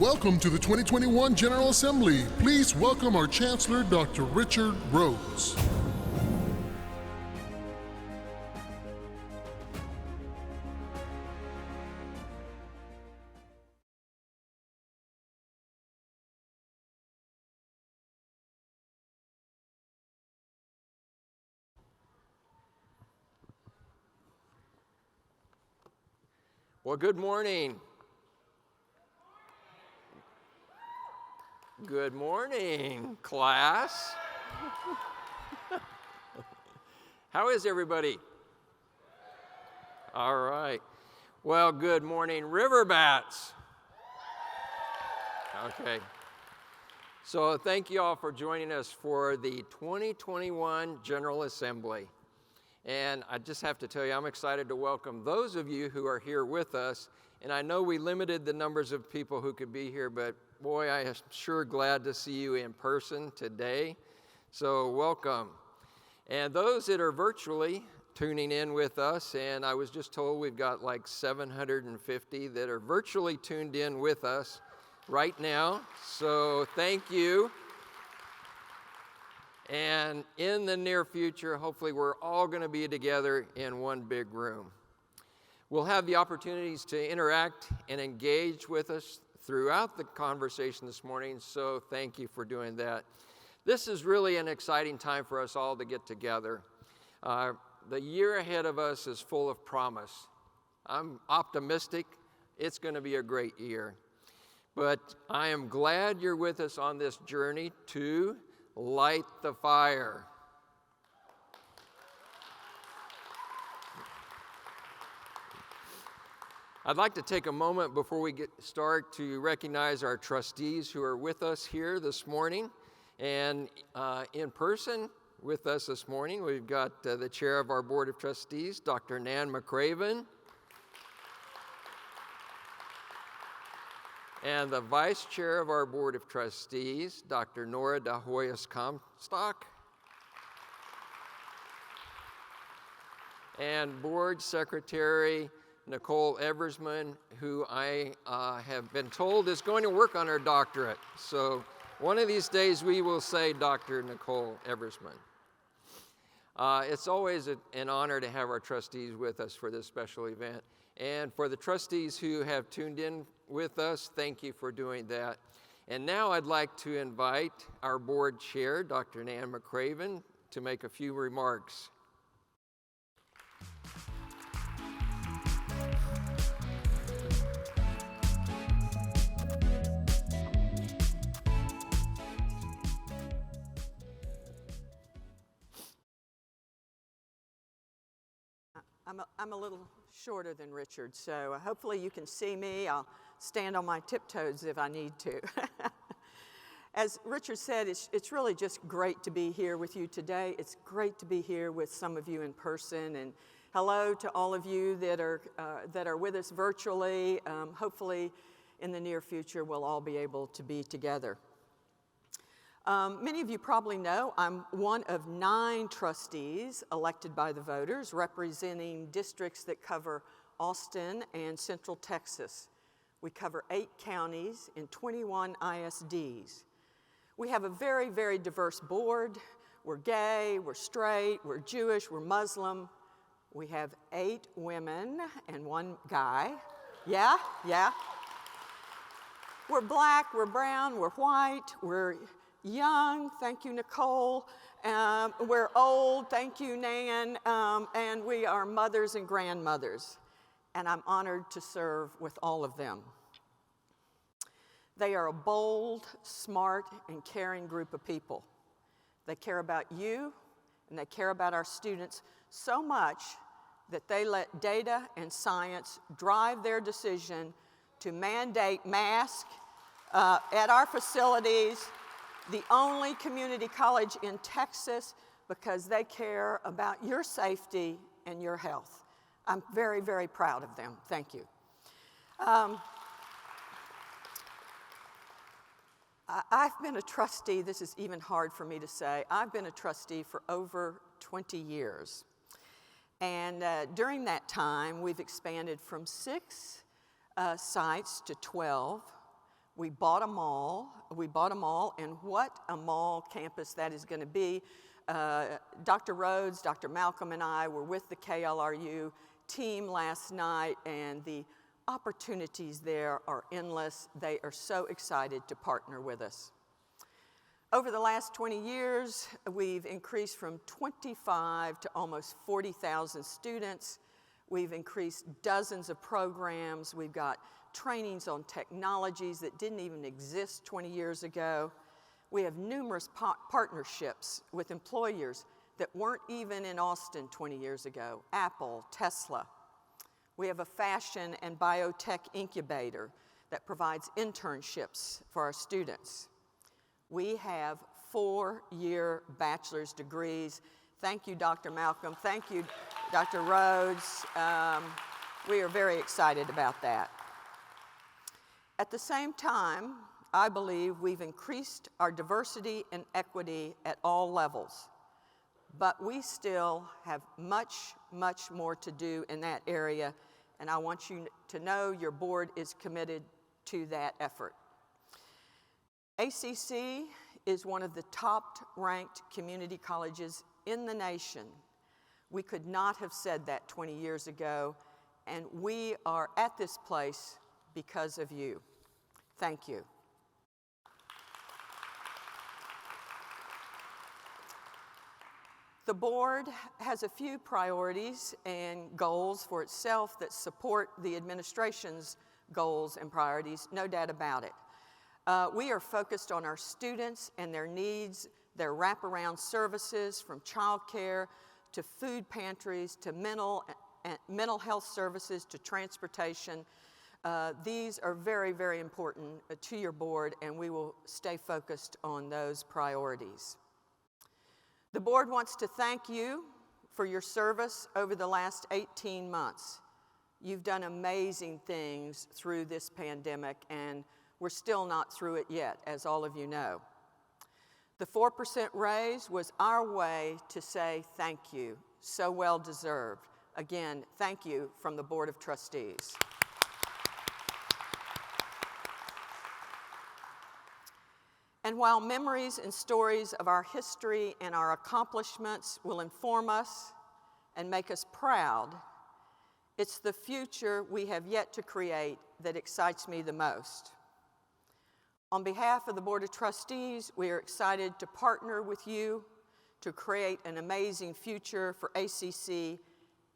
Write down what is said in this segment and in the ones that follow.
Welcome to the 2021 General Assembly. Please welcome our Chancellor, Dr. Richard Rhodes. Well, good morning. Good morning, class. How is everybody? All right. Well, good morning, River Bats. Okay. So thank you all for joining us for the 2021 General Assembly. And I just have to tell you, I'm excited to welcome those of you who are here with us. And I know we limited the numbers of people who could be here, but boy, I am sure glad to see you in person today. So welcome. And those that are virtually tuning in with us, and I was just told we've got like 750 that are virtually tuned in with us right now. So thank you. And in the near future, hopefully we're all going to be together in one big room. We'll have the opportunities to interact and engage with us throughout the conversation this morning, so thank you for doing that. This is really an exciting time for us all to get together. The year ahead of us is full of promise. I'm optimistic. It's going to be a great year. But I am glad you're with us on this journey to light the fire. I'd like to take a moment before we start to recognize our trustees who are with us here this morning. And in person with us this morning, we've got the chair of our Board of Trustees, Dr. Nan McCraven, and the vice chair of our Board of Trustees, Dr. Nora De Hoyos Comstock, and Board Secretary Nicole Eversman, who I have been told is going to work on her doctorate. So one of these days we will say Dr. Nicole Eversman. It's always an honor to have our trustees with us for this special event. And for the trustees who have tuned in with us, thank you for doing that. And now I'd like to invite our board chair, Dr. Nan McCraven, to make a few remarks. I'm a little shorter than Richard, so hopefully you can see me. I'll stand on my tiptoes if I need to. As Richard said, it's really just great to be here with you today. It's great to be here with some of you in person, and hello to all of you that are with us virtually. Hopefully in the near future we'll all be able to be together. Many of you probably know I'm one of 9 trustees elected by the voters representing districts that cover Austin and Central Texas. We cover 8 counties and 21 ISDs. We have a very, very diverse board. We're gay, we're straight, we're Jewish, we're Muslim. We have 8 women and 1 guy. Yeah. We're black, we're brown, we're white, we're young, thank you, Nicole. We're old, thank you, Nan. And we are mothers and grandmothers. And I'm honored to serve with all of them. They are a bold, smart, and caring group of people. They care about you, and they care about our students so much that they let data and science drive their decision to mandate masks at our facilities, the only community college in Texas, because they care about your safety and your health. I'm very, very proud of them. Thank you. I've been a trustee, this is even hard for me to say, I've been a trustee for over 20 years. And during that time, we've expanded from 6 sites to 12. We bought a mall, and what a mall campus that is going to be. Dr. Rhodes, Dr. Malcolm, and I were with the KLRU team last night, and the opportunities there are endless. They are so excited to partner with us. Over the last 20 years, we've increased from 25 to almost 40,000 students. We've increased dozens of programs. We've got trainings on technologies that didn't even exist 20 years ago. We have numerous partnerships with employers that weren't even in Austin 20 years ago. Apple, Tesla. We have a fashion and biotech incubator that provides internships for our students. We have 4-year bachelor's degrees. Thank you, Dr. Malcolm. Thank you, Dr. Rhodes. We are very excited about that. At the same time, I believe we've increased our diversity and equity at all levels, but we still have much, much more to do in that area, and I want you to know your board is committed to that effort. ACC is one of the top-ranked community colleges in the nation. We could not have said that 20 years ago, and we are at this place because of you. Thank you. The board has a few priorities and goals for itself that support the administration's goals and priorities, no doubt about it. We are focused on our students and their needs, their wraparound services from childcare to food pantries to mental health services to transportation. These are very, very important to your board, and we will stay focused on those priorities. The board wants to thank you for your service over the last 18 months. You've done amazing things through this pandemic, and we're still not through it yet, as all of you know. The 4% raise was our way to say thank you, so well deserved. Again, thank you from the Board of Trustees. And while memories and stories of our history and our accomplishments will inform us and make us proud, it's the future we have yet to create that excites me the most. On behalf of the Board of Trustees, we are excited to partner with you to create an amazing future for ACC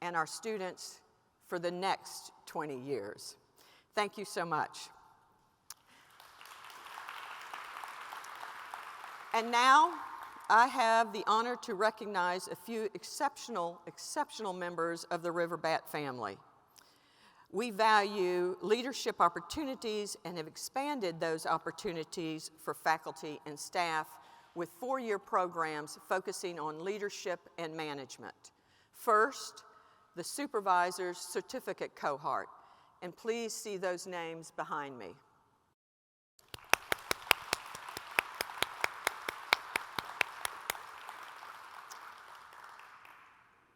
and our students for the next 20 years. Thank you so much. And now, I have the honor to recognize a few exceptional members of the Riverbat family. We value leadership opportunities and have expanded those opportunities for faculty and staff with 4-year programs focusing on leadership and management. First, the Supervisor's Certificate Cohort, and please see those names behind me.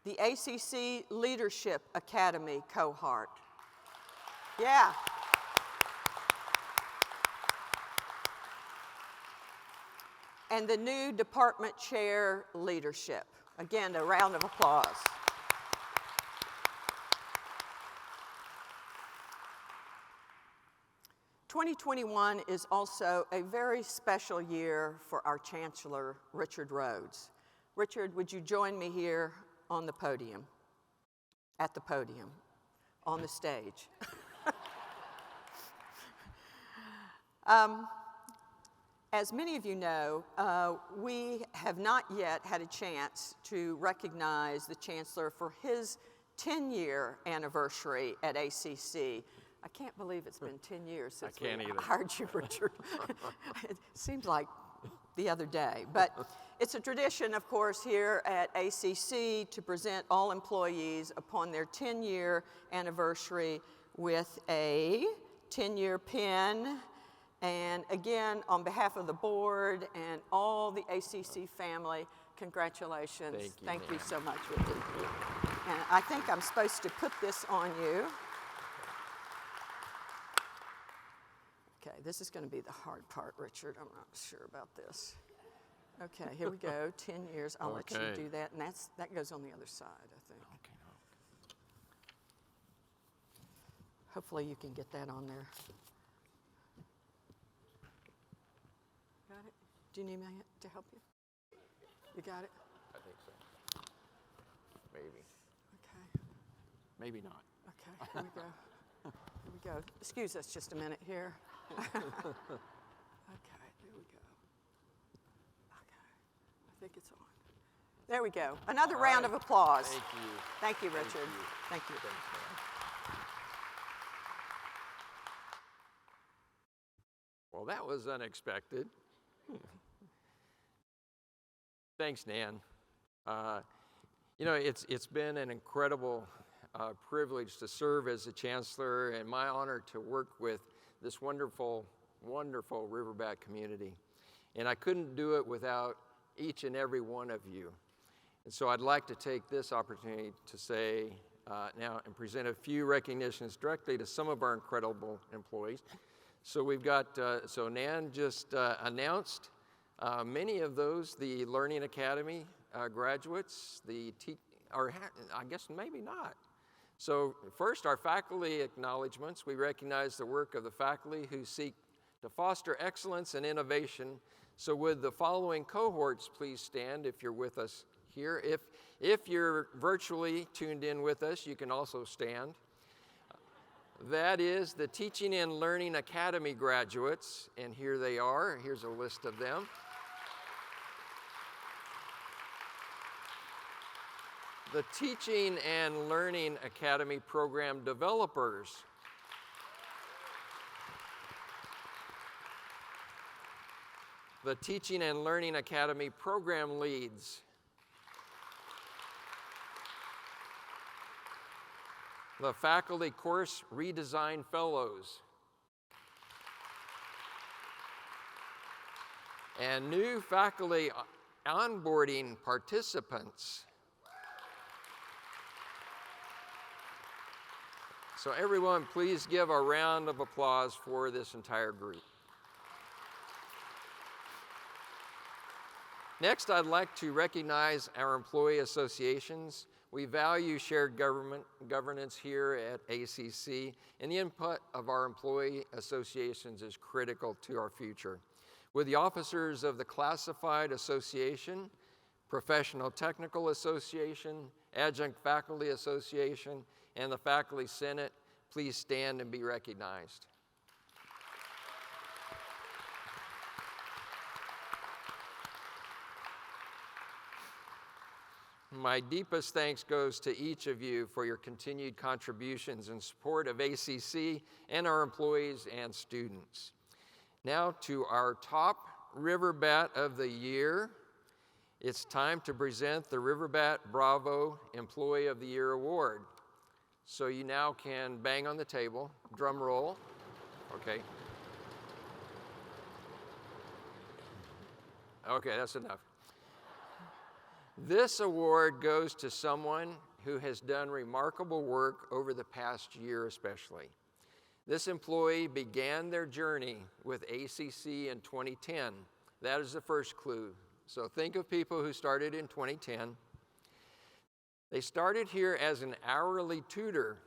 The ACC Leadership Academy Cohort. Yeah. And the new Department Chair Leadership. Again, a round of applause. '21 is also a very special year for our Chancellor, Richard Rhodes. Richard, would you join me here on the podium, at the podium, on the stage? As many of you know, we have not yet had a chance to recognize the Chancellor for his 10-year anniversary at ACC. I can't believe it's been 10 years since we hired you, Richard. It seems like the other day. But it's a tradition, of course, here at ACC to present all employees upon their 10-year anniversary with a 10-year pin. And again, on behalf of the board and all the ACC family, congratulations. Thank you so much, Richard. And I think I'm supposed to put this on you. Okay, this is going to be the hard part, Richard. I'm not sure about this. Okay, here we go. 10 years. I'll let you do that, and that goes on the other side, I think. Okay. Hopefully you can get that on there. Got it? Do you need me to help you? You got it? I think so. Maybe. Okay. Maybe not. Okay, here we go. Here we go. Excuse us just a minute here. Okay, here we go. Okay, I think it's on. There we go. Another round of applause. Thank you. Thank you, Richard. Thank you. Thanks, man. Well, that was unexpected. Thanks, Nan. You know, it's been an incredible privilege to serve as a chancellor, and my honor to work with this wonderful, wonderful Riverbat community. And I couldn't do it without each and every one of you. And so I'd like to take this opportunity to say now and present a few recognitions directly to some of our incredible employees. So we've got, so Nan just announced many of those, the Learning Academy graduates, or I guess maybe not. So first, our faculty acknowledgements. We recognize the work of the faculty who seek to foster excellence and innovation. So would the following cohorts please stand if you're with us here? If you're virtually tuned in with us, you can also stand. That is the Teaching and Learning Academy graduates, and here they are. Here's a list of them. The Teaching and Learning Academy program developers. The Teaching and Learning Academy program leads. The Faculty Course Redesign Fellows. And new faculty onboarding participants. So everyone, please give a round of applause for this entire group. Next, I'd like to recognize our employee associations. We value shared governance here at ACC, and the input of our employee associations is critical to our future. With the officers of the Classified Association, Professional Technical Association, Adjunct Faculty Association, and the Faculty Senate, please stand and be recognized. My deepest thanks goes to each of you for your continued contributions and support of ACC and our employees and students. Now to our top Riverbat of the Year. It's time to present the Riverbat Bravo Employee of the Year Award. So you now can bang on the table, drum roll, okay. Okay, that's enough. This award goes to someone who has done remarkable work over the past year especially. This employee began their journey with ACC in 2010. That is the first clue. So think of people who started in 2010. They started here as an hourly tutor.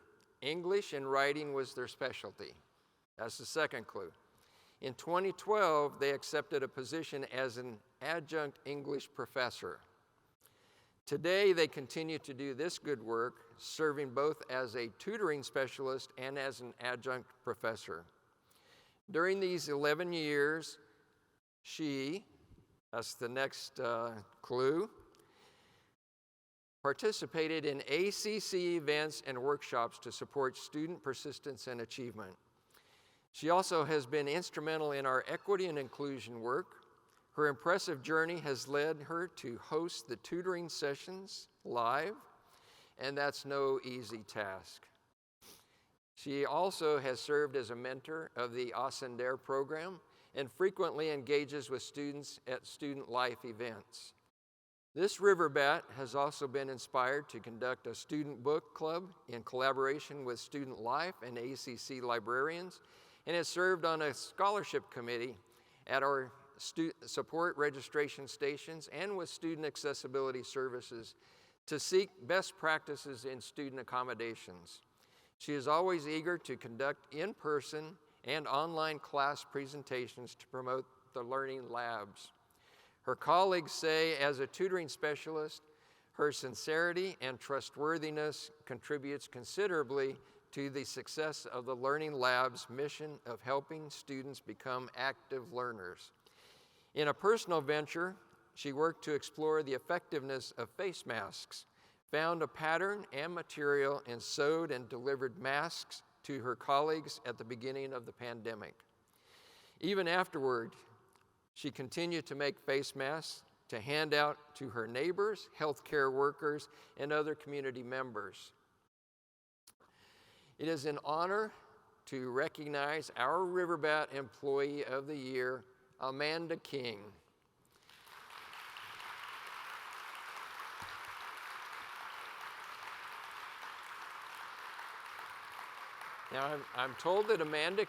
English and writing was their specialty. That's the second clue. In 2012, they accepted a position as an adjunct English professor. Today, they continue to do this good work, serving both as a tutoring specialist and as an adjunct professor. During these 11 years, she, that's the next clue, participated in ACC events and workshops to support student persistence and achievement. She also has been instrumental in our equity and inclusion work. Her impressive journey has led her to host the tutoring sessions live, and that's no easy task. She also has served as a mentor of the austincc program and frequently engages with students at student life events. This Riverbat has also been inspired to conduct a student book club in collaboration with Student Life and ACC librarians, and has served on a scholarship committee at our support registration stations and with student accessibility services to seek best practices in student accommodations. She is always eager to conduct in-person and online class presentations to promote the learning labs. Her colleagues say, as a tutoring specialist, her sincerity and trustworthiness contributes considerably to the success of the Learning Lab's mission of helping students become active learners. In a personal venture, she worked to explore the effectiveness of face masks, found a pattern and material, and sewed and delivered masks to her colleagues at the beginning of the pandemic. Even afterward, she continued to make face masks to hand out to her neighbors, healthcare workers, and other community members. It is an honor to recognize our Riverbat Employee of the Year, Amanda King. Now, I'm told that Amanda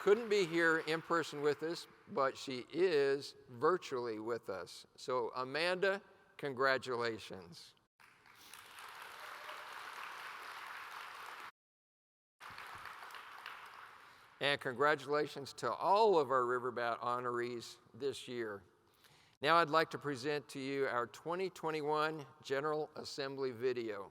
couldn't be here in person with us, but she is virtually with us. So, Amanda, congratulations. And congratulations to all of our Riverbat honorees this year. Now I'd like to present to you our 2021 General Assembly video.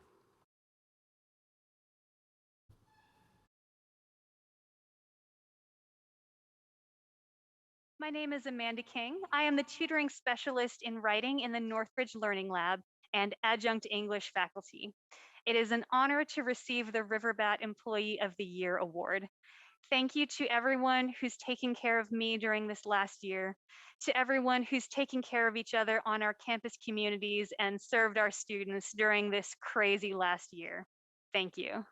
My name is Amanda King. I am the tutoring specialist in writing in the Northridge Learning Lab and adjunct English faculty. It is an honor to receive the Riverbat Employee of the Year award. Thank you to everyone who's taken care of me during this last year, to everyone who's taken care of each other on our campus communities and served our students during this crazy last year. Thank you.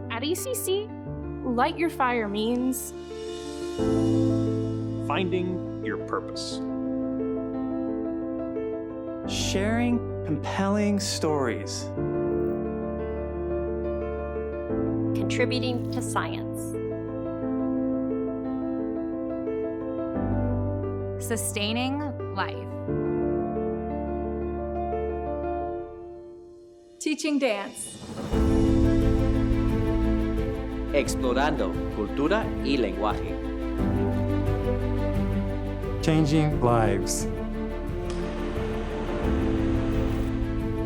At ECC, light your fire means finding your purpose, sharing compelling stories, contributing to science, sustaining life, teaching dance, explorando cultura y lenguaje, changing lives.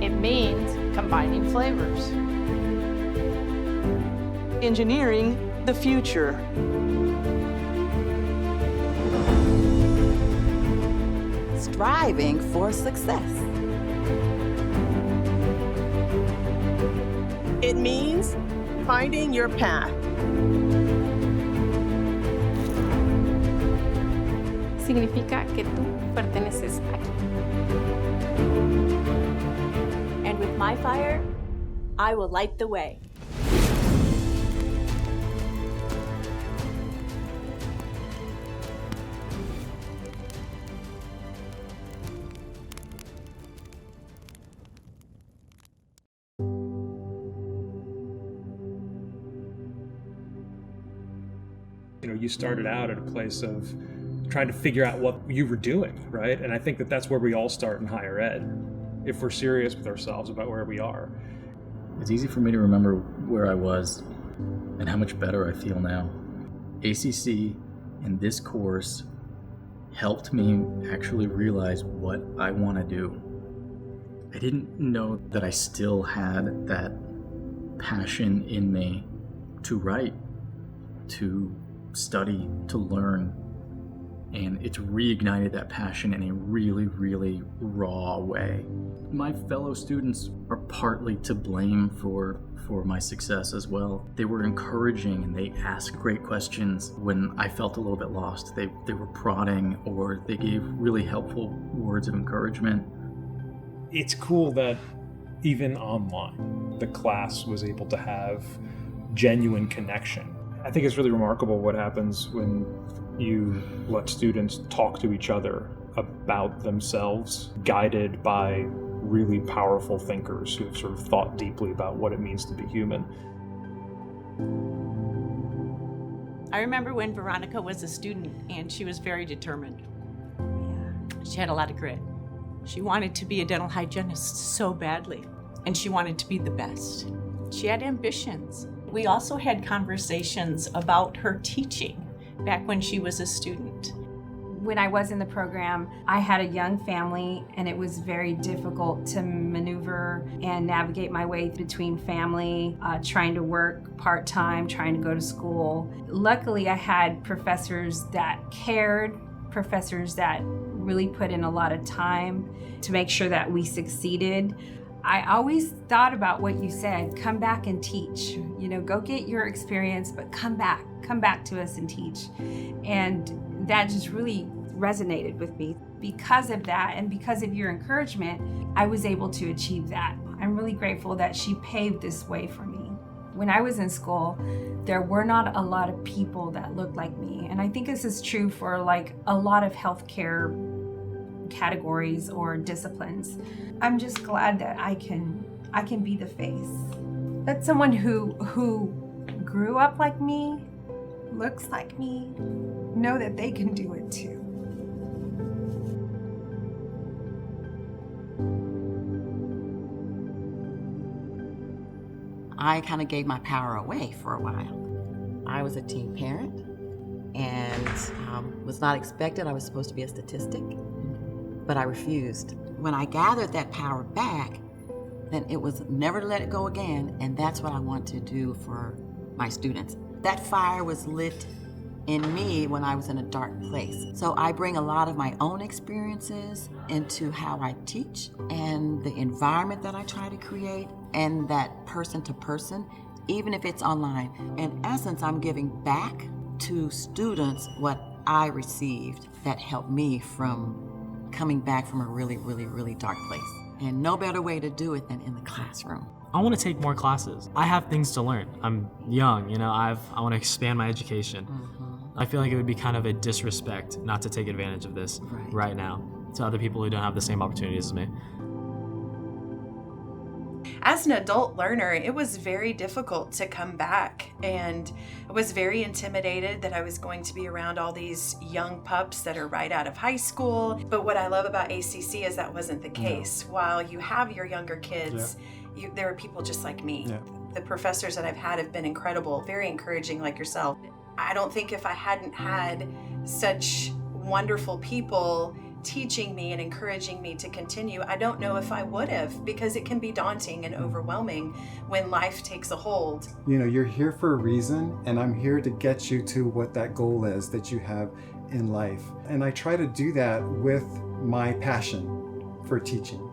It means combining flavors, engineering the future, striving for success. It means finding your path. significa que tú perteneces aquí. And with my fire, I will light the way. You started out at a place of trying to figure out what you were doing, right? And I think that that's where we all start in higher ed, if we're serious with ourselves about where we are. It's easy for me to remember where I was and how much better I feel now. ACC and this course helped me actually realize what I want to do. I didn't know that I still had that passion in me to write, to study, to learn, and it's reignited that passion in a really, really raw way. My fellow students are partly to blame for my success as well. They were encouraging and they asked great questions when I felt a little bit lost. They were prodding, or they gave really helpful words of encouragement. It's cool that even online, the class was able to have genuine connection. I think it's really remarkable what happens when you let students talk to each other about themselves, guided by really powerful thinkers who have sort of thought deeply about what it means to be human. I remember when Veronica was a student and she was very determined. She had a lot of grit. She wanted to be a dental hygienist so badly, and she wanted to be the best. She had ambitions. We also had conversations about her teaching back when she was a student. When I was in the program, I had a young family, and it was very difficult to maneuver and navigate my way between family, trying to work part-time, trying to go to school. Luckily, I had professors that cared, professors that really put in a lot of time to make sure that we succeeded. I always thought about what you said, come back and teach. You know, go get your experience, but come back to us and teach. And that just really resonated with me. Because of that and because of your encouragement, I was able to achieve that. I'm really grateful that she paved this way for me. When I was in school, there were not a lot of people that looked like me. And I think this is true for like a lot of healthcare categories or disciplines. I'm just glad that I can be the face. That someone who grew up like me, looks like me, know that they can do it too. I kind of gave my power away for a while. I was a teen parent and was not expected. I was supposed to be a statistic, but I refused. When I gathered that power back, then it was never to let it go again, and that's what I want to do for my students. That fire was lit in me when I was in a dark place. So I bring a lot of my own experiences into how I teach and the environment that I try to create and that person to person, even if it's online. In essence, I'm giving back to students what I received that helped me from coming back from a really, really, really dark place. And no better way to do it than in the classroom. I want to take more classes. I have things to learn. I'm young, I want to expand my education. I feel like it would be kind of a disrespect not to take advantage of this right now to other people who don't have the same opportunities as me. As an adult learner, it was very difficult to come back, and I was very intimidated that I was going to be around all these young pups that are right out of high school. But what I love about ACC is that wasn't the case. No. While you have your younger kids, there are people just like me. Yeah. The professors that I've had have been incredible, very encouraging like yourself. I don't think if I hadn't had such wonderful people teaching me and encouraging me to continue, I don't know if I would have, because it can be daunting and overwhelming when life takes a hold. You're here for a reason, and I'm here to get you to what that goal is that you have in life. And I try to do that with my passion for teaching.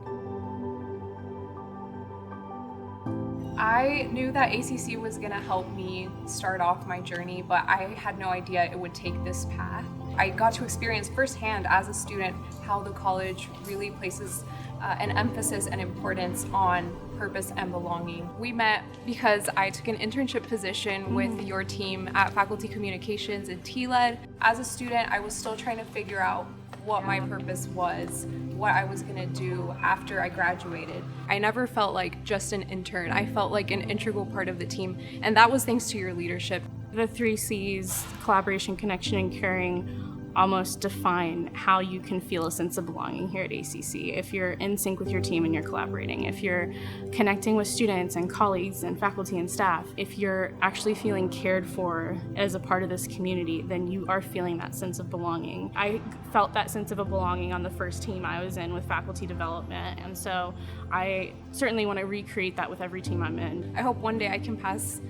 I knew that ACC was going to help me start off my journey, but I had no idea it would take this path. I got to experience firsthand as a student how the college really places an emphasis and importance on purpose and belonging. We met because I took an internship position with your team at Faculty Communications and TLED. As a student, I was still trying to figure out what my purpose was, what I was gonna do after I graduated. I never felt like just an intern. I felt like an integral part of the team, and that was thanks to your leadership. The 3 C's, collaboration, connection, and caring, almost define how you can feel a sense of belonging here at ACC. If you're in sync with your team and you're collaborating, if you're connecting with students and colleagues and faculty and staff, if you're actually feeling cared for as a part of this community, then you are feeling that sense of belonging. I felt that sense of a belonging on the first team I was in with faculty development, and so I certainly want to recreate that with every team I'm in. I hope one day I can pass,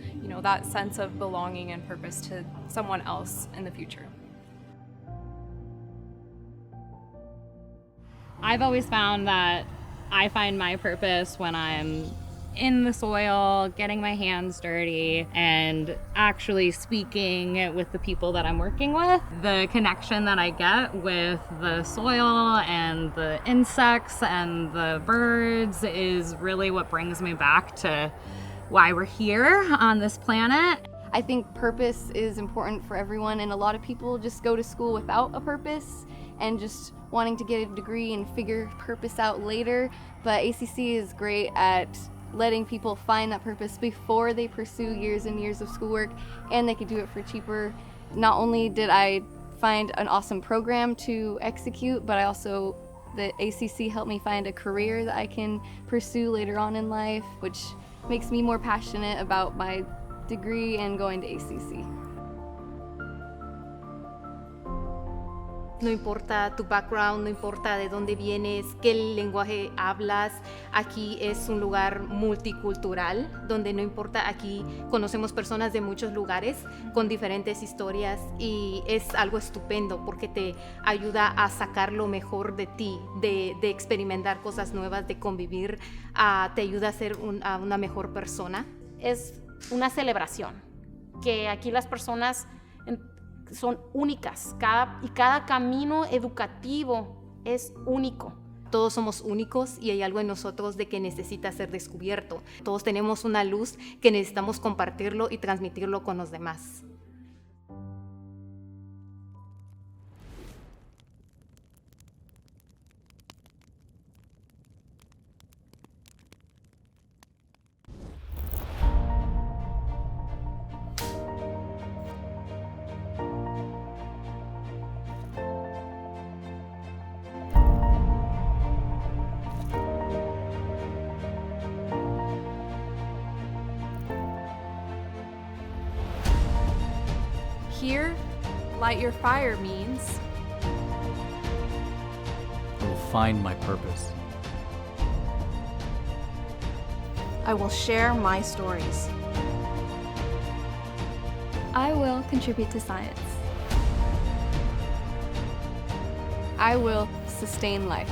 that sense of belonging and purpose to someone else in the future. I've always found that I find my purpose when I'm in the soil, getting my hands dirty, and actually speaking with the people that I'm working with. The connection that I get with the soil and the insects and the birds is really what brings me back to why we're here on this planet. I think purpose is important for everyone, and a lot of people just go to school without a purpose and just wanting to get a degree and figure purpose out later. But ACC is great at letting people find that purpose before they pursue years and years of schoolwork, and they could do it for cheaper. Not only did I find an awesome program to execute, but the ACC helped me find a career that I can pursue later on in life, which makes me more passionate about my degree and going to ACC. No importa tu background, no importa de dónde vienes, qué lenguaje hablas, aquí es un lugar multicultural, donde no importa, aquí conocemos personas de muchos lugares con diferentes historias y es algo estupendo porque te ayuda a sacar lo mejor de ti, de experimentar cosas nuevas, de convivir, te ayuda a ser una mejor persona. Es una celebración, que aquí las personas son únicas, cada camino educativo es único. Todos somos únicos y hay algo en nosotros de que necesita ser descubierto. Todos tenemos una luz que necesitamos compartirlo y transmitirlo con los demás. Here, light your fire means I will find my purpose. I will share my stories. I will contribute to science. I will sustain life.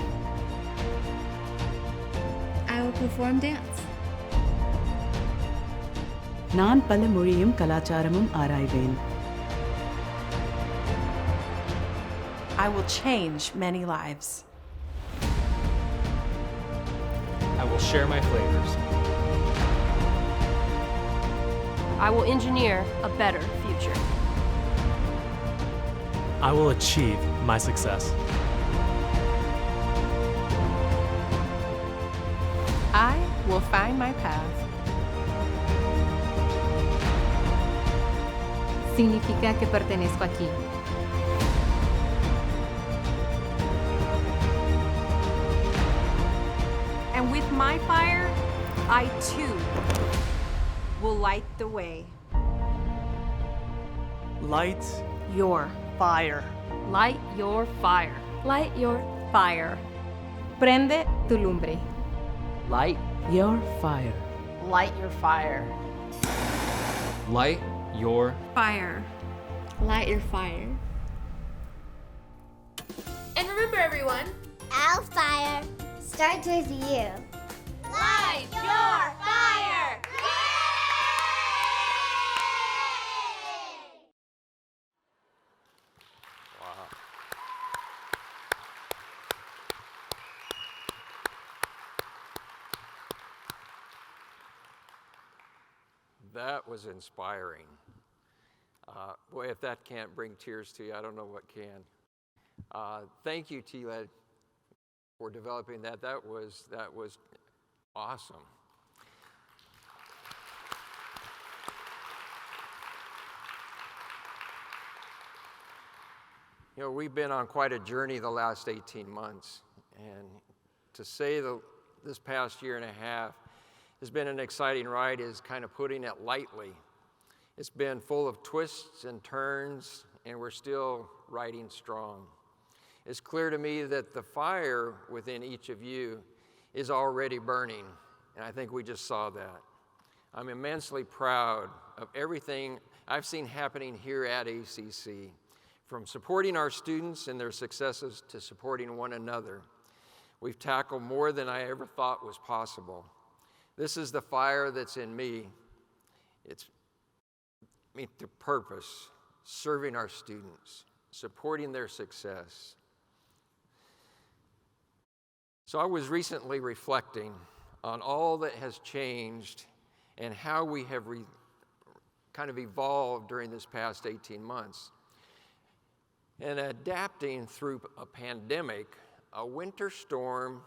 I will perform dance. நான் பல மொழியும் கலாச்சாரமும் ஆராய்வேன். I will change many lives. I will share my flavors. I will engineer a better future. I will achieve my success. I will find my path. Significa que pertenezco aquí. And with my fire, I too will light the way. Light Your fire. Light your fire. Light your fire. Prende tu lumbre. Light your fire. Light your fire. Light your Fire. Light your fire. And remember, everyone, Our fire starts with you. light your fire! Wow. That was inspiring. Boy, if that can't bring tears to you, I don't know what can. Thank you, T-Led, for developing that. That was awesome. You know, we've been on quite a journey the last 18 months, and to say this past year and a half has been an exciting ride is kind of putting it lightly. It's been full of twists and turns, and we're still riding strong. It's clear to me that the fire within each of you is already burning, and I think we just saw that. I'm immensely proud of everything I've seen happening here at ACC, from supporting our students and their successes to supporting one another. We've tackled more than I ever thought was possible. This is the fire that's in me. It's the purpose, serving our students, supporting their success. So I was recently reflecting on all that has changed and how we have kind of evolved during this past 18 months. And adapting through a pandemic, a winter storm,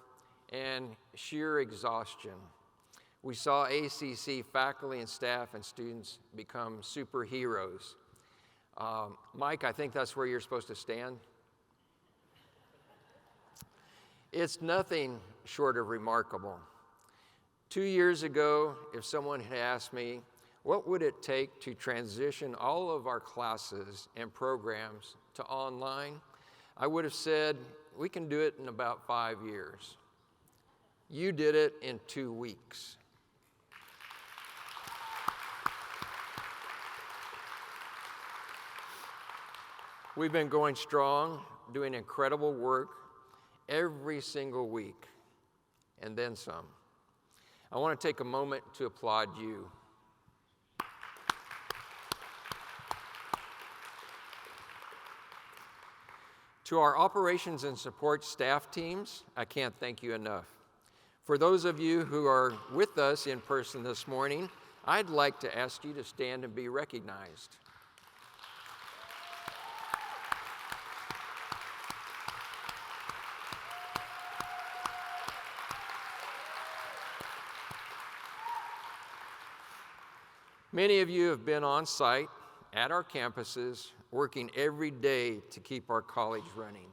and sheer exhaustion. We saw ACC faculty and staff and students become superheroes. Mike, I think that's where you're supposed to stand. It's nothing short of remarkable. 2 years ago, if someone had asked me, what would it take to transition all of our classes and programs to online, I would have said, we can do it in about 5 years. You did it in 2 weeks. We've been going strong, doing incredible work every single week, and then some. I want to take a moment to applaud you. To our operations and support staff teams, I can't thank you enough. For those of you who are with us in person this morning, I'd like to ask you to stand and be recognized. Many of you have been on site at our campuses, working every day to keep our college running.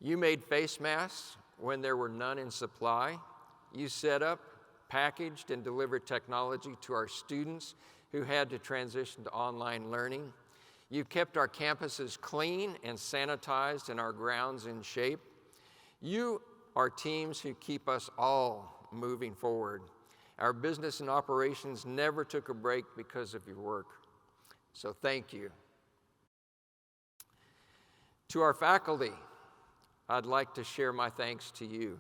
You made face masks when there were none in supply. You set up, packaged, and delivered technology to our students who had to transition to online learning. You've kept our campuses clean and sanitized and our grounds in shape. You are teams who keep us all moving forward. Our business and operations never took a break because of your work. So thank you. To our faculty, I'd like to share my thanks to you.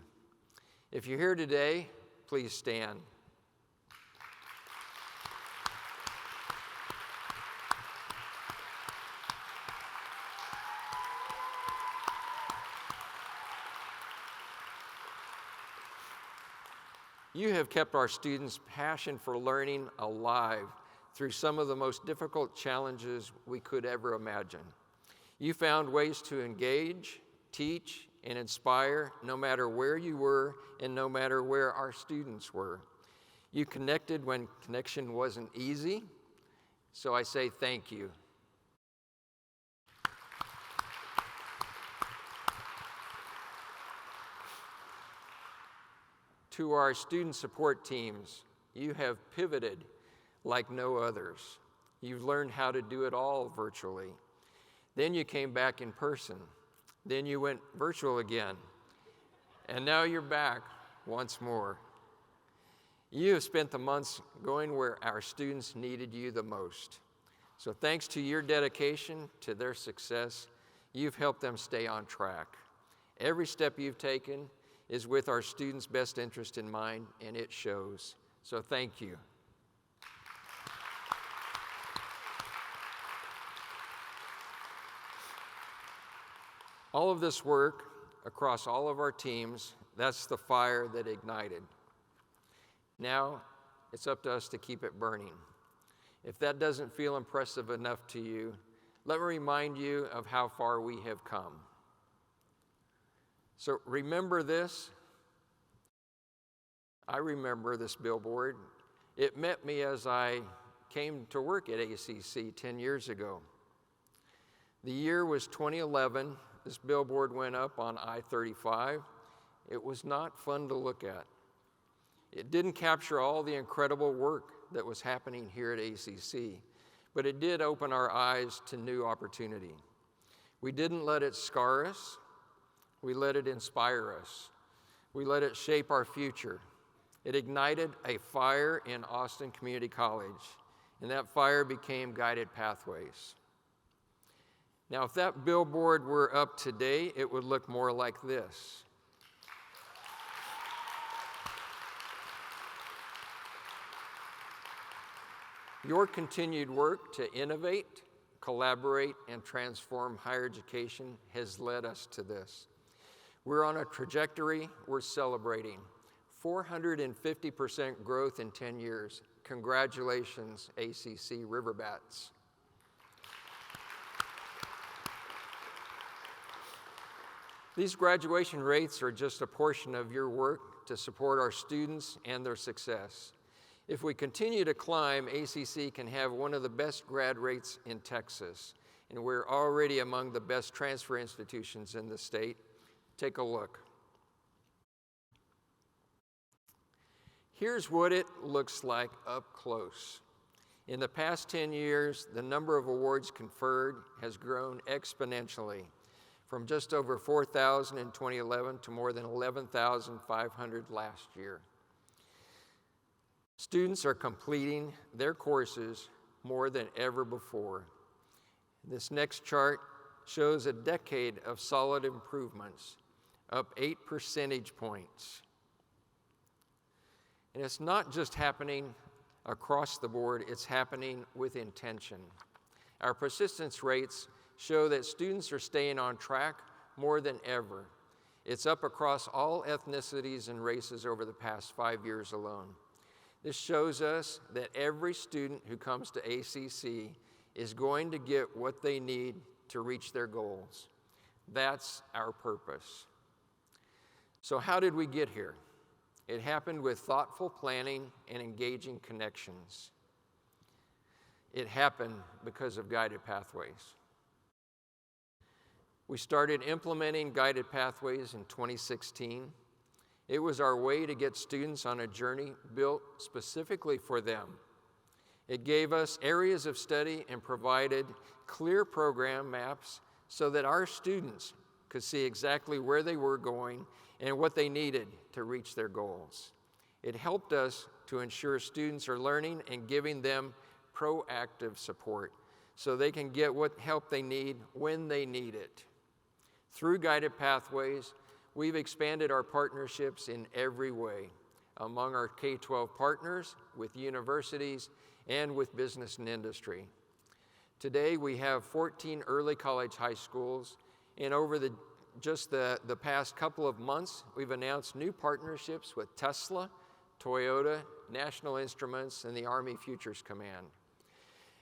If you're here today, please stand. You have kept our students' passion for learning alive through some of the most difficult challenges we could ever imagine. You found ways to engage, teach, and inspire no matter where you were and no matter where our students were. You connected when connection wasn't easy, so I say thank you. To our student support teams, you have pivoted like no others. You've learned how to do it all virtually. Then you came back in person. Then you went virtual again. And now you're back once more. You have spent the months going where our students needed you the most. So thanks to your dedication to their success, you've helped them stay on track. Every step you've taken is with our students' best interest in mind, and it shows. So thank you. All of this work across all of our teams, that's the fire that ignited. Now, it's up to us to keep it burning. If that doesn't feel impressive enough to you, let me remind you of how far we have come. So remember this. I remember this billboard. It met me as I came to work at ACC 10 years ago. The year was 2011. This billboard went up on I-35. It was not fun to look at. It didn't capture all the incredible work that was happening here at ACC, but it did open our eyes to new opportunity. We didn't let it scar us. We let it inspire us. We let it shape our future. It ignited a fire in Austin Community College, and that fire became Guided Pathways. Now, if that billboard were up today, it would look more like this. Your continued work to innovate, collaborate, and transform higher education has led us to this. We're on a trajectory we're celebrating. 450% growth in 10 years. Congratulations, ACC Riverbats. These graduation rates are just a portion of your work to support our students and their success. If we continue to climb, ACC can have one of the best grad rates in Texas, and we're already among the best transfer institutions in the state. Take a look. Here's what it looks like up close. In the past 10 years, the number of awards conferred has grown exponentially, from just over 4,000 in 2011 to more than 11,500 last year. Students are completing their courses more than ever before. This next chart shows a decade of solid improvements, up 8 percentage points. And it's not just happening across the board, it's happening with intention. Our persistence rates show that students are staying on track more than ever. It's up across all ethnicities and races over the past 5 years alone. This shows us that every student who comes to ACC is going to get what they need to reach their goals. That's our purpose. So how did we get here? It happened with thoughtful planning and engaging connections. It happened because of Guided Pathways. We started implementing Guided Pathways in 2016. It was our way to get students on a journey built specifically for them. It gave us areas of study and provided clear program maps so that our students could see exactly where they were going and what they needed to reach their goals. It helped us to ensure students are learning and giving them proactive support so they can get what help they need when they need it. Through Guided Pathways, we've expanded our partnerships in every way among our K-12 partners, with universities, and with business and industry. Today, we have 14 early college high schools, and over the past couple of months, we've announced new partnerships with Tesla, Toyota, National Instruments, and the Army Futures Command.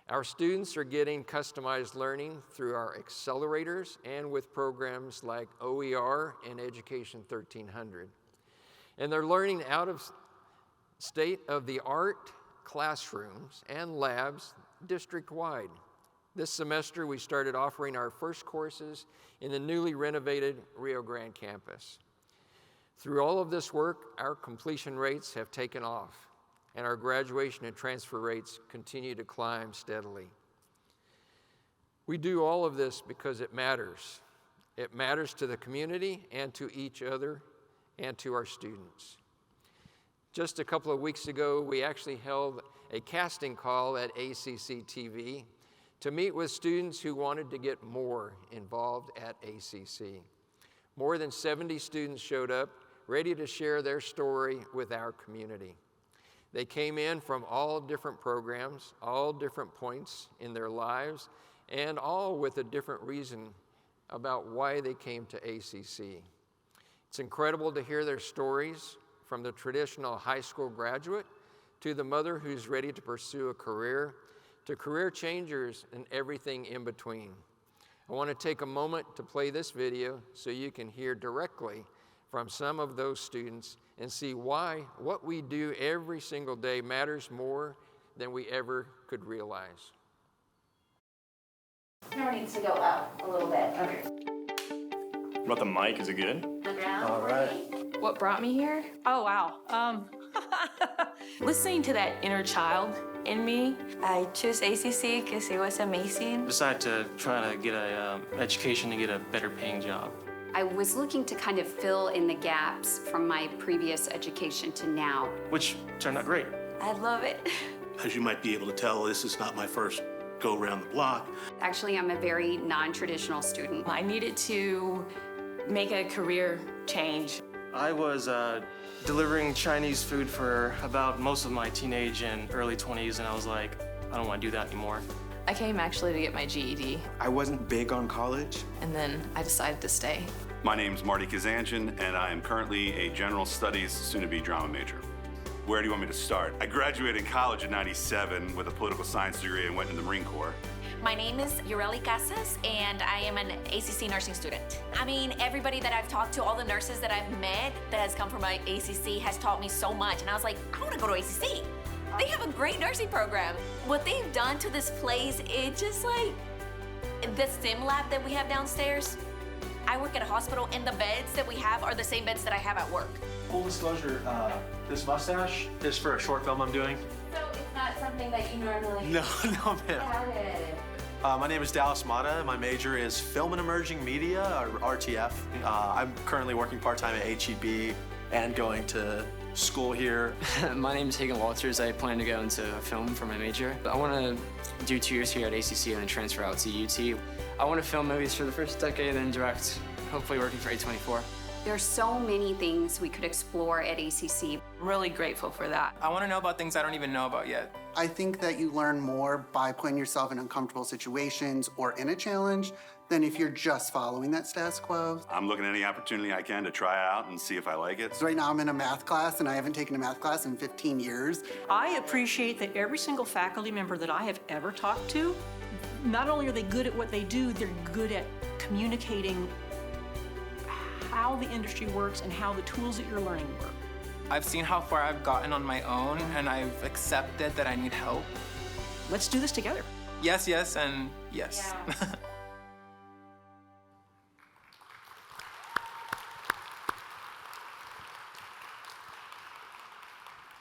Our students are getting customized learning through our accelerators and with programs like OER and Education 1300. And they're learning out of state-of-the-art classrooms and labs district-wide. This semester, we started offering our first courses in the newly renovated Rio Grande campus. Through all of this work, our completion rates have taken off, and our graduation and transfer rates continue to climb steadily. We do all of this because it matters. It matters to the community and to each other and to our students. Just a couple of weeks ago, we actually held a casting call at ACC TV to meet with students who wanted to get more involved at ACC. More than 70 students showed up, ready to share their story with our community. They came in from all different programs, all different points in their lives, and all with a different reason about why they came to ACC. It's incredible to hear their stories, from the traditional high school graduate to the mother who's ready to pursue a career, to career changers and everything in between. I want to take a moment to play this video so you can hear directly from some of those students and see why what we do every single day matters more than we ever could realize. Camera needs to go up a little bit. Okay. What about the mic? Is it good? All right. What brought me here? Oh, wow. Listening to that inner child in me. I chose ACC because it was amazing. Decided to try to get an education to get a better paying job. I was looking to kind of fill in the gaps from my previous education to now. Which turned out great. I love it. As you might be able to tell, this is not my first go around the block. Actually, I'm a very non-traditional student. I needed to make a career change. I was delivering Chinese food for about most of my teenage and early 20s, and I was like, I don't want to do that anymore. I came actually to get my GED, I wasn't big on college. and then I decided to stay. My name's Marty Kazanjian, and I am currently a general studies, soon-to-be drama major. Where do you want me to start? I graduated college in '97 with a political science degree and went into the Marine Corps. My name is Ureli Casas, and I am an ACC nursing student. I mean, everybody that I've talked to, all the nurses that I've met that has come from my ACC has taught me so much, and I was like, I want to go to ACC. They have a great nursing program. What they've done to this place, it just like, the sim lab that we have downstairs, I work at a hospital, and the beds that we have are the same beds that I have at work. Full disclosure, this mustache is for a short film I'm doing. So it's not something that you normally... No, ma'am. Got it. My name is Dallas Mata. My major is Film and Emerging Media, or RTF. I'm currently working part-time at HEB and going to school here. My name is Hagen Walters. I plan to go into film for my major. I want to do 2 years here at ACC and then transfer out to UT. I want to film movies for the first decade and then direct, hopefully working for A24. There are so many things we could explore at ACC. I'm really grateful for that. I want to know about things I don't even know about yet. I think that you learn more by putting yourself in uncomfortable situations or in a challenge than if you're just following that status quo. I'm looking at any opportunity I can to try out and see if I like it. Right now I'm in a math class, and I haven't taken a math class in 15 years. I appreciate that every single faculty member that I have ever talked to, not only are they good at what they do, they're good at communicating how the industry works and how the tools that you're learning work. I've seen how far I've gotten on my own, and I've accepted that I need help. Let's do this together. Yes, yes, and yes. Yeah.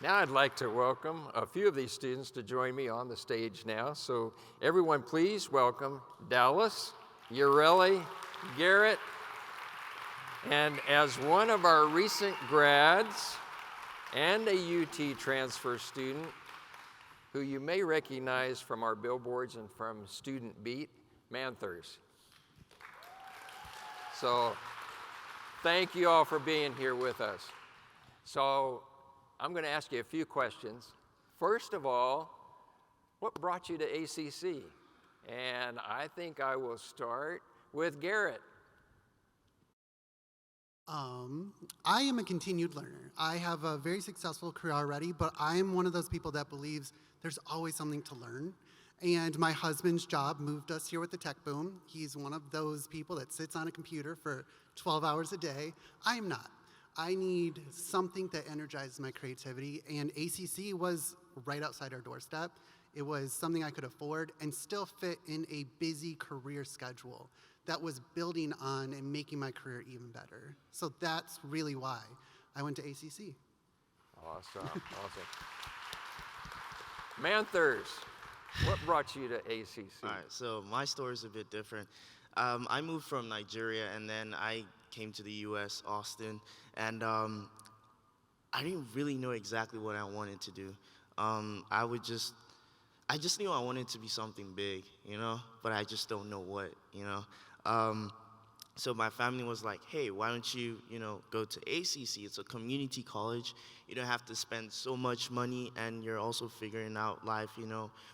Now I'd like to welcome a few of these students to join me on the stage now. So everyone please welcome Dallas, Ureli, Garrett, and as one of our recent grads and a UT transfer student who you may recognize from our billboards and from Student Beat, Manthers. So thank you all for being here with us. So I'm going to ask you a few questions. First of all, what brought you to ACC? And I think I will start with Garrett. I am a continued learner. I have a very successful career already, but I am one of those people that believes there's always something to learn. And my husband's job moved us here with the tech boom. He's one of those people that sits on a computer for 12 hours a day. I am not. I need something that energizes my creativity, and ACC was right outside our doorstep. It was something I could afford and still fit in a busy career schedule that was building on and making my career even better. So that's really why I went to ACC. Awesome, awesome. Manthers, what brought you to ACC? All right, so my story is a bit different. I moved from Nigeria, and then I came to the U.S., Austin, and I didn't really know exactly what I wanted to do. I just knew I wanted to be something big, you know, but I just don't know what, you know. So my family was like, hey, why don't you, go to ACC? It's a community college. You don't have to spend so much money, and you're also figuring out life,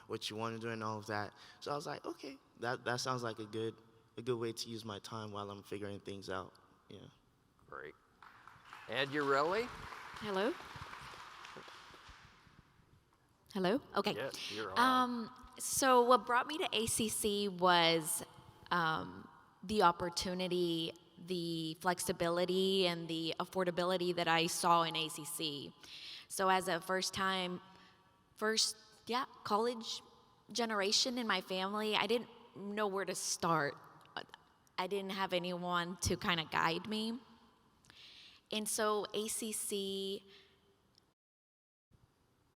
what you want to do and all of that. So I was like, okay, that sounds like a good way to use my time while I'm figuring things out. Yeah. Great. And Ureli? Hello? Hello? Okay. Yes, you're on. So what brought me to ACC was the opportunity, the flexibility, and the affordability that I saw in ACC. So as a first college generation in my family, I didn't know where to start. I didn't have anyone to kind of guide me. And so ACC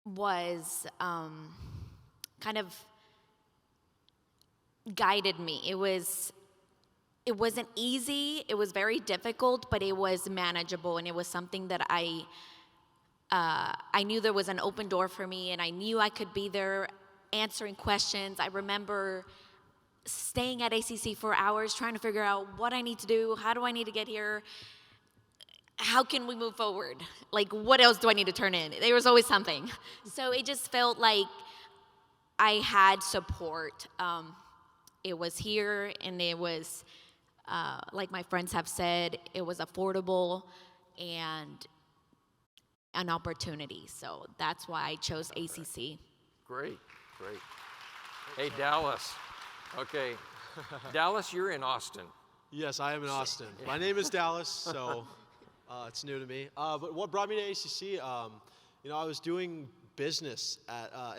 was kind of guided me. It wasn't easy, it was very difficult, but it was manageable, and it was something that I knew there was an open door for me, and I knew I could be there answering questions. I remember staying at ACC for hours trying to figure out what I need to do, how do I need to get here, how can we move forward? Like, what else do I need to turn in? There was always something. So it just felt like I had support. It was here, and it was, like my friends have said, it was affordable and an opportunity. So that's why I chose ACC. Great, great. Hey, Dallas. Okay. Dallas, you're in Austin. Yes, I am in Austin. My name is Dallas, so it's new to me. But what brought me to ACC, I was doing business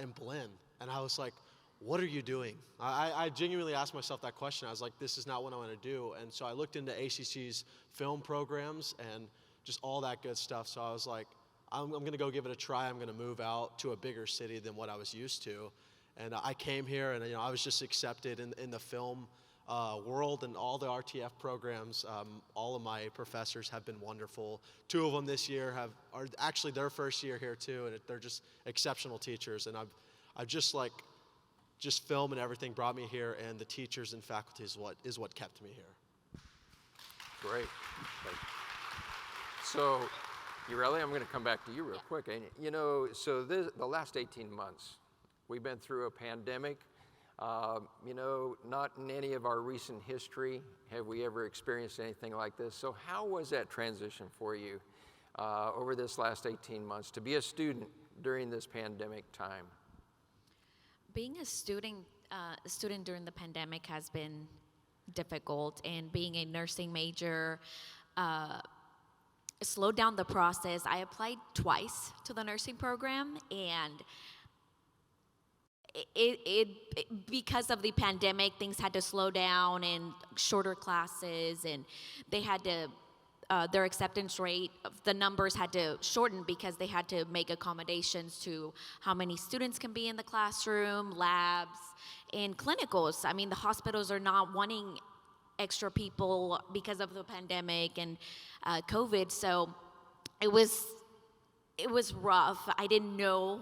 in Berlin, and I was like, what are you doing? I genuinely asked myself that question. I was like, this is not what I want to do. And so I looked into ACC's film programs and just all that good stuff. So I was like, I'm going to go give it a try. I'm going to move out to a bigger city than what I was used to. And I came here, and I was just accepted in the film world and all the RTF programs. All of my professors have been wonderful. 2 of them this year are actually their first year here too, and they're just exceptional teachers. And I've just film and everything brought me here, and the teachers and faculty is what kept me here. Great. So, Ureli, I'm going to come back to you real quick. And, so the last 18 months, we've been through a pandemic. Not in any of our recent history have we ever experienced anything like this. So how was that transition for you over this last 18 months to be a student during this pandemic time? Being a student during the pandemic has been difficult, and being a nursing major slowed down the process. I applied twice to the nursing program, and because of the pandemic, things had to slow down and shorter classes, and they had to, their acceptance rate, the numbers had to shorten because they had to make accommodations to how many students can be in the classroom, labs, and clinicals. I mean, the hospitals are not wanting extra people because of the pandemic and COVID, so it was rough. I didn't know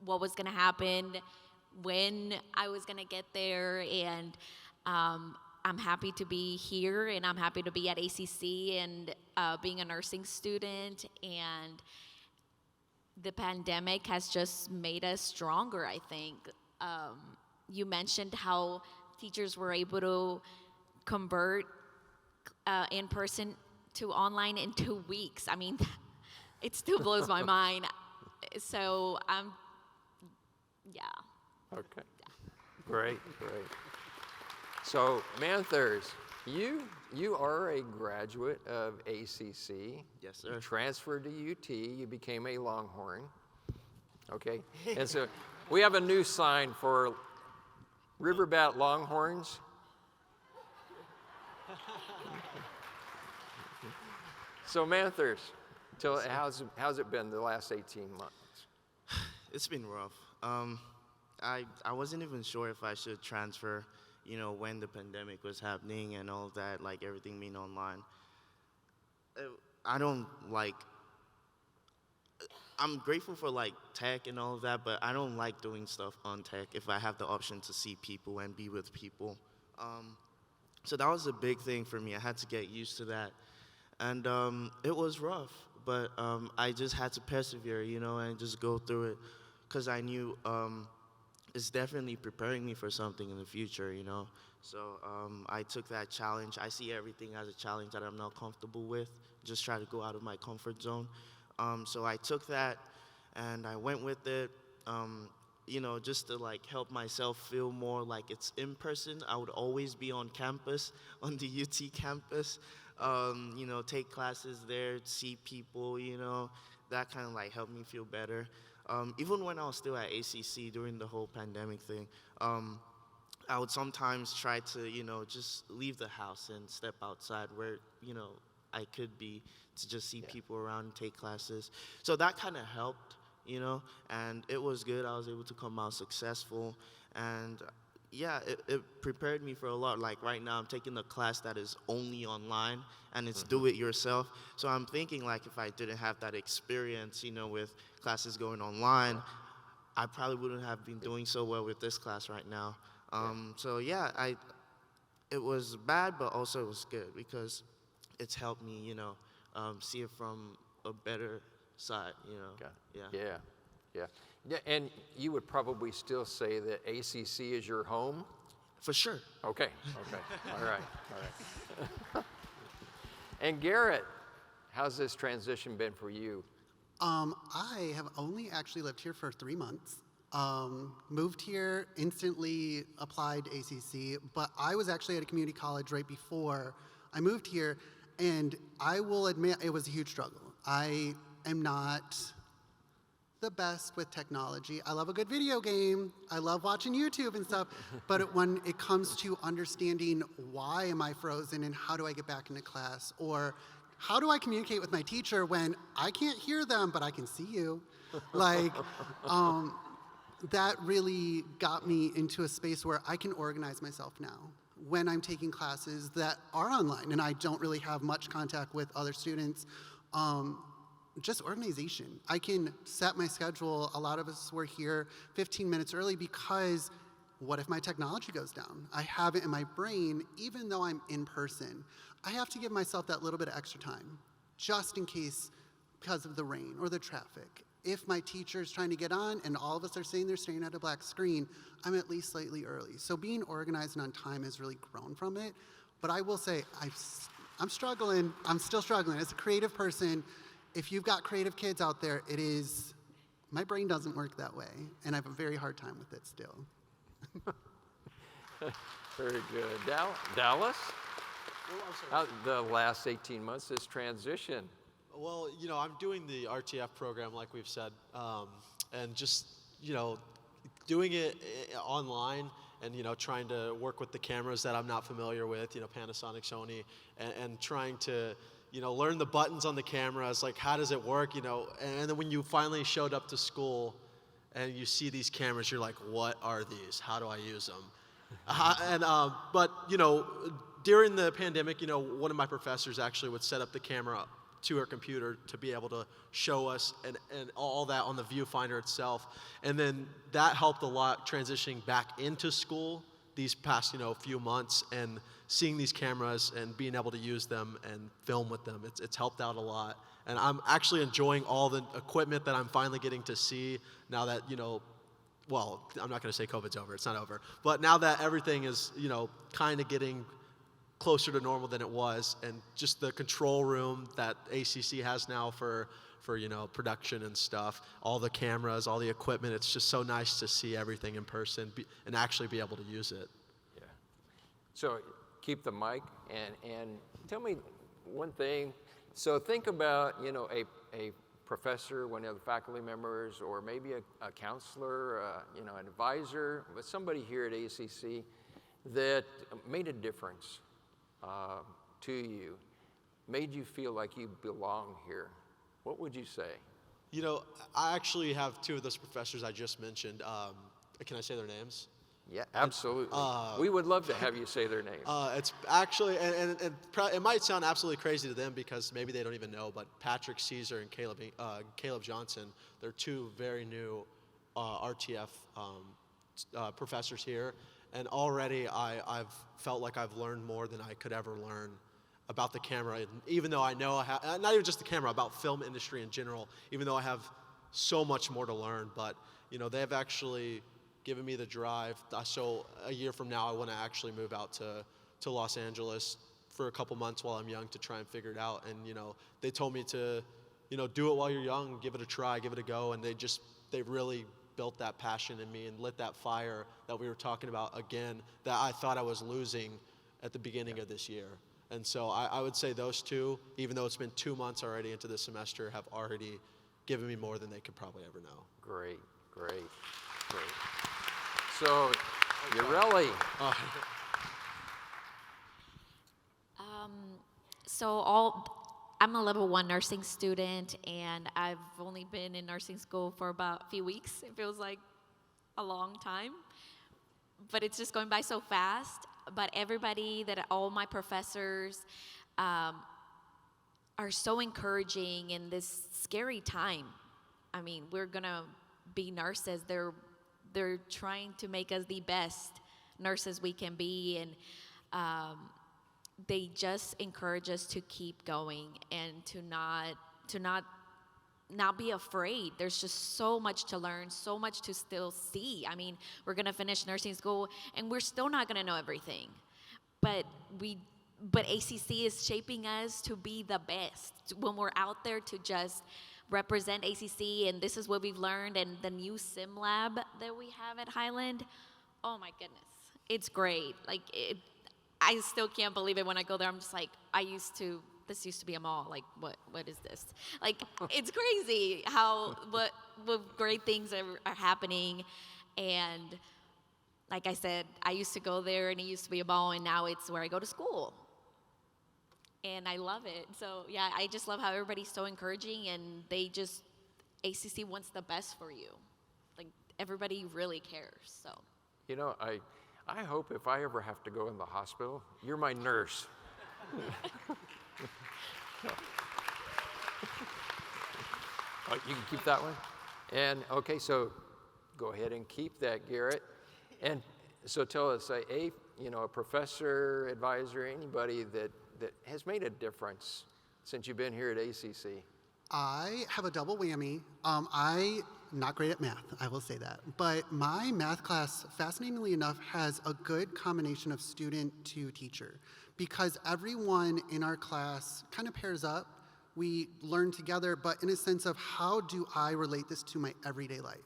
what was gonna happen, when I was gonna get there, and I'm happy to be here, and I'm happy to be at ACC and being a nursing student, and the pandemic has just made us stronger, I think. You mentioned how teachers were able to convert in person to online in 2 weeks. I mean, it still blows my mind. So yeah. Okay, great. So, Manthurs, you are a graduate of ACC. Yes, sir. You transferred to UT. You became a Longhorn. Okay, and so we have a new sign for Riverbat Longhorns. So, Manthurs, how's it been the last 18 months? It's been rough. I wasn't even sure if I should transfer, when the pandemic was happening and all of that, like everything being online. I'm grateful for tech and all of that, but I don't like doing stuff on tech if I have the option to see people and be with people. So that was a big thing for me. I had to get used to that. And it was rough, but I just had to persevere, and just go through it, because I knew it's definitely preparing me for something in the future, So I took that challenge. I see everything as a challenge that I'm not comfortable with, just try to go out of my comfort zone. So I took that, and I went with it, just to help myself feel more like it's in person. I would always be on campus, on the UT campus, take classes there, see people, that kind of helped me feel better. Even when I was still at ACC during the whole pandemic thing, I would sometimes try to, just leave the house and step outside where, I could be, to just see people around and take classes. So that kind of helped, and it was good. I was able to come out successful, and yeah, it prepared me for a lot. Like right now, I'm taking a class that is only online, and it's do it yourself. So I'm thinking if I didn't have that experience, with classes going online, I probably wouldn't have been doing so well with this class right now. So yeah, it was bad, but also it was good because it's helped me, see it from a better side, Yeah. Yeah, and you would probably still say that ACC is your home? For sure. Okay, all right. And Garrett, how's this transition been for you? I have only actually lived here for 3 months. Moved here, instantly applied to ACC, but I was actually at a community college right before I moved here, and I will admit it was a huge struggle. I am not the best with technology. I love a good video game. I love watching YouTube and stuff, but when it comes to understanding why am I frozen and how do I get back into class, or how do I communicate with my teacher when I can't hear them, but I can see you? Like, that really got me into a space where I can organize myself now when I'm taking classes that are online and I don't really have much contact with other students. Just organization. I can set my schedule. A lot of us were here 15 minutes early because what if my technology goes down? I have it in my brain, even though I'm in person. I have to give myself that little bit of extra time, just in case, because of the rain or the traffic. If my teacher is trying to get on and all of us are saying they're staring at a black screen, I'm at least slightly early. So being organized and on time has really grown from it. But I will say, I'm struggling. I'm still struggling. As a creative person, if you've got creative kids out there, my brain doesn't work that way, and I have a very hard time with it still. Very good. Dallas? How the last 18 months, this transition? Well, I'm doing the RTF program, like we've said, and just, doing it online and, trying to work with the cameras that I'm not familiar with, Panasonic, Sony, and trying to, learn the buttons on the cameras, like how does it work, and then when you finally showed up to school and you see these cameras, you're like, what are these? How do I use them? But, during the pandemic, one of my professors actually would set up the camera to her computer to be able to show us and all that on the viewfinder itself. And then that helped a lot transitioning back into school these past, few months, and seeing these cameras and being able to use them and film with them. It's helped out a lot. And I'm actually enjoying all the equipment that I'm finally getting to see now that, well, I'm not going to say COVID's over. It's not over. But now that everything is, kind of getting closer to normal than it was, and just the control room that ACC has now for production and stuff, all the cameras, all the equipment, it's just so nice to see everything in person and actually be able to use it. Yeah. So keep the mic and tell me one thing. So think about, a professor, one of the faculty members, or maybe a counselor, an advisor, but somebody here at ACC that made a difference to you, made you feel like you belong here. What would you say? I actually have two of those professors I just mentioned. Can I say their names? Yeah, absolutely. We would love to have you say their names. It's actually, and it might sound absolutely crazy to them because maybe they don't even know, but Patrick Caesar and Caleb Johnson, they're two very new RTF professors here. And already I've felt like I've learned more than I could ever learn about the camera. And even though I know not even just the camera, about film industry in general, even though I have so much more to learn, but they have actually given me the drive. So a year from now, I want to actually move out to Los Angeles for a couple months while I'm young to try and figure it out. And they told me to do it while you're young, give it a try, give it a go. And they really built that passion in me and lit that fire that we were talking about again, that I thought I was losing at the beginning of this year. And so I would say those two, even though it's been 2 months already into the semester, have already given me more than they could probably ever know. Great. So, Ureli. I'm a level 1 nursing student, and I've only been in nursing school for about a few weeks. It feels like a long time, but it's just going by so fast. But all my professors are so encouraging in this scary time. I mean, we're gonna be nurses. They're trying to make us the best nurses we can be, and they just encourage us to keep going and to not not be afraid. There's just so much to learn, so much to still see. I mean, we're gonna finish nursing school and we're still not gonna know everything. But ACC is shaping us to be the best. When we're out there to just represent ACC, and this is what we've learned, and the new sim lab that we have at Highland, oh my goodness, it's great. Like, I still can't believe it when I go there. I'm just like, this used to be a mall. Like, what is this? Like, it's crazy what great things are happening. And like I said, I used to go there and it used to be a mall, and now it's where I go to school. And I love it. So yeah, I just love how everybody's so encouraging, and ACC wants the best for you. Like, everybody really cares, so. You know, I hope if I ever have to go in the hospital, you're my nurse. Oh, you can keep that one? And okay, so go ahead and keep that, Garrett. And so tell us, a professor, advisor, anybody that has made a difference since you've been here at ACC. I have a double whammy. I'm not great at math, I will say that. But my math class, fascinatingly enough, has a good combination of student to teacher, because everyone in our class kind of pairs up. We learn together, but in a sense of how do I relate this to my everyday life?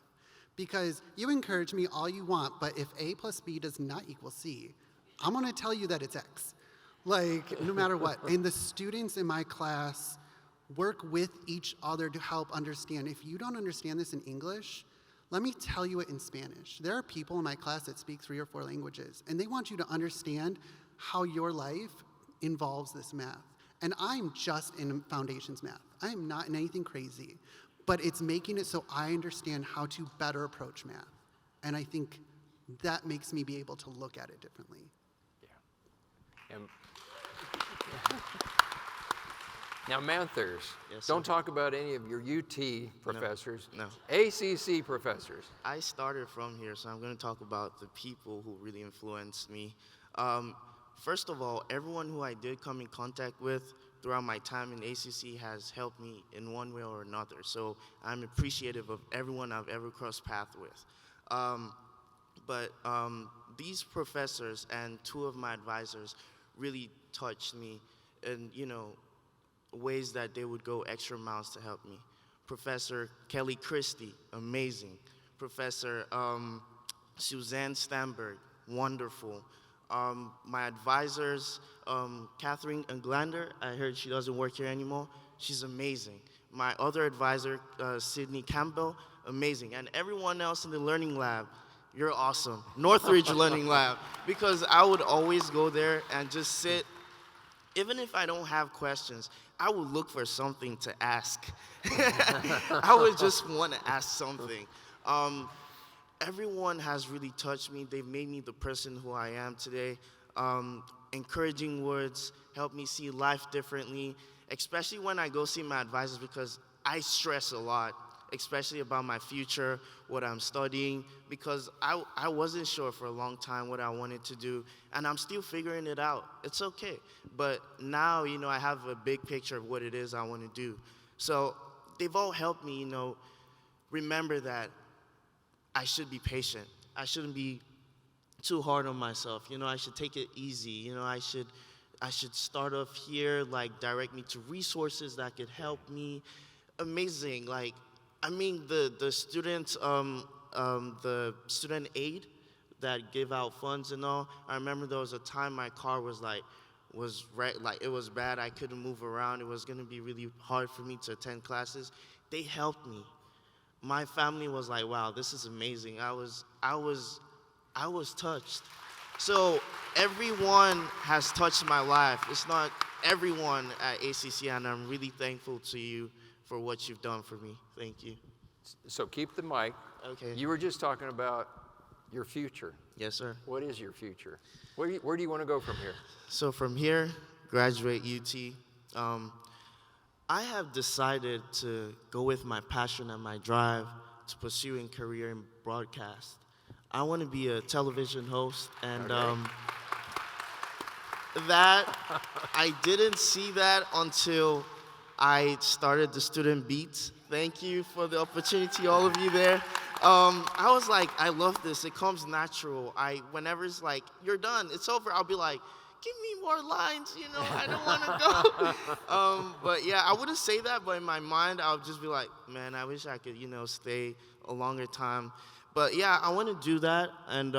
Because you encourage me all you want, but if A plus B does not equal C, I'm gonna tell you that it's X. Like, no matter what. And the students in my class work with each other to help understand. If you don't understand this in English, let me tell you it in Spanish. There are people in my class that speak 3 or 4 languages, and they want you to understand how your life involves this math. And I'm just in foundations math. I am not in anything crazy, but it's making it so I understand how to better approach math. And I think that makes me be able to look at it differently. Yeah. Now, Manthers, Yes, don't sir. talk about any of your UT professors. No. ACC professors. I started from here, so I'm going to talk about the people who really influenced me. First of all, everyone who I did come in contact with throughout my time in ACC has helped me in one way or another. So I'm appreciative of everyone I've ever crossed paths with. But these professors and 2 of my advisors really touched me in, ways that they would go extra miles to help me. Professor Kelly Christie, amazing. Professor Suzanne Stamberg, wonderful. My advisors, Catherine Englander, I heard she doesn't work here anymore. She's amazing. My other advisor, Sydney Campbell, amazing. And everyone else in the learning lab, you're awesome. Northridge Learning Lab, because I would always go there and just sit. Even if I don't have questions, I would look for something to ask. I would just want to ask something. Everyone has really touched me. They've made me the person who I am today. Encouraging words help me see life differently, especially when I go see my advisors, because I stress a lot, especially about my future, what I'm studying, because I wasn't sure for a long time what I wanted to do, and I'm still figuring it out. It's okay. But now, I have a big picture of what it is I want to do. So they've all helped me, remember that I should be patient. I shouldn't be too hard on myself. I should take it easy. I should start off here, direct me to resources that could help me. Amazing. The students, the student aid that give out funds and all. I remember there was a time my car was it was bad. I couldn't move around. It was gonna be really hard for me to attend classes. They helped me. My family was like, wow, this is amazing. I was touched. So everyone has touched my life. It's not everyone at ACC, and I'm really thankful to you for what you've done for me. Thank you. So keep the mic. Okay. You were just talking about your future. Yes, sir. What is your future? Where do you want to go from here? So from here, graduate UT. I have decided to go with my passion and my drive to pursue a career in broadcast. I want to be a television host, and that I didn't see that until I started the Student Beats. Thank you for the opportunity, all of you there. I was like, I love this. It comes natural. Whenever it's like, you're done, it's over, I'll be like, give me more lines, you know, I don't want to go. But yeah, I wouldn't say that, but in my mind, I would just be like, man, I wish I could, you know, stay a longer time. But yeah, I want to do that and,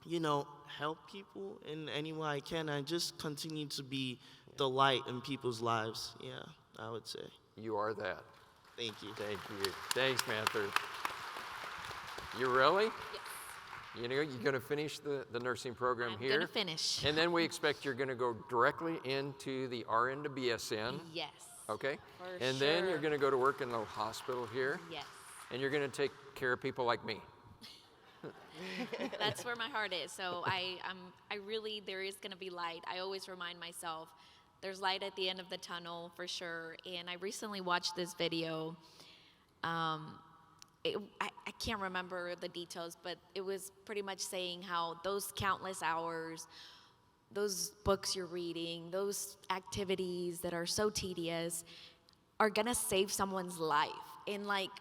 you know, help people in any way I can and just continue to be the light in people's lives. Yeah, I would say. You are that. Thank you. Thank you. Thanks, Manther. You really? Yes. You know, you're going to finish the nursing program here. I'm going to finish. And then we expect you're going to go directly into the RN to BSN. Yes. Okay? For and then you're going to go to work in the hospital here. Yes. And you're going to take care of people like me. That's where my heart is. So I really, there is going to be light. I always remind myself, there's light at the end of the tunnel for sure. And I recently watched this video. I can't remember the details, but it was pretty much saying how those countless hours, those books you're reading, those activities that are so tedious are gonna save someone's life. And like,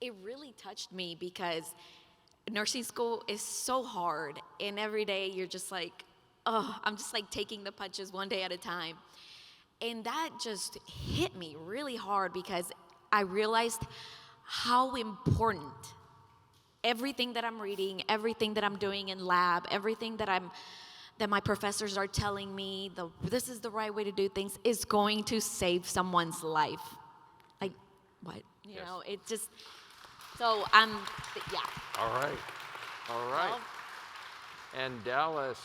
it really touched me because nursing school is so hard, and every day you're just like, oh, I'm just like taking the punches one day at a time. And that just hit me really hard because I realized how important everything that I'm reading, everything that I'm doing in lab, everything that my professors are telling me, this is the right way to do things, is going to save someone's life. Like, what? You know, it just, so yeah. All right. All right. Well, and Dallas.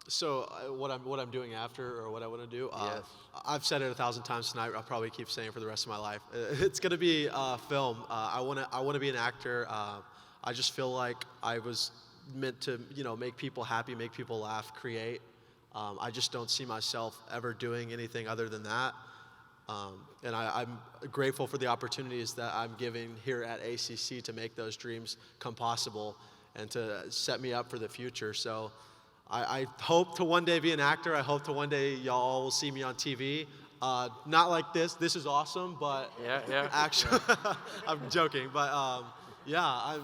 So what I'm doing after, or what I want to do, Yes. I've said it 1,000 times tonight. I'll probably keep saying it for the rest of my life. It's going to be film. I want to be an actor. I just feel like I was meant to, you know, make people happy, make people laugh, create. I just don't see myself ever doing anything other than that. And I'm grateful for the opportunities that I'm given here at ACC to make those dreams come possible and to set me up for the future. So I hope to one day be an actor. I hope to one day y'all will see me on TV. Not like this. This is awesome, but yeah. Actually, I'm joking. But yeah, I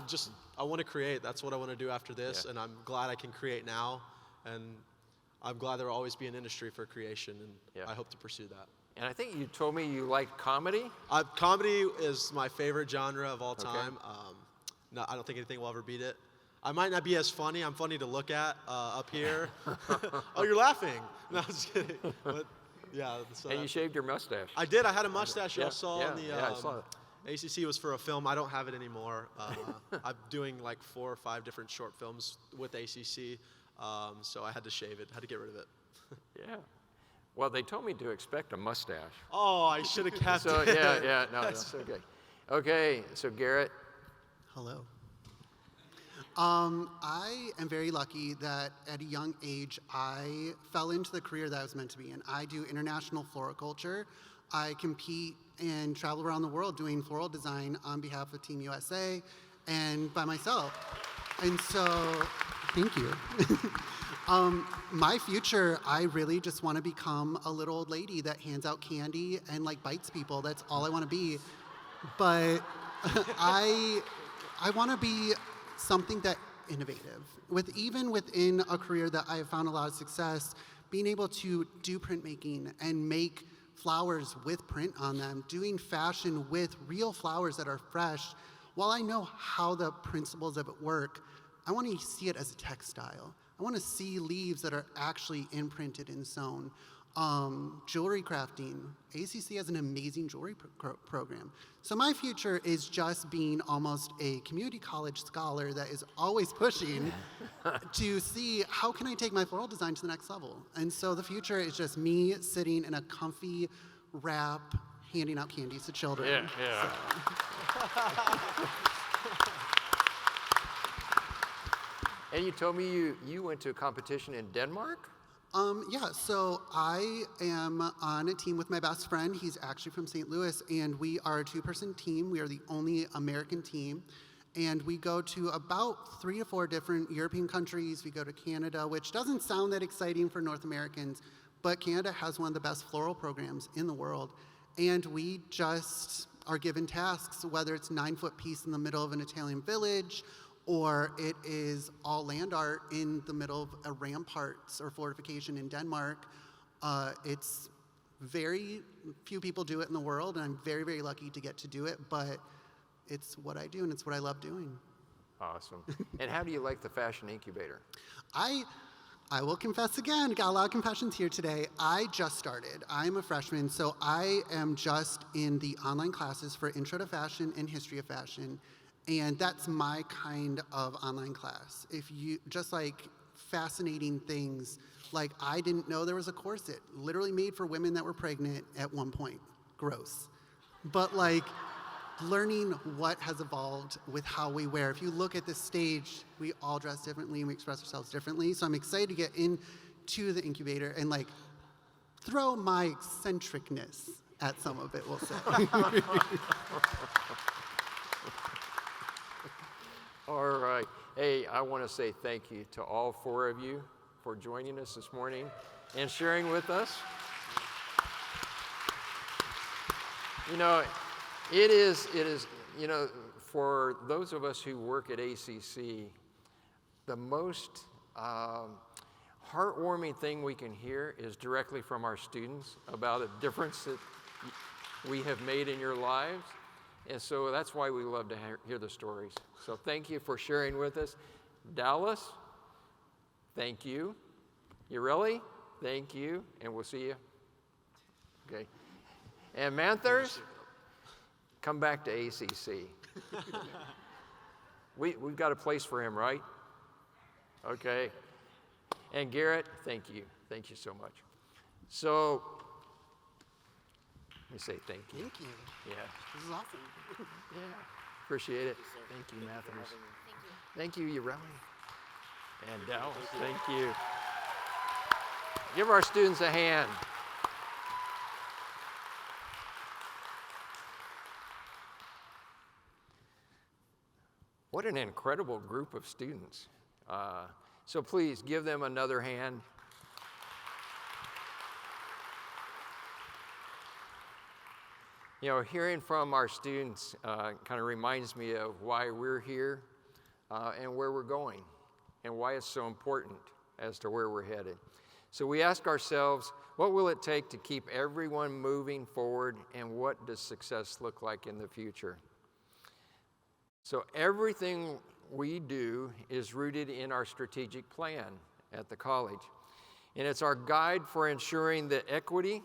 want to create. That's what I want to do after this, and I'm glad I can create now. And I'm glad there will always be an industry for creation, and I hope to pursue that. And I think you told me you like comedy? Comedy is my favorite genre of all time. No, I don't think anything will ever beat it. I might not be as funny. I'm funny to look at up here. Oh, you're laughing. No, I'm just kidding. But yeah. And you shaved your mustache. I did. I had a mustache. Y'all saw in the I saw it. ACC was for a film. I don't have it anymore. I'm doing like 4 or 5 different short films with ACC, so I had to shave it. Had to get rid of it. Yeah. Well, they told me to expect a mustache. Oh, I should have kept so, it. Yeah, no, that's okay. Okay, so Garrett. Hello. I am very lucky that at a young age, I fell into the career that I was meant to be in. I do international floriculture. I compete and travel around the world doing floral design on behalf of Team USA and by myself. And so, thank you. My future, I really just want to become a little old lady that hands out candy and like bites people. That's all I want to be. But I want to be something that innovative. Even within a career that I have found a lot of success, being able to do printmaking and make flowers with print on them, doing fashion with real flowers that are fresh. While I know how the principles of it work, I want to see it as a textile. I want to see leaves that are actually imprinted and sewn. Jewelry crafting. ACC has an amazing jewelry program. So my future is just being almost a community college scholar that is always pushing to see how can I take my floral design to the next level. And so the future is just me sitting in a comfy wrap, handing out candies to children. Yeah. So. And you told me you went to a competition in Denmark? Yeah, so I am on a team with my best friend. He's actually from St. Louis, and we are a 2-person team. We are the only American team. And we go to about 3 to 4 different European countries. We go to Canada, which doesn't sound that exciting for North Americans, but Canada has one of the best floral programs in the world. And we just are given tasks, whether it's 9-foot piece in the middle of an Italian village, or it is all land art in the middle of a ramparts or fortification in Denmark. It's very few people do it in the world, and I'm very, very lucky to get to do it, but it's what I do, and it's what I love doing. Awesome. And how do you like the Fashion Incubator? I will confess again, got a lot of confessions here today. I just started. I'm a freshman, so I am just in the online classes for Intro to Fashion and History of Fashion, and that's my kind of online class. If you, just like fascinating things, like I didn't know there was a corset literally made for women that were pregnant at one point. Gross. But like, learning what has evolved with how we wear. If you look at this stage, we all dress differently and we express ourselves differently. So I'm excited to get into the incubator and like throw my eccentricness at some of it, we'll say. All right. Hey, I want to say thank you to all 4 of you for joining us this morning and sharing with us. You know, it is, you know, for those of us who work at ACC, the most heartwarming thing we can hear is directly from our students about a difference that we have made in your lives. And so that's why we love to hear the stories. So thank you for sharing with us. Dallas, thank you. Ureli, thank you. And we'll see you. Okay. And Manthers, come back to ACC. We've got a place for him, right? Okay. And Garrett, thank you. Thank you so much. So, let me say thank you. Thank you. Yeah. This is awesome. Yeah. Appreciate it. Thank you, Mathers. Thank you, Ureli. And Dallas, thank you. Give our students a hand. What an incredible group of students. So please give them another hand. You know, hearing from our students kind of reminds me of why we're here and where we're going and why it's so important as to where we're headed. So we ask ourselves, what will it take to keep everyone moving forward, and what does success look like in the future? So everything we do is rooted in our strategic plan at the college. And it's our guide for ensuring the equity,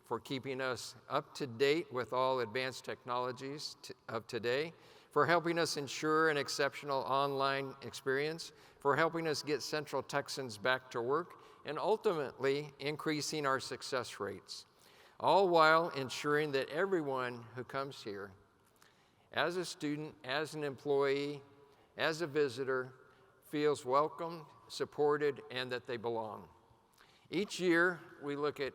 for keeping us up to date with all advanced technologies of today, for helping us ensure an exceptional online experience, for helping us get Central Texans back to work, and ultimately increasing our success rates, all while ensuring that everyone who comes here, as a student, as an employee, as a visitor, feels welcomed, supported, and that they belong. Each year, we look at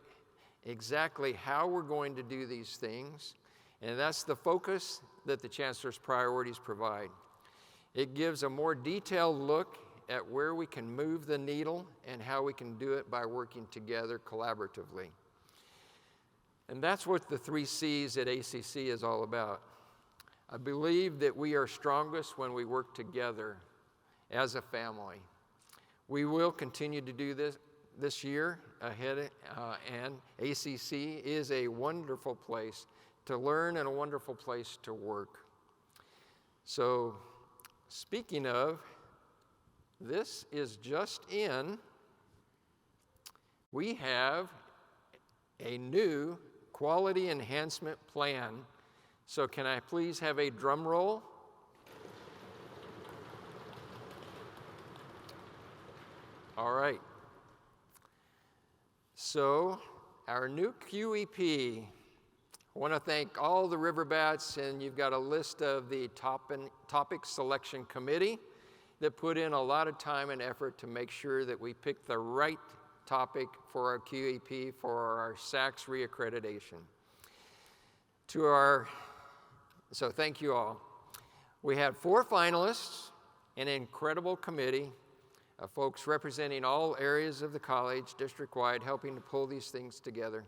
exactly how we're going to do these things, and that's the focus that the Chancellor's priorities provide. It gives a more detailed look at where we can move the needle and how we can do it by working together collaboratively. And that's what the 3 C's at ACC is all about. I believe that we are strongest when we work together as a family. We will continue to do this year ahead, and ACC is a wonderful place to learn and a wonderful place to work. So, speaking of, this is just in, we have a new quality enhancement plan. So can I please have a drum roll? All right. So our new QEP, I want to thank all the Riverbats, and you've got a list of the topic selection committee that put in a lot of time and effort to make sure that we pick the right topic for our QEP for our SACS reaccreditation. So thank you all. We had 4 finalists, an incredible committee, folks representing all areas of the college, district-wide, helping to pull these things together.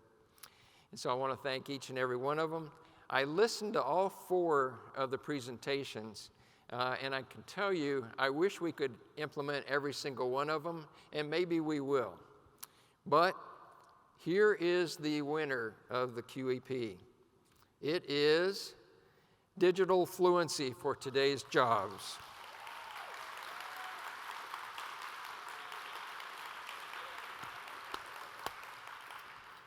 And so I want to thank each and every one of them. I listened to all 4 of the presentations, and I can tell you, I wish we could implement every single one of them, and maybe we will. But here is the winner of the QEP. It is digital fluency for today's jobs.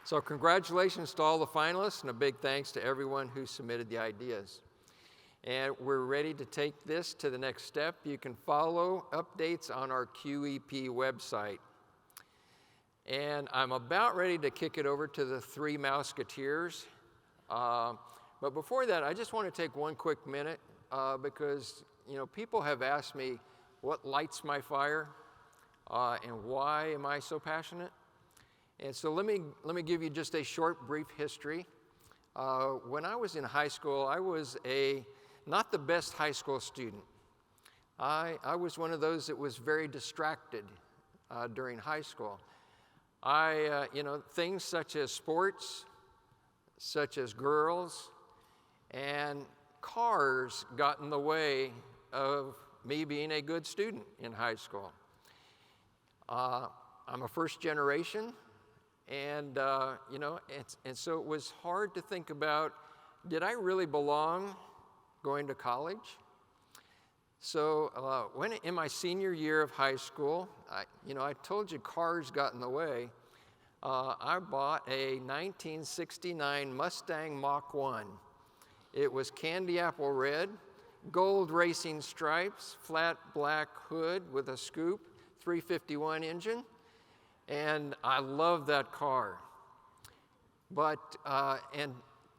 So congratulations to all the finalists, and a big thanks to everyone who submitted the ideas. And we're ready to take this to the next step. You can follow updates on our QEP website. And I'm about ready to kick it over to the 3 Mouseketeers. But before that, I just want to take one quick minute because people have asked me what lights my fire and why am I so passionate. And so let me give you just a short, brief history. When I was in high school, I was not the best high school student. I was one of those that was very distracted during high school. Things such as sports, such as girls, and cars got in the way of me being a good student in high school. I'm a first generation. And so it was hard to think about, did I really belong going to college? So when in my senior year of high school, I told you cars got in the way. I bought a 1969 Mustang Mach 1. It was candy apple red, gold racing stripes, flat black hood with a scoop, 351 engine. And I love that car. But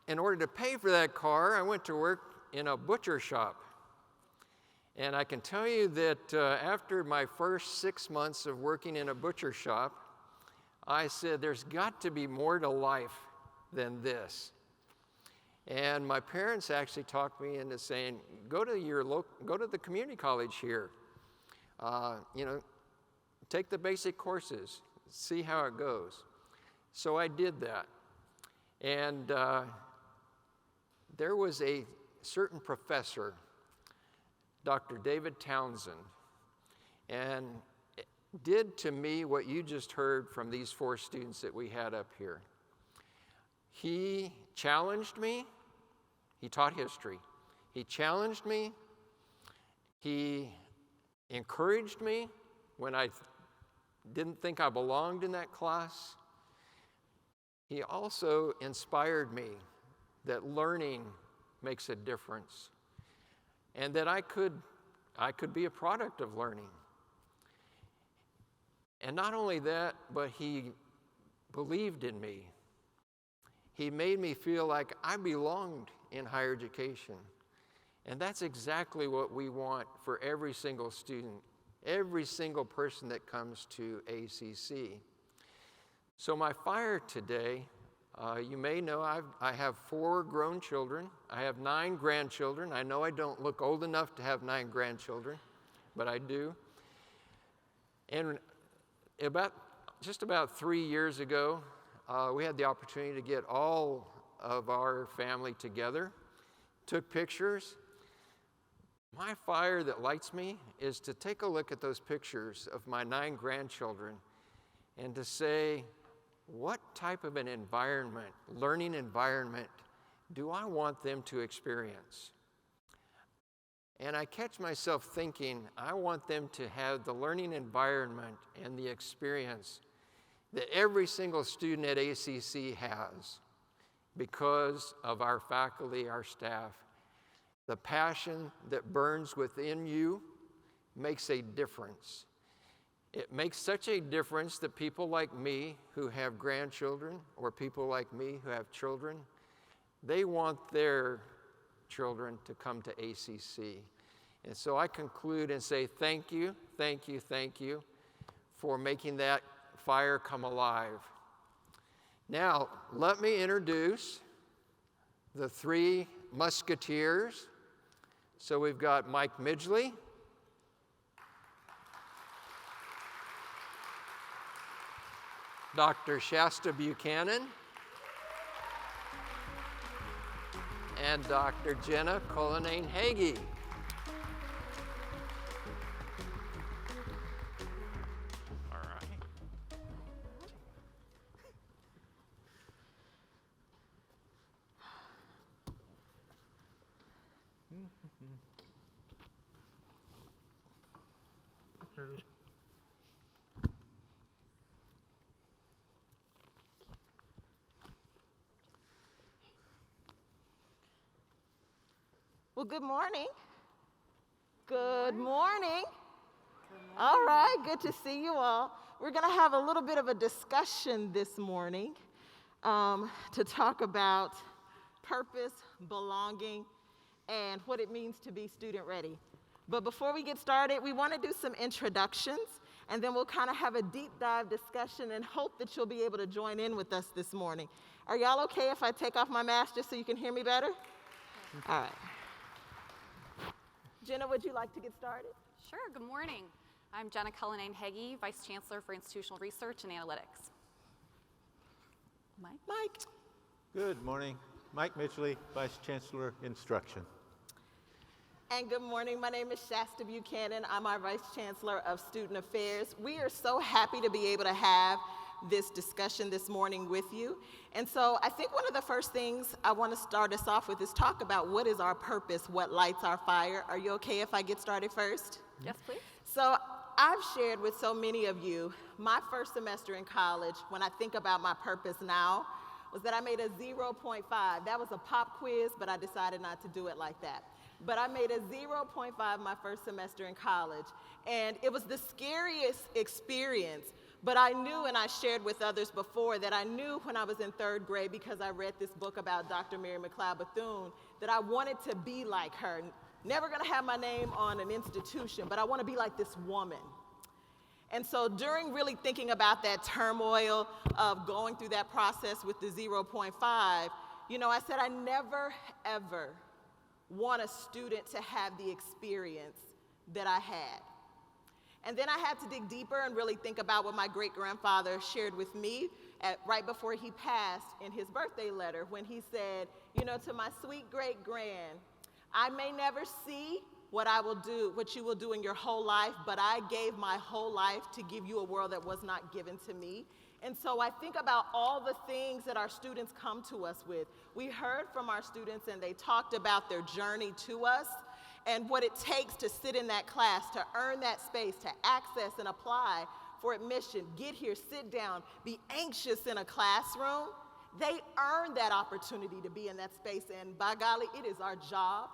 in order to pay for that car, I went to work in a butcher shop. And I can tell you that after my first 6 months of working in a butcher shop, I said, there's got to be more to life than this. And my parents actually talked me into saying, go to the community college here. Take the basic courses. See how it goes. So I did that. And there was a certain professor, Dr. David Townsend, and did to me what you just heard from these 4 students that we had up here. He challenged me. He taught history. He challenged me. He encouraged me when I didn't think I belonged in that class. He also inspired me that learning makes a difference and that I could be a product of learning. And not only that, but he believed in me. He made me feel like I belonged in higher education. And that's exactly what we want for every single student, every single person that comes to ACC. So my fire today, you may know I have 4 grown children. I have 9 grandchildren. I know I don't look old enough to have 9 grandchildren, but I do. And just about 3 years ago, we had the opportunity to get all of our family together, took pictures. My fire that lights me is to take a look at those pictures of my 9 grandchildren and to say, what type of an environment, learning environment, do I want them to experience? And I catch myself thinking, I want them to have the learning environment and the experience that every single student at ACC has because of our faculty, our staff. The passion that burns within you makes a difference. It makes such a difference that people like me who have grandchildren or people like me who have children, they want their children to come to ACC. And so I conclude and say thank you, thank you, thank you for making that fire come alive. Now, let me introduce the 3 Musketeers. So we've got Mike Midgley, Dr. Shasta Buchanan, and Dr. Jenna Cullinane-Hagee. All right. Well, good morning. Good morning. All right, good to see you all. We're going to have a little bit of a discussion this morning to talk about purpose, belonging, and what it means to be student ready. But before we get started, we want to do some introductions, and then we'll kind of have a deep dive discussion and hope that you'll be able to join in with us this morning. Are y'all okay if I take off my mask just so you can hear me better? All right. Jenna, would you like to get started? Sure, good morning. I'm Jenna Cullinane-Hagee, Vice Chancellor for Institutional Research and Analytics. Mike. Good morning. Mike Mitchell, Vice Chancellor, Instruction. And good morning, my name is Shasta Buchanan. I'm our Vice Chancellor of Student Affairs. We are so happy to be able to have this discussion this morning with you. And so I think one of the first things I want to start us off with is talk about what is our purpose, what lights our fire. Are you okay if I get started first? Yes, please. So I've shared with so many of you, my first semester in college, when I think about my purpose now, was that I made a 0.5. That was a pop quiz, but I decided not to do it like that. But I made a 0.5 my first semester in college. And it was the scariest experience. But I knew, and I shared with others before, that I knew when I was in third grade, because I read this book about Dr. Mary McLeod Bethune, that I wanted to be like her. Never gonna have my name on an institution, but I wanna be like this woman. And so during really thinking about that turmoil of going through that process with the 0.5, you know, I said I never, ever want a student to have the experience that I had. And then I had to dig deeper and really think about what my great-grandfather shared with me right before he passed in his birthday letter, when he said, you know, to my sweet great-grand, I may never see what you will do in your whole life, but I gave my whole life to give you a world that was not given to me. And so I think about all the things that our students come to us with. We heard from our students, and they talked about their journey to us, and what it takes to sit in that class, to earn that space, to access and apply for admission, get here, sit down, be anxious in a classroom. They earn that opportunity to be in that space, and by golly, it is our job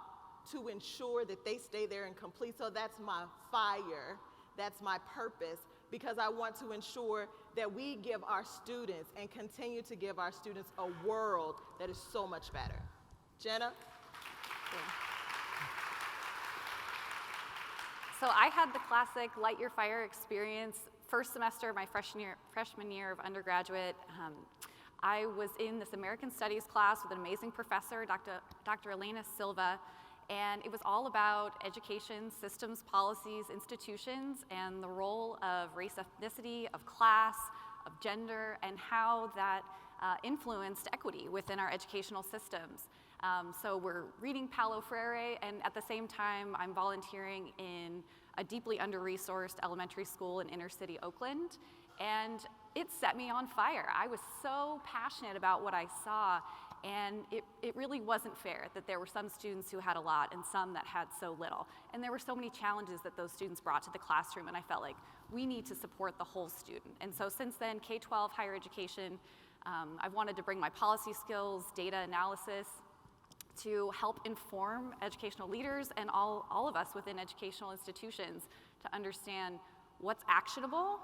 to ensure that they stay there and complete. So that's my fire, that's my purpose, because I want to ensure that we give our students and continue to give our students a world that is so much better. Jenna? Yeah. So I had the classic light your fire experience first semester, my freshman year of undergraduate. I was in this American Studies class with an amazing professor, Dr. Elena Silva, and it was all about education, systems, policies, institutions, and the role of race, ethnicity, of class, of gender, and how that influenced equity within our educational systems. So we're reading Paulo Freire, and at the same time, I'm volunteering in a deeply under-resourced elementary school in inner city Oakland, and it set me on fire. I was so passionate about what I saw, and it really wasn't fair that there were some students who had a lot and some that had so little. And there were so many challenges that those students brought to the classroom, and I felt like we need to support the whole student. And so since then, K-12 higher education, I've wanted to bring my policy skills, data analysis, to help inform educational leaders and all of us within educational institutions to understand what's actionable,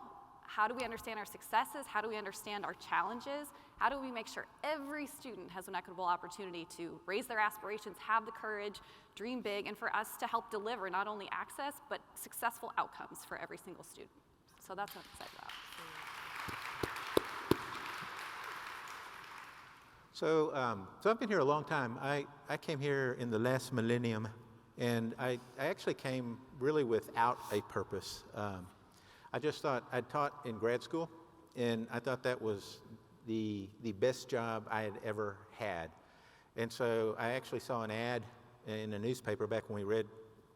how do we understand our successes, how do we understand our challenges, how do we make sure every student has an equitable opportunity to raise their aspirations, have the courage, dream big, and for us to help deliver not only access, but successful outcomes for every single student. So that's what I'm excited about. So I've been here a long time. I came here in the last millennium, and I actually came really without a purpose. I just thought, I taught in grad school, And I thought that was the best job I had ever had. And so I actually saw an ad in a newspaper back when we read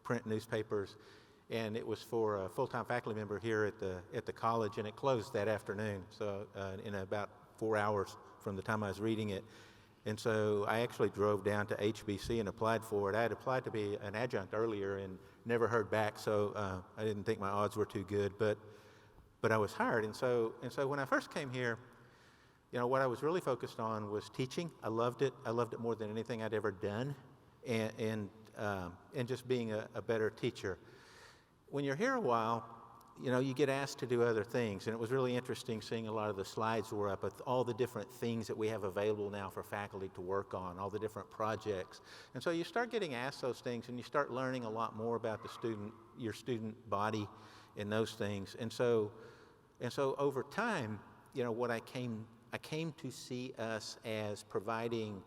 print newspapers, and it was for a full-time faculty member here at the college, and it closed that afternoon, so in about 4 hours from the time I was reading it. And so I actually drove down to HBC and applied for it. I had applied to be an adjunct earlier and never heard back, so I didn't think my odds were too good, but I was hired. And so when I first came here, you know, what I was really focused on was teaching. I loved it. I loved it more than anything I'd ever done, and just being a better teacher. When you're here a while, you know, you get asked to do other things, and it was really interesting seeing a lot of the slides were up with all the different things that we have available now for faculty to work on, all the different projects. And so you start getting asked those things, and you start learning a lot more about your student body and those things. And so over time, you know, I came to see us as providing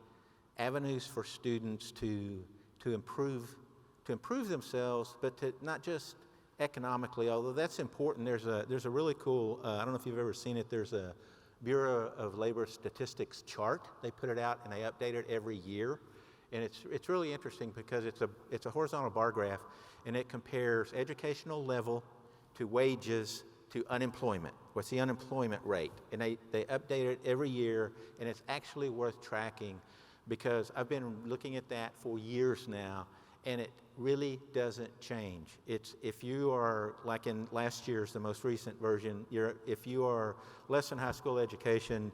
avenues for students to improve themselves, but to not just economically, although that's important. There's a really cool, I don't know if you've ever seen it, there's a Bureau of Labor Statistics chart. They put it out and they update it every year. And it's really interesting because it's a horizontal bar graph, and it compares educational level to wages to unemployment. What's the unemployment rate? And they update it every year, and it's actually worth tracking because I've been looking at that for years now, and it really doesn't change. If you are, like in last year's, the most recent version, if you are less than high school education,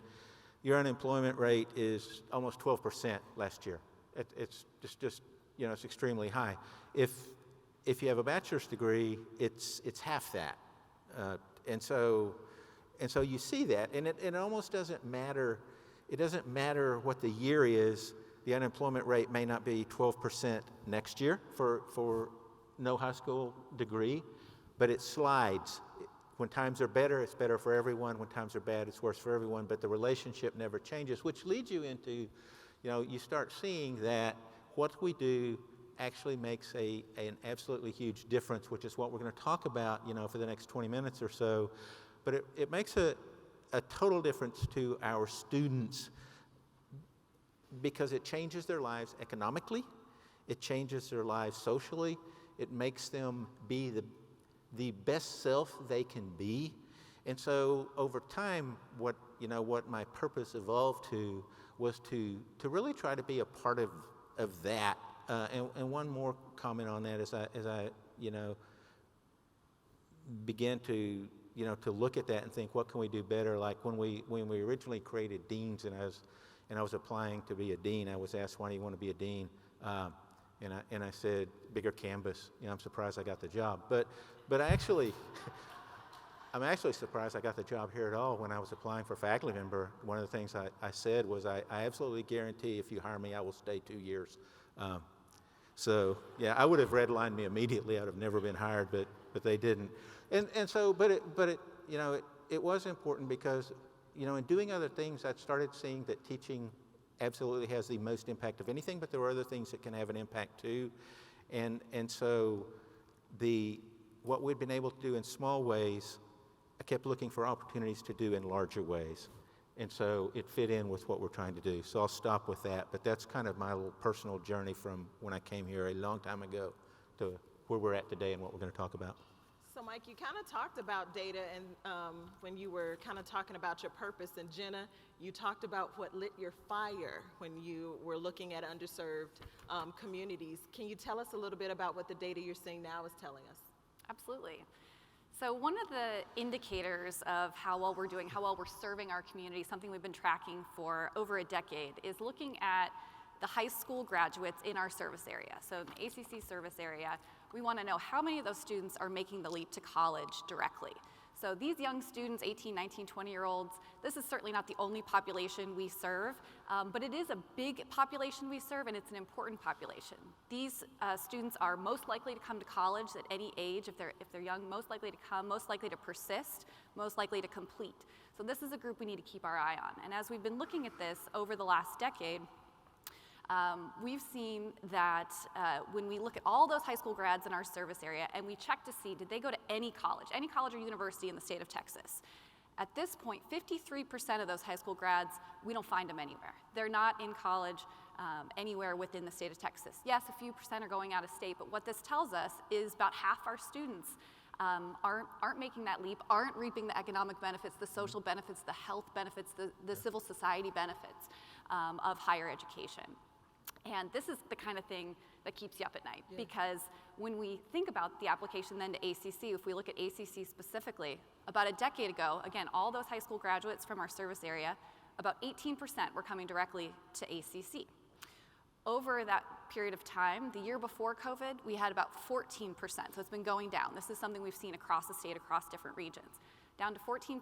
your unemployment rate is almost 12% last year. It's just you know, it's extremely high. If you have a bachelor's degree, it's half that. And so you see that, and it almost doesn't matter. It doesn't matter what the year is. The unemployment rate may not be 12% next year for no high school degree, but it slides. When times are better, it's better for everyone. When times are bad, it's worse for everyone. But the relationship never changes, which leads you into, you know, you start seeing that what we do actually makes an absolutely huge difference, which is what we're going to talk about, you know, for the next 20 minutes or so. But it makes a total difference to our students because it changes their lives economically, it changes their lives socially, it makes them be the best self they can be. And so over time, what my purpose evolved to was to really try to be a part of that. And one more comment on that as I you know, began to, you know, to look at that and think, what can we do better? Like when we originally created deans, and I was applying to be a dean, I was asked, why do you want to be a dean? And I said, bigger canvas. You know, I'm surprised I got the job. But I'm actually surprised I got the job here at all. When I was applying for faculty member, one of the things I said was, I absolutely guarantee if you hire me, I will stay 2 years. So yeah, I would have redlined me immediately. I'd have never been hired, but they didn't. And so, but it you know, it was important because, you know, in doing other things, I started seeing that teaching absolutely has the most impact of anything, but there are other things that can have an impact too. And so what we'd been able to do in small ways, I kept looking for opportunities to do in larger ways. And so it fit in with what we're trying to do. So I'll stop with that, but that's kind of my little personal journey from when I came here a long time ago to where we're at today and what we're going to talk about. So Mike, you kind of talked about data, and when you were kind of talking about your purpose, and Jenna, you talked about what lit your fire when you were looking at underserved communities. Can you tell us a little bit about what the data you're seeing now is telling us? Absolutely. So one of the indicators of how well we're doing, how well we're serving our community, something we've been tracking for over a decade, is looking at the high school graduates in our service area. So in the ACC service area, we want to know how many of those students are making the leap to college directly. So these young students, 18, 19, 20-year-olds, this is certainly not the only population we serve, but it is a big population we serve, and it's an important population. These students are most likely to come to college at any age. If they're young, most likely to come, most likely to persist, most likely to complete. So this is a group we need to keep our eye on. And as we've been looking at this over the last decade, we've seen that when we look at all those high school grads in our service area and we check to see, did they go to any college or university in the state of Texas? At this point, 53% of those high school grads, we don't find them anywhere. They're not in college anywhere within the state of Texas. Yes, a few percent are going out of state, but what this tells us is about half our students aren't making that leap, aren't reaping the economic benefits, the social benefits, the health benefits, the civil society benefits of higher education. And this is the kind of thing that keeps you up at night, because when we think about the application then to ACC, if we look at ACC specifically, about a decade ago, again, all those high school graduates from our service area, about 18% were coming directly to ACC. Over that period of time, the year before COVID, we had about 14%, so it's been going down. This is something we've seen across the state, across different regions. Down to 14%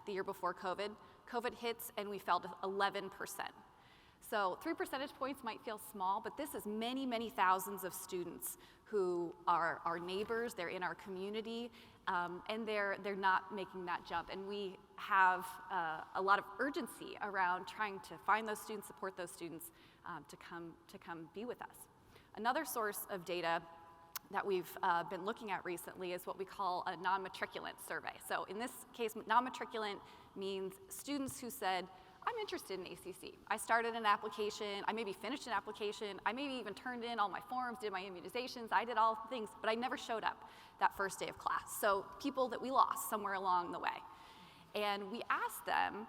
the year before COVID. COVID hits and we fell to 11%. So 3 percentage points might feel small, but this is many, many thousands of students who are our neighbors, they're in our community, and they're not making that jump. And we have a lot of urgency around trying to find those students, support those students to come be with us. Another source of data that we've been looking at recently is what we call a non-matriculant survey. So in this case, non-matriculant means students who said, I'm interested in ACC. I started an application, I maybe finished an application, I maybe even turned in all my forms, did my immunizations, I did all the things, but I never showed up that first day of class. So people that we lost somewhere along the way. And we asked them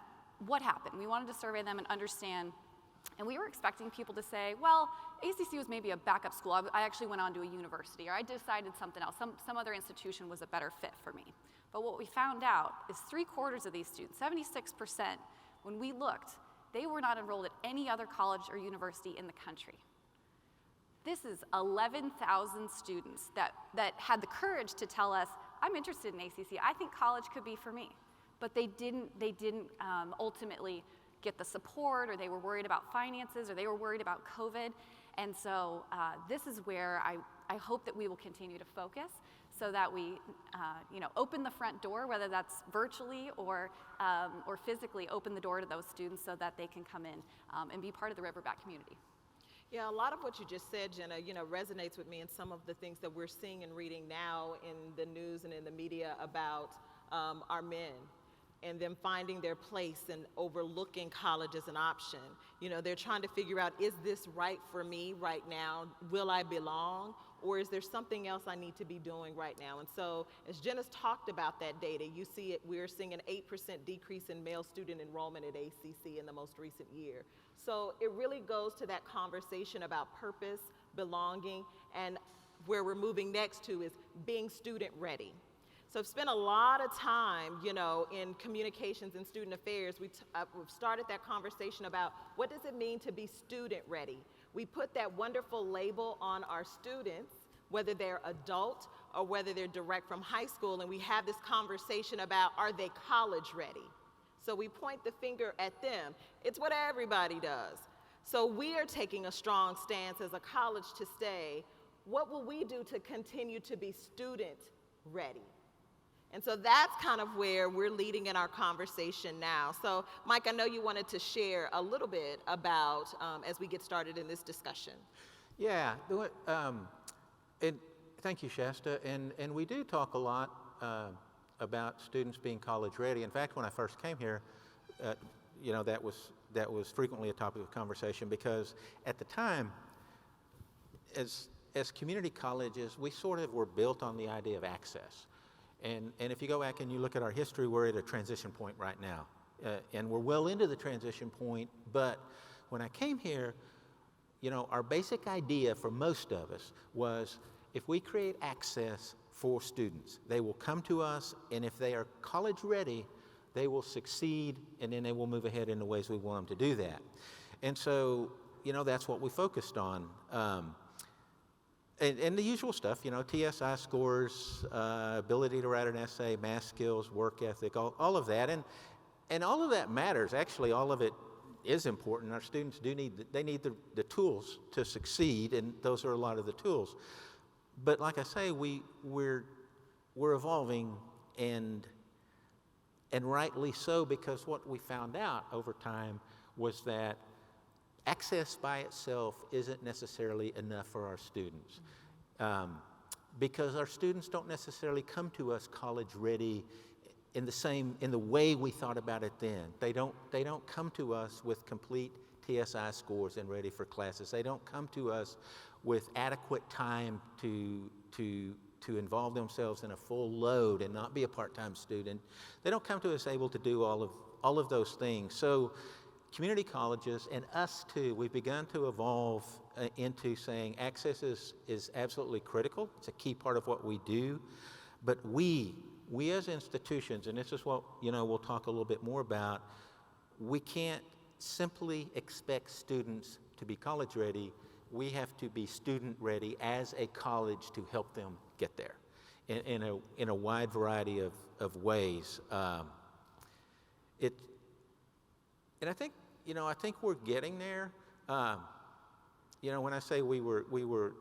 what happened. We wanted to survey them and understand, and we were expecting people to say, well, ACC was maybe a backup school. I actually went on to a university, or I decided something else. Some other institution was a better fit for me. But what we found out is 3/4 of these students, 76%, when we looked, they were not enrolled at any other college or university in the country. This is 11,000 students that had the courage to tell us, I'm interested in ACC, I think college could be for me. But they didn't ultimately get the support, or they were worried about finances, or they were worried about COVID. And so this is where I hope that we will continue to focus, so that we open the front door, whether that's virtually or physically open the door to those students so that they can come in and be part of the Riverback community. Yeah, a lot of what you just said, Jenna, resonates with me, and some of the things that we're seeing and reading now in the news and in the media about our men and them finding their place and overlooking college as an option. They're trying to figure out, is this right for me right now? Will I belong? Or is there something else I need to be doing right now? And so, as Jenna's talked about that data, you see it, we're seeing an 8% decrease in male student enrollment at ACC in the most recent year. So it really goes to that conversation about purpose, belonging, and where we're moving next to is being student ready. So I've spent a lot of time, in communications and student affairs. We've started that conversation about what does it mean to be student ready. We put that wonderful label on our students, whether they're adult or whether they're direct from high school, and we have this conversation about, are they college ready? So we point the finger at them. It's what everybody does. So we are taking a strong stance as a college to say, what will we do to continue to be student ready? And so that's kind of where we're leading in our conversation now. So Mike, I know you wanted to share a little bit about, as we get started in this discussion. Yeah, and thank you, Shasta. And we do talk a lot about students being college ready. In fact, when I first came here, that was frequently a topic of conversation, because at the time, as community colleges, we sort of were built on the idea of access. And if you go back and you look at our history, we're at a transition point right now. And we're well into the transition point, but when I came here, our basic idea for most of us was, if we create access for students, they will come to us, and if they are college ready, they will succeed, and then they will move ahead in the ways we want them to do that. And so, that's what we focused on. And the usual stuff, TSI scores, ability to write an essay, math skills, work ethic, all of that. And all of that matters. Actually, all of it is important. Our students need the tools to succeed, and those are a lot of the tools. But like I say, we're evolving, and rightly so, because what we found out over time was that access by itself isn't necessarily enough for our students, because our students don't necessarily come to us college ready in the way we thought about it then. They don't come to us with complete TSI scores and ready for classes. They don't come to us with adequate time to involve themselves in a full load and not be a part-time student. They don't come to us able to do all of those things. So community colleges, and us too, we've begun to evolve into saying access is absolutely critical. It's a key part of what we do. But we as institutions, and this is what we'll talk a little bit more about, we can't simply expect students to be college ready. We have to be student ready as a college to help them get there in a wide variety of ways. And I think we're getting there. When I say we're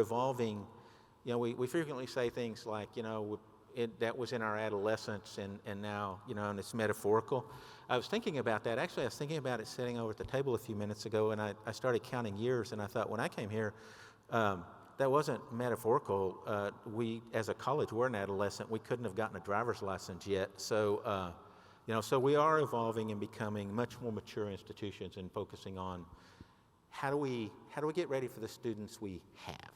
evolving, we frequently say things like, that was in our adolescence and now, and it's metaphorical. I was thinking about that. Actually, I was thinking about it sitting over at the table a few minutes ago, and I started counting years, and I thought when I came here, that wasn't metaphorical. We, as a college, we're an adolescent. We couldn't have gotten a driver's license yet. So, so we are evolving and becoming much more mature institutions and focusing on how do we get ready for the students we have.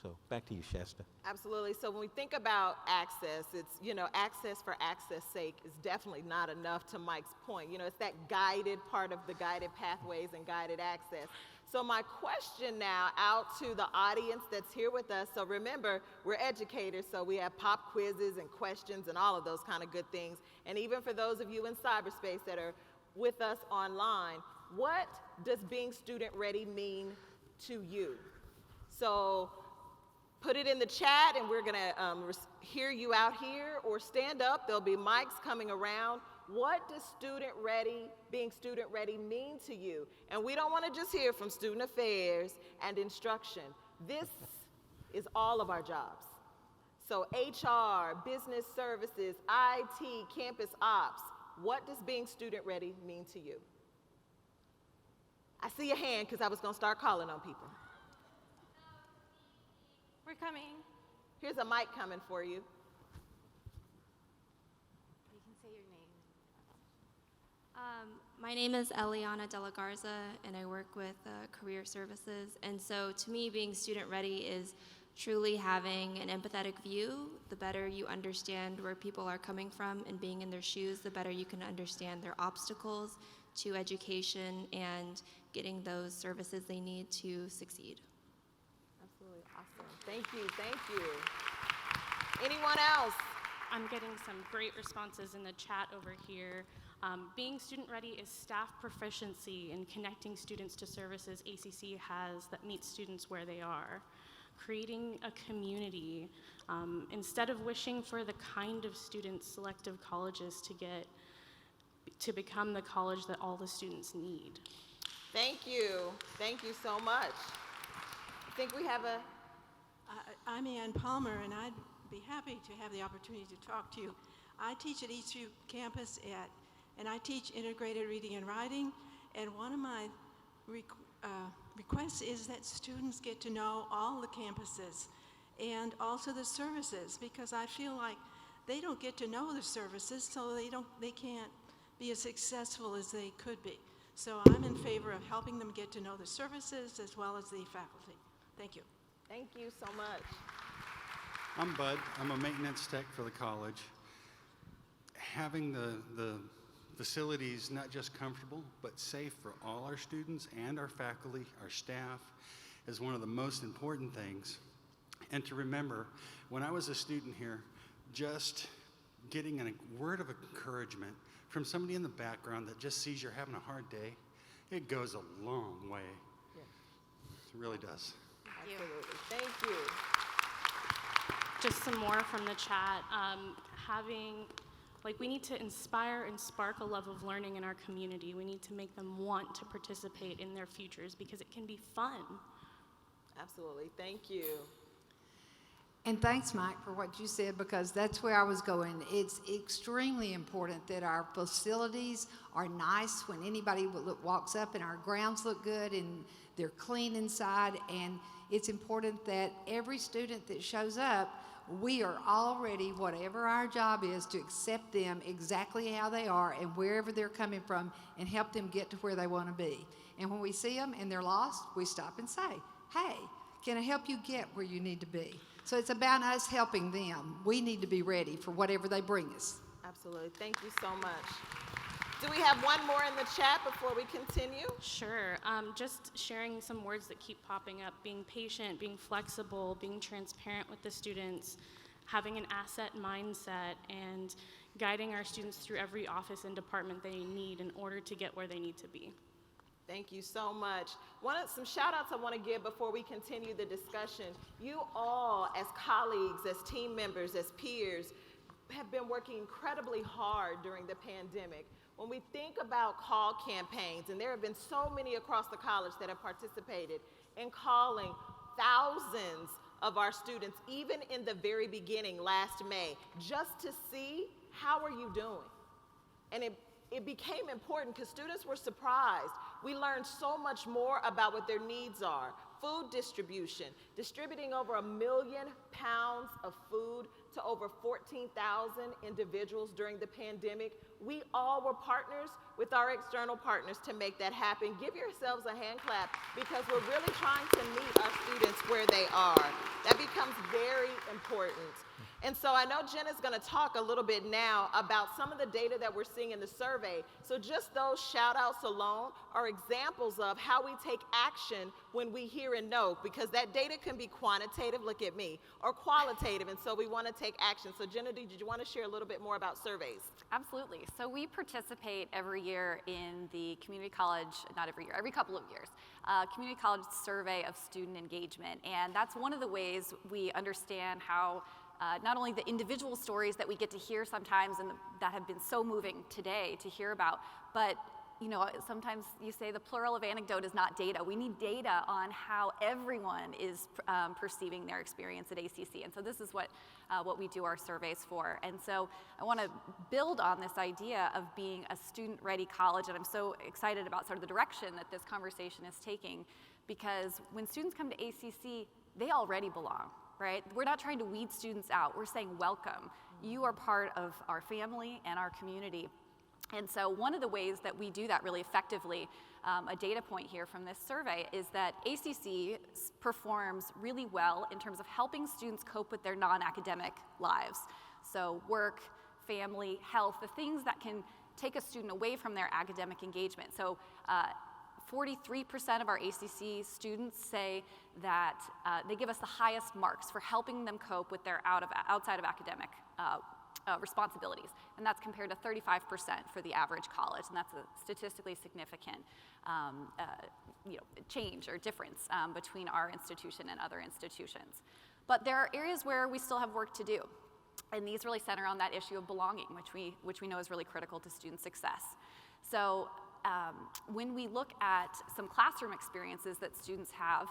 So back to you, Shasta. Absolutely. So when we think about access, it's, access for access' sake is definitely not enough, to Mike's point. It's that guided part of the guided pathways and guided access. So my question now out to the audience that's here with us. So remember, we're educators, so we have pop quizzes and questions and all of those kind of good things. And even for those of you in cyberspace that are with us online, what does being student ready mean to you? So put it in the chat, and we're gonna hear you out here, or stand up. There'll be mics coming around. What does being student ready mean to you? And we don't want to just hear from student affairs and instruction. This is all of our jobs. So HR, business services, IT, campus ops. What does being student ready mean to you? I see a hand because I was going to start calling on people. We're coming. Here's a mic coming for you. You can say your name. My name is Eliana De La Garza, and I work with Career Services. And so to me, being student ready is truly having an empathetic view. The better you understand where people are coming from and being in their shoes, the better you can understand their obstacles to education and getting those services they need to succeed. Absolutely awesome. Thank you, thank you. Anyone else? I'm getting some great responses in the chat over here. Being student ready is staff proficiency in connecting students to services ACC has that meet students where they are. Creating a community, instead of wishing for the kind of students selective colleges to become the college that all the students need. Thank you so much. I think we have I'm Ann Palmer, and I'd be happy to have the opportunity to talk to you. I teach at Eastview campus and I teach integrated reading and writing, and one of my requests is that students get to know all the campuses and also the services, because I feel like they don't get to know the services, so they can't be as successful as they could be. So I'm in favor of helping them get to know the services as well as the faculty. Thank you. Thank you so much. I'm Bud. I'm a maintenance tech for the college. Having the facilities not just comfortable, but safe for all our students and our faculty, our staff, is one of the most important things. And to remember, when I was a student here, just getting a word of encouragement from somebody in the background that just sees you're having a hard day, it goes a long way. Yeah. It really does. Absolutely. Thank you. Just some more from the chat. We need to inspire and spark a love of learning in our community. We need to make them want to participate in their futures because it can be fun. Absolutely. Thank you. And thanks, Mike, for what you said, because that's where I was going. It's extremely important that our facilities are nice when anybody walks up, and our grounds look good and they're clean inside. And it's important that every student that shows up we are all ready, whatever our job is, to accept them exactly how they are and wherever they're coming from and help them get to where they want to be. And when we see them and they're lost, we stop and say, hey, can I help you get where you need to be? So it's about us helping them. We need to be ready for whatever they bring us. Absolutely. Thank you so much. Do we have one more in the chat before we continue? Sure. Just sharing some words that keep popping up: being patient, being flexible, being transparent with the students, having an asset mindset, and guiding our students through every office and department they need in order to get where they need to be. Thank you so much. Some shout outs I want to give before we continue the discussion. You all, as colleagues, as team members, as peers, have been working incredibly hard during the pandemic. When we think about call campaigns, and there have been so many across the college that have participated in calling thousands of our students, even in the very beginning last May, just to see how are you doing. And it became important because students were surprised. We learned so much more about what their needs are. Food distribution, distributing over 1 million pounds of food to over 14,000 individuals during the pandemic. We all were partners with our external partners to make that happen. Give yourselves a hand clap because we're really trying to meet our students where they are. That becomes very important. And so I know Jen is going to talk a little bit now about some of the data that we're seeing in the survey. So just those shout outs alone are examples of how we take action when we hear and know, because that data can be quantitative, look at me, or qualitative, and so we want to take action. So Jenna, did you want to share a little bit more about surveys? Absolutely. So we participate every year in the community college, not every year, every couple of years, community college survey of student engagement. And that's one of the ways we understand how not only the individual stories that we get to hear sometimes and that have been so moving today to hear about, but sometimes you say the plural of anecdote is not data. We need data on how everyone is perceiving their experience at ACC. And so this is what we do our surveys for. And so I want to build on this idea of being a student-ready college, and I'm so excited about sort of the direction that this conversation is taking, because when students come to ACC, they already belong. Right? We're not trying to weed students out. We're saying welcome. You are part of our family and our community. And so one of the ways that we do that really effectively, a data point here from this survey, is that ACC performs really well in terms of helping students cope with their non-academic lives. So work, family, health, the things that can take a student away from their academic engagement. So 43% of our ACC students say that they give us the highest marks for helping them cope with their outside of academic responsibilities. And that's compared to 35% for the average college. And that's a statistically significant change or difference between our institution and other institutions. But there are areas where we still have work to do. And these really center on that issue of belonging, which we know is really critical to student success. So when we look at some classroom experiences that students have,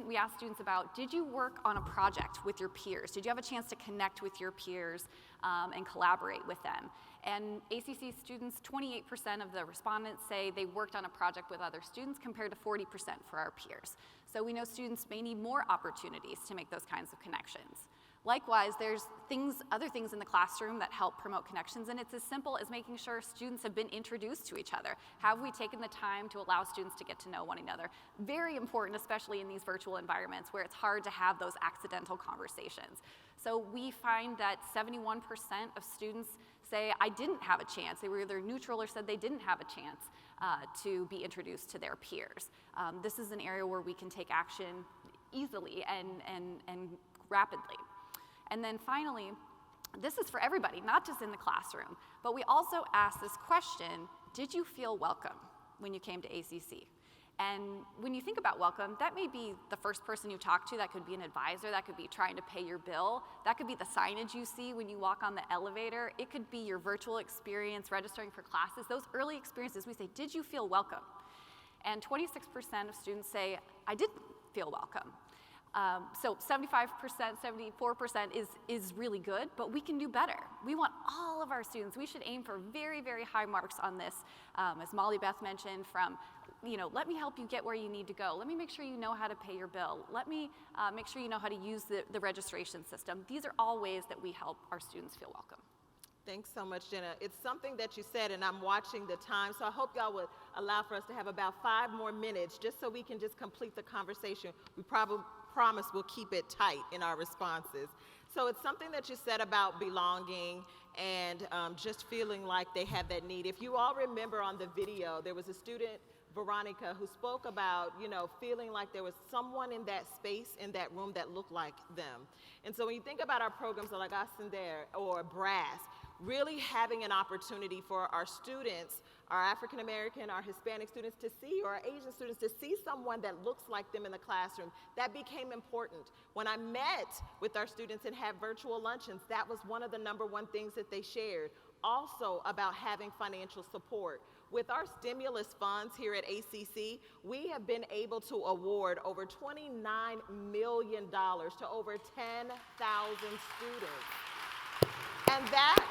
we ask students about, did you work on a project with your peers? Did you have a chance to connect with your peers and collaborate with them? And ACC students, 28% of the respondents say they worked on a project with other students compared to 40% for our peers. So we know students may need more opportunities to make those kinds of connections. Likewise, there's other things in the classroom that help promote connections, and it's as simple as making sure students have been introduced to each other. Have we taken the time to allow students to get to know one another? Very important, especially in these virtual environments where it's hard to have those accidental conversations. So we find that 71% of students say, I didn't have a chance. They were either neutral or said they didn't have a chance to be introduced to their peers. This is an area where we can take action easily and rapidly. And then finally, this is for everybody, not just in the classroom, but we also ask this question, did you feel welcome when you came to ACC? And when you think about welcome, that may be the first person you talk to, that could be an advisor, that could be trying to pay your bill, that could be the signage you see when you walk on the elevator, it could be your virtual experience registering for classes. Those early experiences, we say, did you feel welcome? And 26% of students say, I didn't feel welcome. So 75%, 74% is really good, but we can do better. We want all of our students, we should aim for very, very high marks on this. As Molly Beth mentioned, from, let me help you get where you need to go. Let me make sure you know how to pay your bill. Let me make sure you know how to use the registration system. These are all ways that we help our students feel welcome. Thanks so much, Jenna. It's something that you said, and I'm watching the time, so I hope y'all would allow for us to have about 5 more minutes just so we can just complete the conversation. We probably promise we'll keep it tight in our responses. So it's something that you said about belonging and just feeling like they have that need. If you all remember on the video, there was a student, Veronica, who spoke about, feeling like there was someone in that space, in that room that looked like them. And so when you think about our programs like austincc or BRASS, really having an opportunity for our students, our African American, our Hispanic students to see, or our Asian students to see someone that looks like them in the classroom, that became important. When I met with our students and had virtual luncheons, that was one of the #1 things that they shared. Also about having financial support. With our stimulus funds here at ACC, we have been able to award over $29 million to over 10,000 students. And that,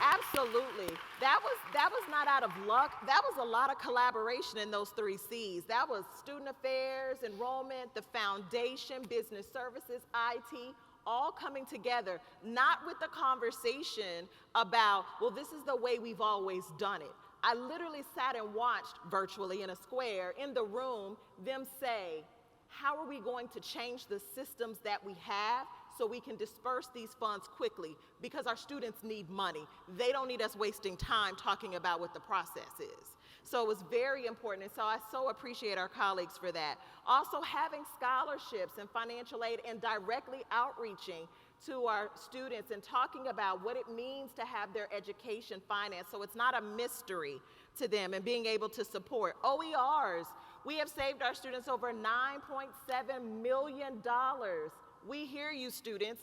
absolutely, that was not out of luck. That was a lot of collaboration in those 3 C's. That was student affairs, enrollment, the foundation, business services, IT, all coming together, not with the conversation about, well, this is the way we've always done it. I literally sat and watched virtually in a square in the room them say, how are we going to change the systems that we have so we can disperse these funds quickly, because our students need money. They don't need us wasting time talking about what the process is. So it was very important, and so I so appreciate our colleagues for that. Also having scholarships and financial aid and directly outreaching to our students and talking about what it means to have their education financed so it's not a mystery to them, and being able to support. OERs, we have saved our students over $9.7 million. We hear you, students.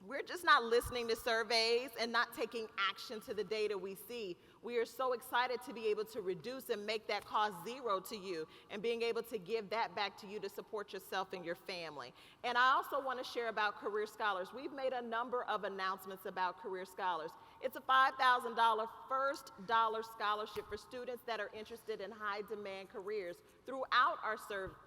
We're just not listening to surveys and not taking action to the data we see. We are so excited to be able to reduce and make that cost 0 to you, and being able to give that back to you to support yourself and your family. And I also want to share about Career Scholars. We've made a number of announcements about Career Scholars. It's a $5,000 first dollar scholarship for students that are interested in high demand careers throughout our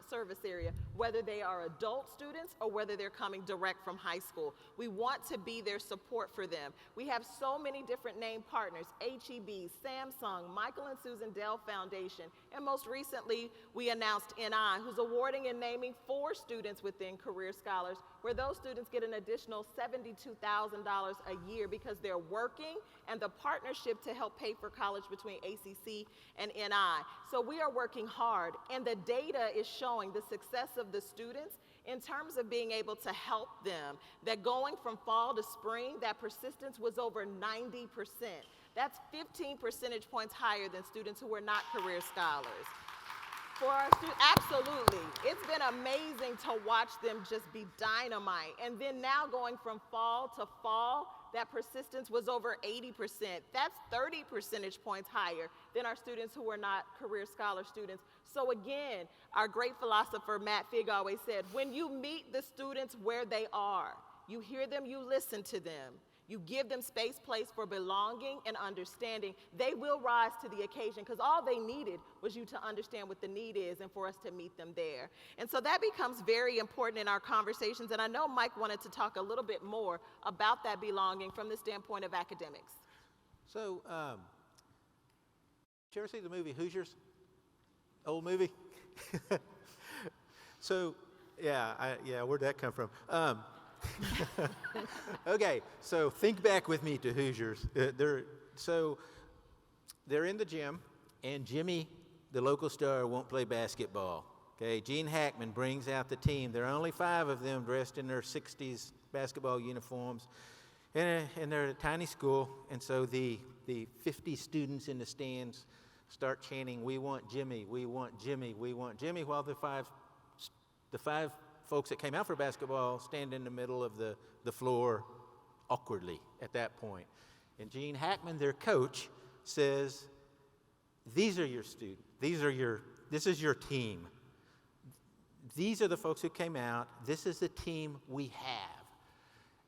service area, whether they are adult students or whether they're coming direct from high school. We want to be their support for them. We have so many different named partners, HEB, Samsung, Michael and Susan Dell Foundation, and most recently we announced NI, who's awarding and naming 4 students within Career Scholars, where those students get an additional $72,000 a year because they're working, and the partnership to help pay for college between ACC and NI. So we are working hard, and the data is showing the success of the students in terms of being able to help them, that going from fall to spring, that persistence was over 90%. That's 15 percentage points higher than students who were not Career Scholars. For our students, absolutely. It's been amazing to watch them just be dynamite. And then now going from fall to fall, that persistence was over 80%. That's 30 percentage points higher than our students who were not Career Scholar students. So again, our great philosopher Matt Figg always said, when you meet the students where they are, you hear them, you listen to them, you give them space, place for belonging and understanding, they will rise to the occasion, because all they needed was you to understand what the need is and for us to meet them there. And so that becomes very important in our conversations, and I know Mike wanted to talk a little bit more about that belonging from the standpoint of academics. So, did you ever see the movie Hoosiers? Old movie? So, yeah, where'd that come from? Okay, so think back with me to Hoosiers. They're in the gym, and Jimmy, the local star, won't play basketball. Okay, Gene Hackman brings out the team. There are only 5 of them dressed in their 60s basketball uniforms, and they're at a tiny school, and so the 50 students in the stands start chanting, "We want Jimmy, we want Jimmy, we want Jimmy," while the five folks that came out for basketball stand in the middle of the floor awkwardly at that point. And Gene Hackman, their coach, says, "These are your students. This is your team. these are the folks who came out. This is the team we have.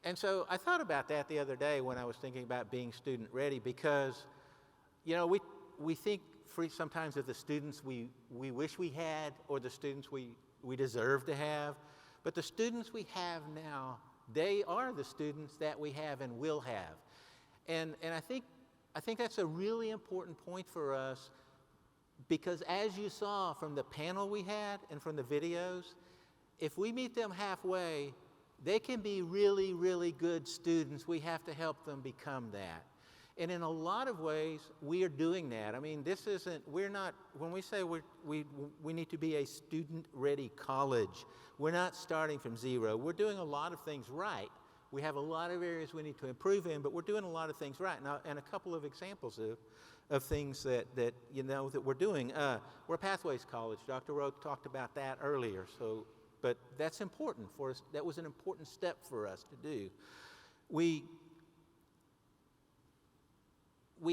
And so I thought about that the other day when I was thinking about being student ready, because, you know, we think sometimes of the students we wish we had, or the students we deserve to have. But the students we have now, they are the students that we have and will have. And I think that's a really important point for us, because as you saw from the panel we had and from the videos, if we meet them halfway, they can be really, really good students. We have to help them become that. And in a lot of ways, we are doing that. I mean, this isn't, we're not, when we say we need to be a student-ready college, we're not starting from zero. We're doing a lot of things right. We have a lot of areas we need to improve in, but we're doing a lot of things right. Now, and a couple of examples of things that you know that we're doing. We're a Pathways College. Dr. Rowe talked about that earlier. So, but that's important for us. That was an important step for us to do. We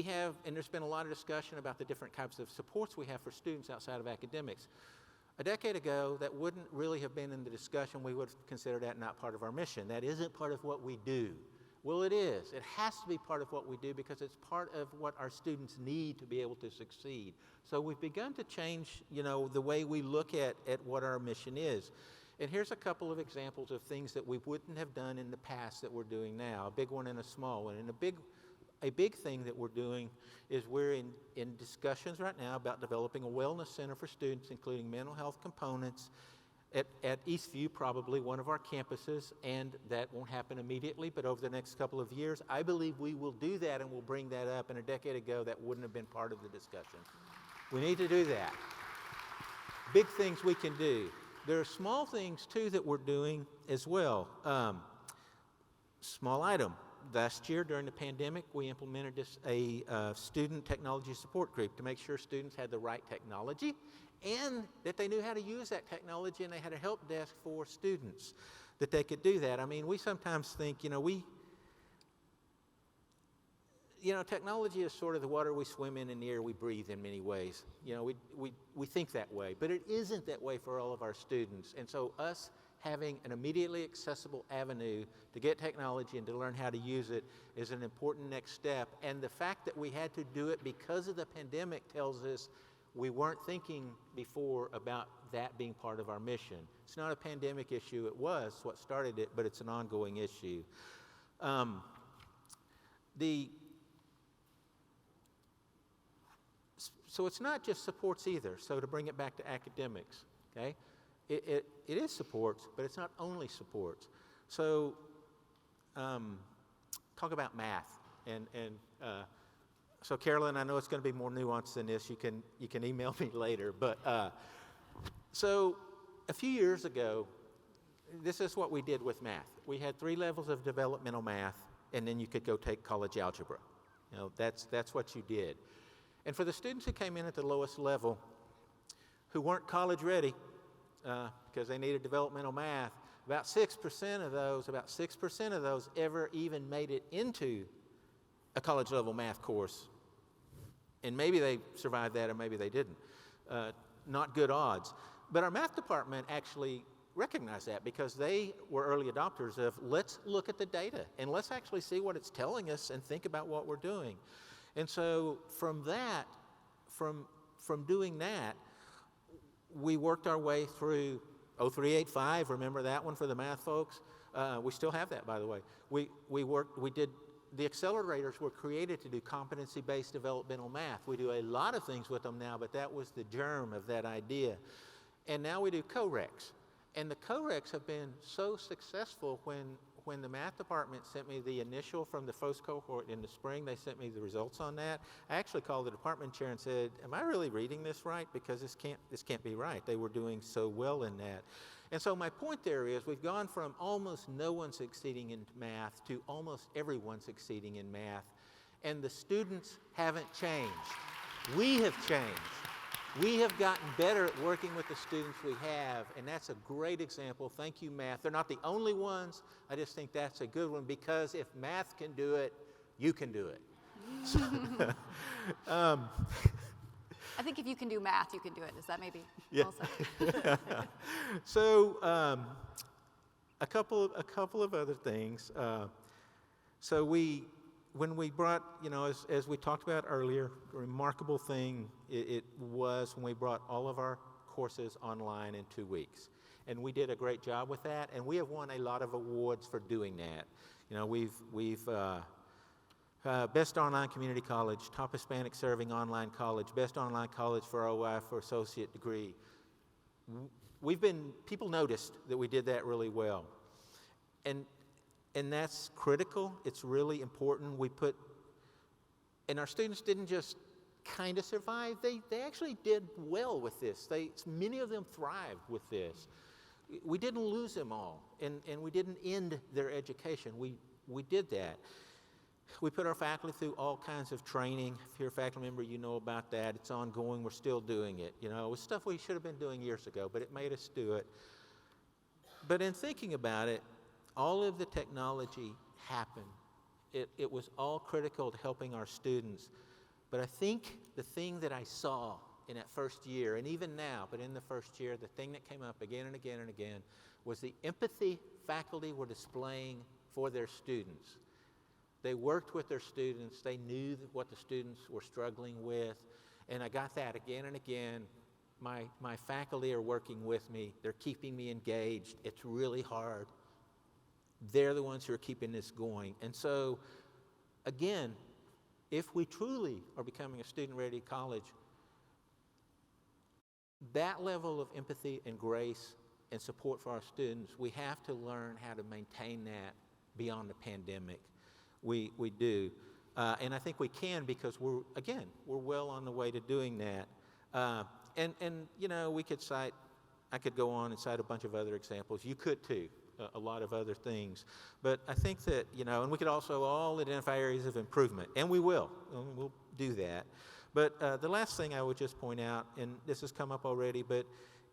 have, and there's been a lot of discussion about the different types of supports we have for students outside of academics. A decade ago, that wouldn't really have been in the discussion. We would have considered that not part of our mission. That isn't part of what we do. Well, it is. It has to be part of what we do, because it's part of what our students need to be able to succeed. So we've begun to change, you know, the way we look at what our mission is. And here's a couple of examples of things that we wouldn't have done in the past that we're doing now, a big one and a small one. And a big thing that we're doing is we're in discussions right now about developing a wellness center for students, including mental health components, at Eastview, probably one of our campuses, and that won't happen immediately, but over the next couple of years, I believe we will do that, and we'll bring that up. And a decade ago, that wouldn't have been part of the discussion. We need to do that. Big things we can do. There are small things, too, that we're doing as well. Small item. Last year, during the pandemic, we implemented a student technology support group to make sure students had the right technology and that they knew how to use that technology, and they had a help desk for students that they could do that. I mean, we sometimes think, technology is sort of the water we swim in and the air we breathe in many ways. You know, we think that way, but it isn't that way for all of our students. And so us having an immediately accessible avenue to get technology and to learn how to use it is an important next step. And the fact that we had to do it because of the pandemic tells us we weren't thinking before about that being part of our mission. It's not a pandemic issue. It was what started it, but it's an ongoing issue. So it's not just supports either. So to bring it back to academics, okay? It is supports, but it's not only supports. So talk about math. So Carolyn, I know it's going to be more nuanced than this. You can email me later. But so a few years ago, this is what we did with math. We had 3 levels of developmental math, and then you could go take college algebra. You know, that's what you did. And for the students who came in at the lowest level, who weren't college ready, because they needed developmental math, about 6% of those ever even made it into a college level math course. And maybe they survived that, or maybe they didn't. Not good odds. But our math department actually recognized that, because they were early adopters of, let's look at the data and let's actually see what it's telling us and think about what we're doing. And so from that, from doing that, we worked our way through 0385, remember that one for the math folks? We still have that, by the way. The accelerators were created to do competency-based developmental math. We do a lot of things with them now, but that was the germ of that idea. And now we do co-recs. And the co-recs have been so successful. When the math department sent me the initial from the first cohort in the spring, they sent me the results on that. I actually called the department chair and said, am I really reading this right? Because this can't be right. They were doing so well in that. And so my point there is, we've gone from almost no one succeeding in math to almost everyone succeeding in math. And the students haven't changed. We have changed. We have gotten better at working with the students we have, and that's a great example. Thank you, math. They're not the only ones. I just think that's a good one, because if math can do it, you can do it. I think if you can do math, you can do it. Is that maybe Yeah. also? So a couple of other things. So when we brought, as we talked about earlier, a remarkable thing it was when we brought all of our courses online in 2 weeks. And we did a great job with that, and we have won a lot of awards for doing that. We've Best Online Community College, Top Hispanic Serving Online College, Best Online College for OI for Associate Degree. People noticed that we did that really well. And that's critical. It's really important. And our students didn't just kind of survive. They actually did well with this. Many of them thrived with this. We didn't lose them all, and we didn't end their education. We did that. We put our faculty through all kinds of training. If you're a faculty member, you know about that. It's ongoing. We're still doing it. It was stuff we should have been doing years ago, but it made us do it. But in thinking about it, all of the technology happened. It was all critical to helping our students. But I think the thing that I saw in that first year, and even now, but in the first year, the thing that came up again and again and again was the empathy faculty were displaying for their students. They worked with their students. They knew what the students were struggling with. And I got that again and again. My faculty are working with me. They're keeping me engaged. It's really hard. They're the ones who are keeping this going. And so, again, if we truly are becoming a student-ready college, that level of empathy and grace and support for our students, we have to learn how to maintain that beyond the pandemic. We do. And I think we can because we're well on the way to doing that. I could go on and cite a bunch of other examples. You could too, a lot of other things. But I think that, and we could also all identify areas of improvement, and we will. And we'll do that. But the last thing I would just point out, and this has come up already, but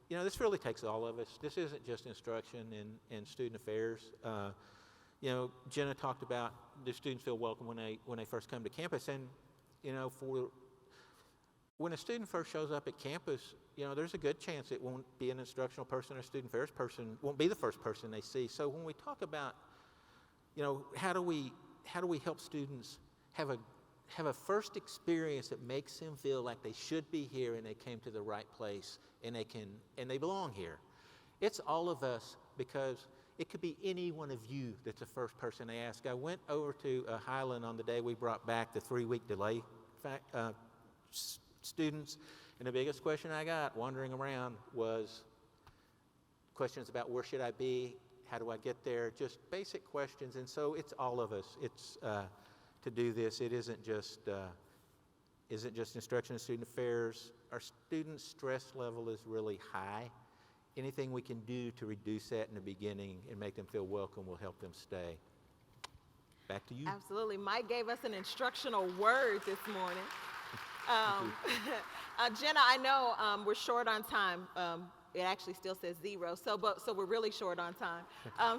this really takes all of us. This isn't just instruction and student affairs. Jenna talked about the students feel welcome when they first come to campus, and when a student first shows up at campus, there's a good chance it won't be an instructional person or student affairs person, won't be the first person they see. So when we talk about, how do we help students have a first experience that makes them feel like they should be here and they came to the right place and they belong here. It's all of us, because it could be any one of you that's the first person they ask. I went over to Highland on the day we brought back the 3-week delay students, and the biggest question I got wandering around was questions about where should I be, how do I get there, just basic questions. And so it's all of us. It's to do this. It isn't just instruction and student affairs. Our student stress level is really high. Anything we can do to reduce that in the beginning and make them feel welcome will help them stay. Back to you. Absolutely. Mike gave us an instructional word this morning. Jenna, I know we're short on time. It actually still says 0, so we're really short on time.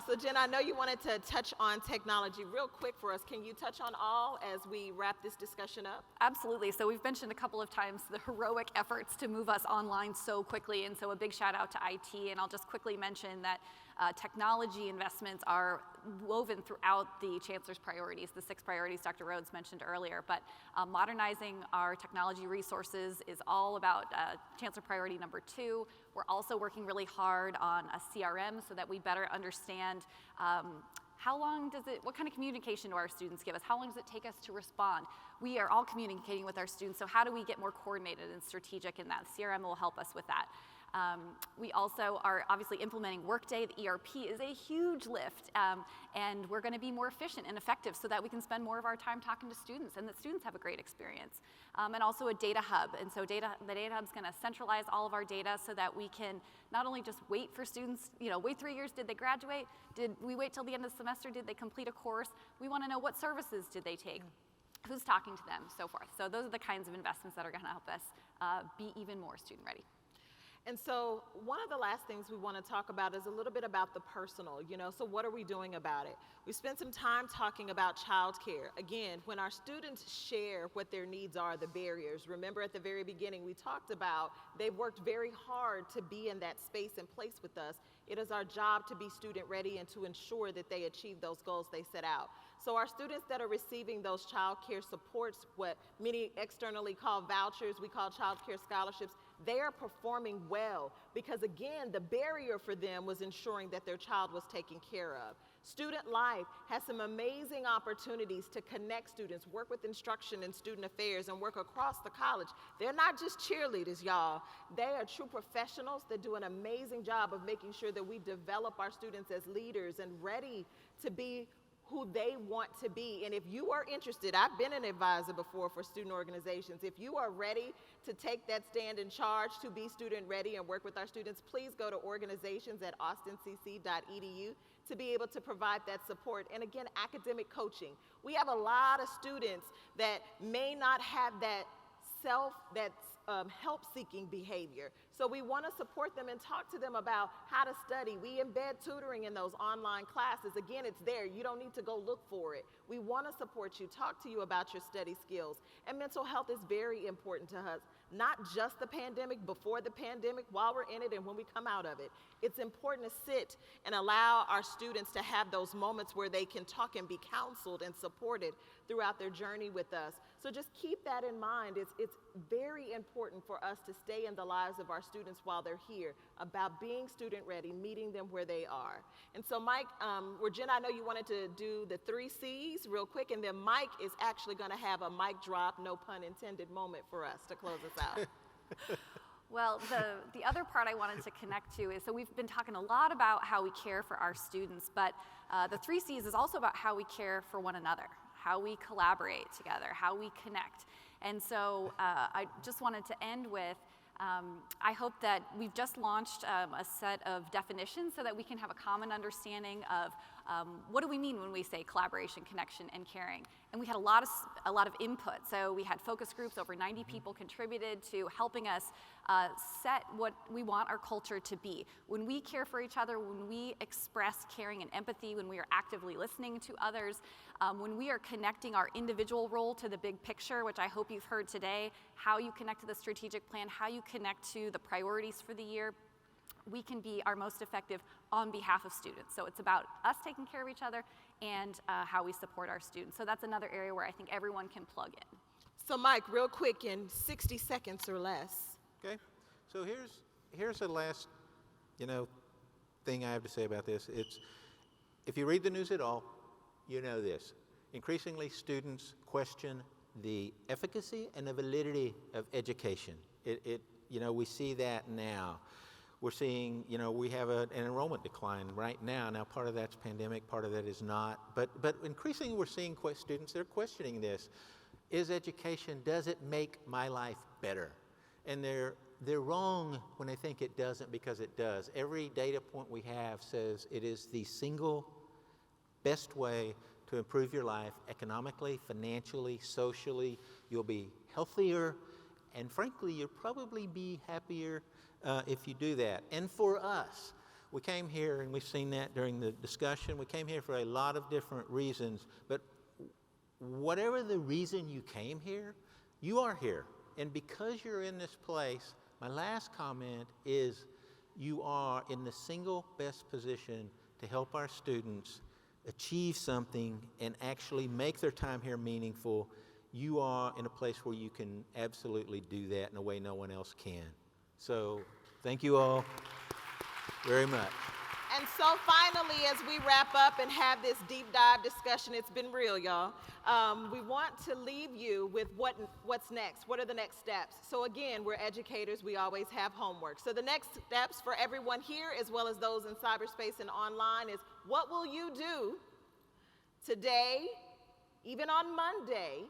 So Jenna, I know you wanted to touch on technology real quick for us. Can you touch on all as we wrap this discussion up? Absolutely. So we've mentioned a couple of times the heroic efforts to move us online so quickly, and so a big shout out to IT. And I'll just quickly mention that technology investments are woven throughout the Chancellor's priorities, the 6 priorities Dr. Rhodes mentioned earlier. But modernizing our technology resources is all about Chancellor priority number 2. We're also working really hard on a CRM so that we better understand what kind of communication do our students give us? How long does it take us to respond? We are all communicating with our students, so how do we get more coordinated and strategic in that? CRM will help us with that. We also are obviously implementing Workday. The ERP is a huge lift, and we're going to be more efficient and effective so that we can spend more of our time talking to students and that students have a great experience. And also a data hub. And so the data hub is going to centralize all of our data so that we can not only just wait for students, wait 3 years, did they graduate? Did we wait till the end of the semester? Did they complete a course? We want to know what services did they take? Who's talking to them, so forth. So those are the kinds of investments that are going to help us be even more student ready. And so one of the last things we want to talk about is a little bit about the personal, so what are we doing about it? We spent some time talking about childcare. Again, when our students share what their needs are, the barriers, remember at the very beginning we talked about they've worked very hard to be in that space and place with us. It is our job to be student ready and to ensure that they achieve those goals they set out. So our students that are receiving those child care supports, what many externally call vouchers, we call child care scholarships, they are performing well because, again, the barrier for them was ensuring that their child was taken care of. Student Life has some amazing opportunities to connect students, work with instruction and student affairs, and work across the college. They're not just cheerleaders, y'all. They are true professionals that do an amazing job of making sure that we develop our students as leaders and ready to be who they want to be. And if you are interested, I've been an advisor before for student organizations. If you are ready to take that stand in charge to be student ready and work with our students, please go to organizations.austincc.edu to be able to provide that support. And again, academic coaching. We have a lot of students that may not have that help-seeking behavior. So we want to support them and talk to them about how to study. We embed tutoring in those online classes. Again, it's there. You don't need to go look for it. We want to support you, talk to you about your study skills. And mental health is very important to us. Not just the pandemic, before the pandemic, while we're in it, and when we come out of it. It's important to sit and allow our students to have those moments where they can talk and be counseled and supported throughout their journey with us. So just keep that in mind. It's very important for us to stay in the lives of our students while they're here, about being student ready, meeting them where they are. And so Mike, Regina, I know you wanted to do the 3 C's real quick, and then Mike is actually going to have a mic drop, no pun intended, moment for us to close us out. Well, the other part I wanted to connect to is, so we've been talking a lot about how we care for our students, but the 3 C's is also about how we care for one another, how we collaborate together, how we connect. And so I just wanted to end with, I hope that we've just launched a set of definitions so that we can have a common understanding of what do we mean when we say collaboration, connection, and caring. And we had a lot of input. So we had focus groups, over 90 people contributed to helping us set what we want our culture to be. When we care for each other, when we express caring and empathy, when we are actively listening to others, when we are connecting our individual role to the big picture, which I hope you've heard today, how you connect to the strategic plan, how you connect to the priorities for the year, we can be our most effective on behalf of students. So it's about us taking care of each other and how we support our students. So that's another area where I think everyone can plug in. So Mike, real quick, in 60 seconds or less. Okay, so here's the last, thing I have to say about this. It's, if you read the news at all, you know this. Increasingly, students question the efficacy and the validity of education. We see that now. We're seeing, we have an enrollment decline right now. Now, part of that's pandemic, part of that is not. But increasingly, we're seeing students that are questioning this. Is education, does it make my life better? And they're wrong when they think it doesn't, because it does. Every data point we have says it is the single best way to improve your life economically, financially, socially. You'll be healthier, and frankly, you'll probably be happier if you do that. And for us, we came here, and we've seen that during the discussion, we came here for a lot of different reasons, but whatever the reason you came here, you are here. And because you're in this place, my last comment is you are in the single best position to help our students achieve something and actually make their time here meaningful. You are in a place where you can absolutely do that in a way no one else can. So thank you all very much. And so finally, as we wrap up and have this deep dive discussion, it's been real, y'all. We want to leave you with what's next. What are the next steps? So again, we're educators. We always have homework. So the next steps for everyone here, as well as those in cyberspace and online, is what will you do today, even on Monday,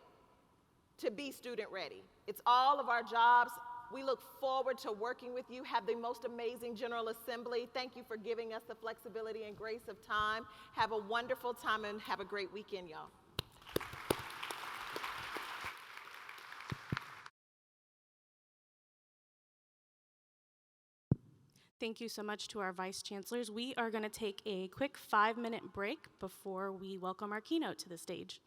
to be student ready? It's all of our jobs. We look forward to working with you. Have the most amazing General Assembly. Thank you for giving us the flexibility and grace of time. Have a wonderful time and have a great weekend, y'all. Thank you so much to our Vice Chancellors. We are going to take a quick 5-minute break before we welcome our keynote to the stage.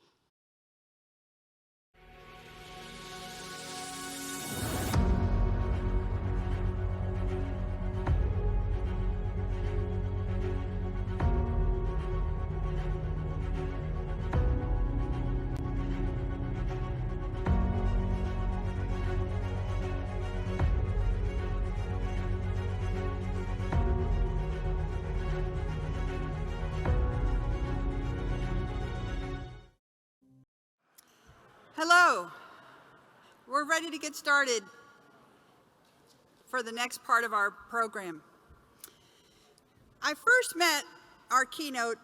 Hello. We're ready to get started for the next part of our program. I first met our keynote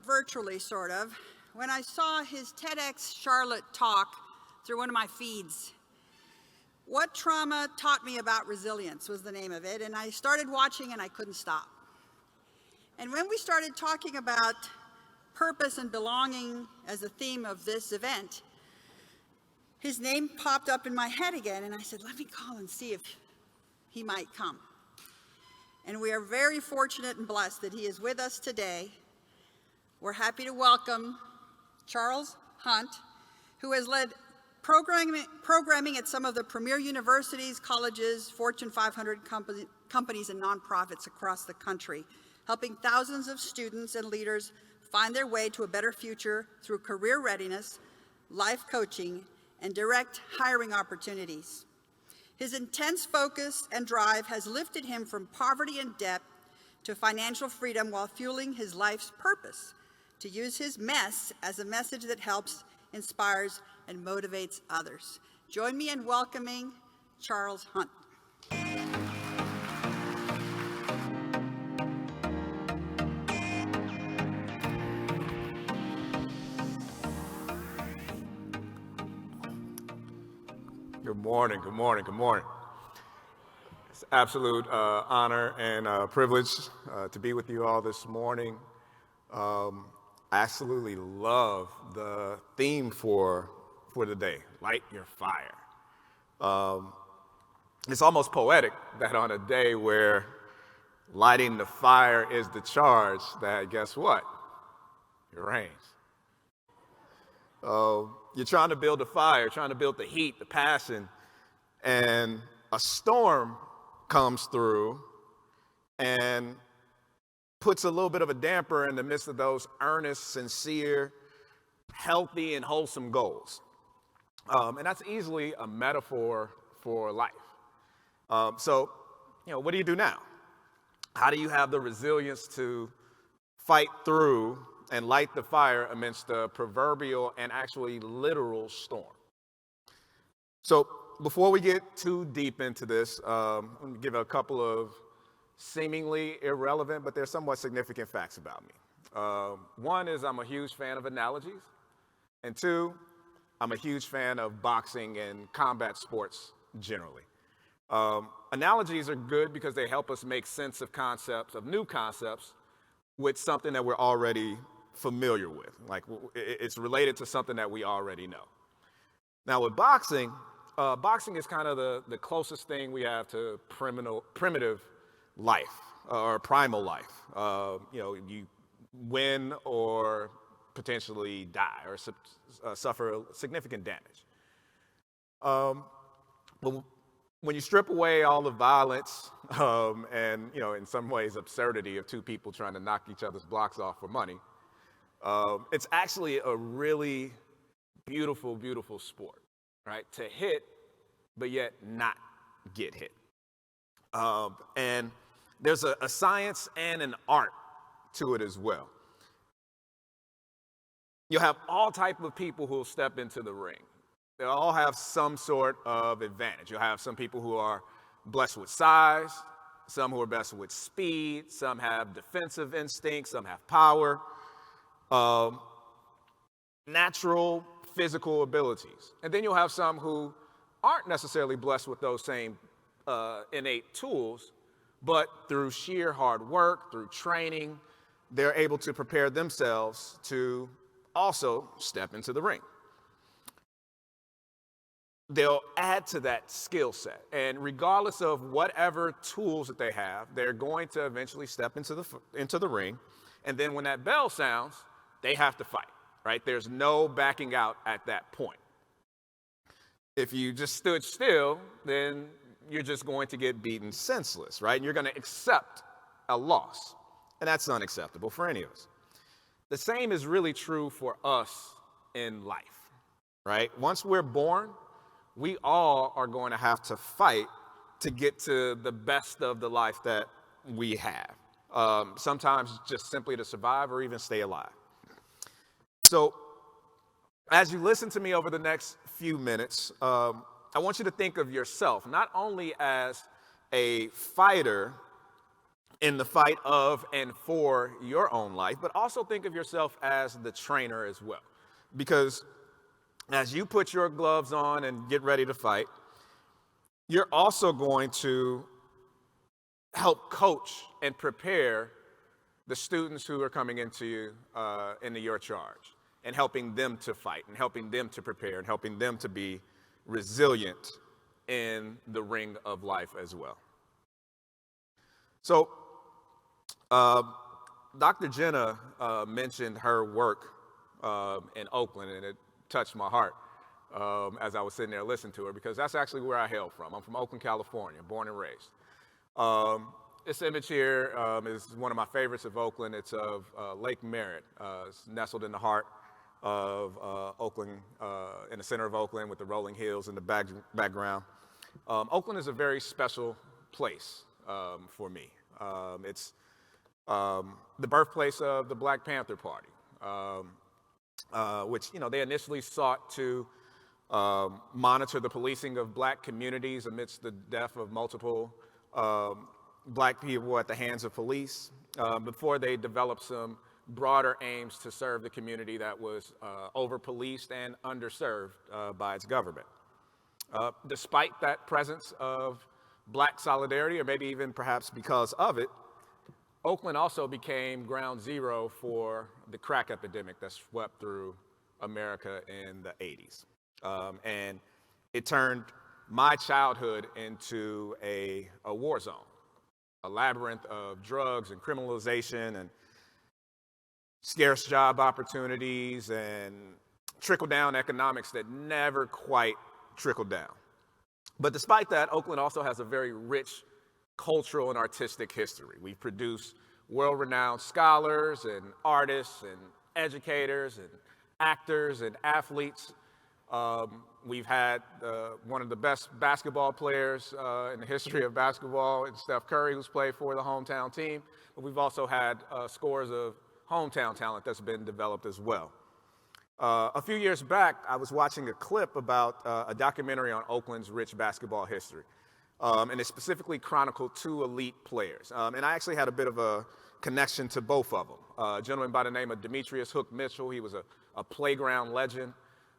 virtually, sort of, when I saw his TEDx Charlotte talk through one of my feeds. What Trauma Taught Me About Resilience was the name of it, and I started watching and I couldn't stop. And when we started talking about purpose and belonging as a theme of this event, his name popped up in my head again, and I said, let me call and see if he might come. And we are very fortunate and blessed that he is with us today. We're happy to welcome Charles Hunt, who has led programming at some of the premier universities, colleges, Fortune 500 companies, and nonprofits across the country, helping thousands of students and leaders find their way to a better future through career readiness, life coaching, and direct hiring opportunities. His intense focus and drive has lifted him from poverty and debt to financial freedom while fueling his life's purpose, to use his mess as a message that helps, inspires, and motivates others. Join me in welcoming Charles Hunt. Good morning, good morning, good morning. It's an absolute honor and privilege to be with you all this morning. I absolutely love the theme for the day, Light Your Fire. It's almost poetic that on a day where lighting the fire is the charge, that guess what? It rains. You're trying to build a fire, trying to build the heat, the passion, and a storm comes through and puts a little bit of a damper in the midst of those earnest, sincere, healthy, and wholesome goals. And that's easily a metaphor for life. So, what do you do now? How do you have the resilience to fight through and light the fire amidst the proverbial and actually literal storm? So before we get too deep into this, I'm going to give a couple of seemingly irrelevant, but they're somewhat significant facts about me. One is I'm a huge fan of analogies. And two, I'm a huge fan of boxing and combat sports generally. Analogies are good because they help us make sense of concepts, of new concepts, with something that we're already familiar with. Like it's related to something that we already know. Now with boxing, boxing is kind of the closest thing we have to primitive life or primal life. You win or potentially die or suffer significant damage. But when you strip away all the violence and in some ways absurdity of two people trying to knock each other's blocks off for money, it's actually a really beautiful, beautiful sport, right? To hit, but yet not get hit. And there's a science and an art to it as well. You'll have all type of people who will step into the ring. They all have some sort of advantage. You'll have some people who are blessed with size, some who are blessed with speed, some have defensive instincts, some have power, natural physical abilities. And then you'll have some who aren't necessarily blessed with those same innate tools, but through sheer hard work, through training, they're able to prepare themselves to also step into the ring. they'll add to that skill set. And regardless of whatever tools that they have, they're going to eventually step into the ring. And then when that bell sounds, they have to fight, right? There's no backing out at that point. If you just stood still, then you're just going to get beaten senseless, right? And you're going to accept a loss. And that's unacceptable for any of us. The same is really true for us in life, right? Once we're born, we all are going to have to fight to get to the best of the life that we have. Sometimes just simply to survive or even stay alive. So as you listen to me over the next few minutes, I want you to think of yourself not only as a fighter in the fight of and for your own life, but also think of yourself as the trainer as well. Because as you put your gloves on and get ready to fight, you're also going to help coach and prepare the students who are coming into your charge, and helping them to fight, and helping them to prepare, and helping them to be resilient in the ring of life as well. So, Dr. Jenna mentioned her work in Oakland, and it touched my heart as I was sitting there listening to her, because that's actually where I hail from. I'm from Oakland, California, born and raised. This image here is one of my favorites of Oakland. It's of Lake Merritt. It's nestled in the heart of Oakland, in the center of Oakland with the rolling hills in the background. Oakland is a very special place for me. It's the birthplace of the Black Panther Party, which, they initially sought to monitor the policing of black communities amidst the death of multiple black people at the hands of police, before they developed some broader aims to serve the community that was over-policed and underserved by its government. Despite that presence of black solidarity, or maybe even perhaps because of it, Oakland also became ground zero for the crack epidemic that swept through America in the 80s. And it turned my childhood into a war zone, a labyrinth of drugs and criminalization and scarce job opportunities and trickle-down economics that never quite trickled down. But despite that, Oakland also has a very rich cultural and artistic history. We've produced world-renowned scholars and artists and educators and actors and athletes. We've had one of the best basketball players in the history of basketball, in Steph Curry, who's played for the hometown team. But we've also had scores of hometown talent that's been developed as well. A few years back, I was watching a clip about a documentary on Oakland's rich basketball history. And it specifically chronicled two elite players. And I actually had a bit of a connection to both of them. A gentleman by the name of Demetrius Hook Mitchell. He was a playground legend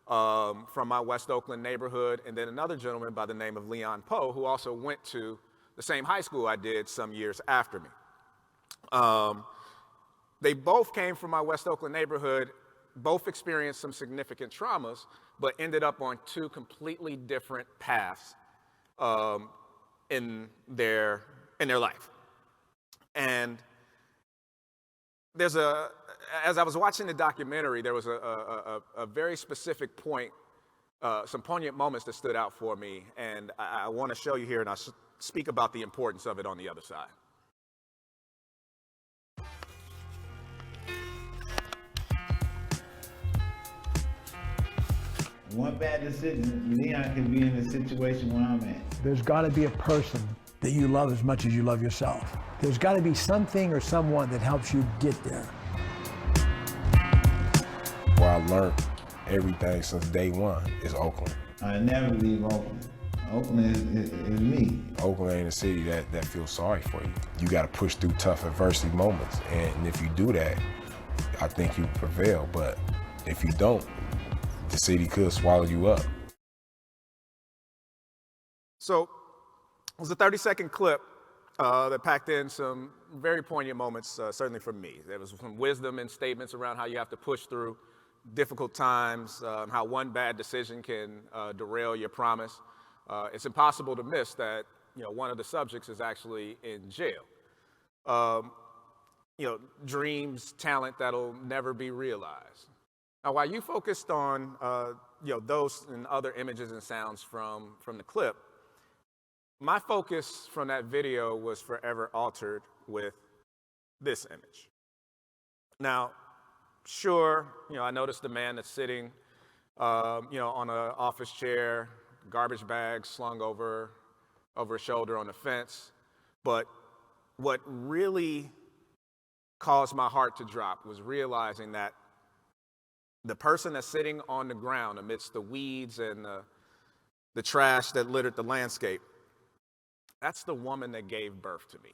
from my West Oakland neighborhood. And then another gentleman by the name of Leon Poe, who also went to the same high school I did some years after me. They both came from my West Oakland neighborhood, both experienced some significant traumas, but ended up on two completely different paths in their life. And as I was watching the documentary, there was a very specific point, some poignant moments that stood out for me, and I want to show you here, and I'll speak about the importance of it on the other side. One bad decision, Leon could be in the situation where I'm at. There's got to be a person that you love as much as you love yourself. There's got to be something or someone that helps you get there. Where I learned everything since day one is Oakland. I never leave Oakland. Oakland is me. Oakland ain't a city that feels sorry for you. You got to push through tough adversity moments. And if you do that, I think you prevail. But if you don't, the city could swallow you up. So it was a 30-second clip that packed in some very poignant moments, certainly for me. There was some wisdom and statements around how you have to push through difficult times, how one bad decision can derail your promise, it's impossible to miss that one of the subjects is actually in jail. Dreams, talent that'll never be realized. Now, while you focused on those and other images and sounds from the clip, my focus from that video was forever altered with this image. Now, sure, I noticed the man that's sitting, on an office chair, garbage bags slung over his shoulder on the fence. But what really caused my heart to drop was realizing that the person that's sitting on the ground amidst the weeds and the trash that littered the landscape, that's the woman that gave birth to me.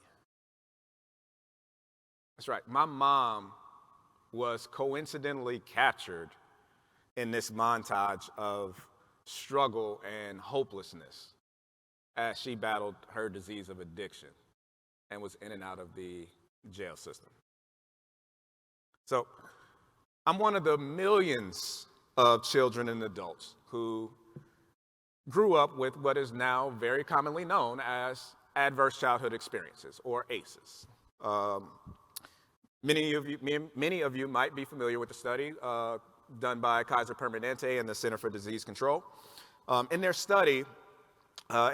That's right. My mom was coincidentally captured in this montage of struggle and hopelessness as she battled her disease of addiction and was in and out of the jail system. So I'm one of the millions of children and adults who grew up with what is now very commonly known as adverse childhood experiences, or ACEs. Many of you might be familiar with the study done by Kaiser Permanente and the Center for Disease Control. In their study,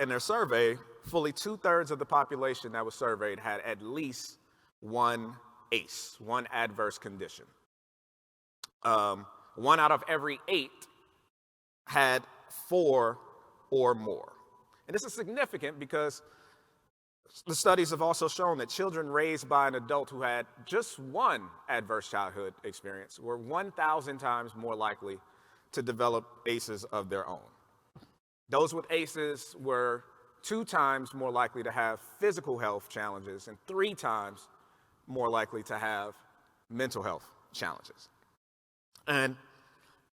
in their survey, fully 2/3 of the population that was surveyed had at least one ACE, one adverse condition. 1 out of every 8 had 4 or more. And this is significant because the studies have also shown that children raised by an adult who had just one adverse childhood experience were 1,000 times more likely to develop ACEs of their own. Those with ACEs were 2 times more likely to have physical health challenges and 3 times more likely to have mental health challenges. And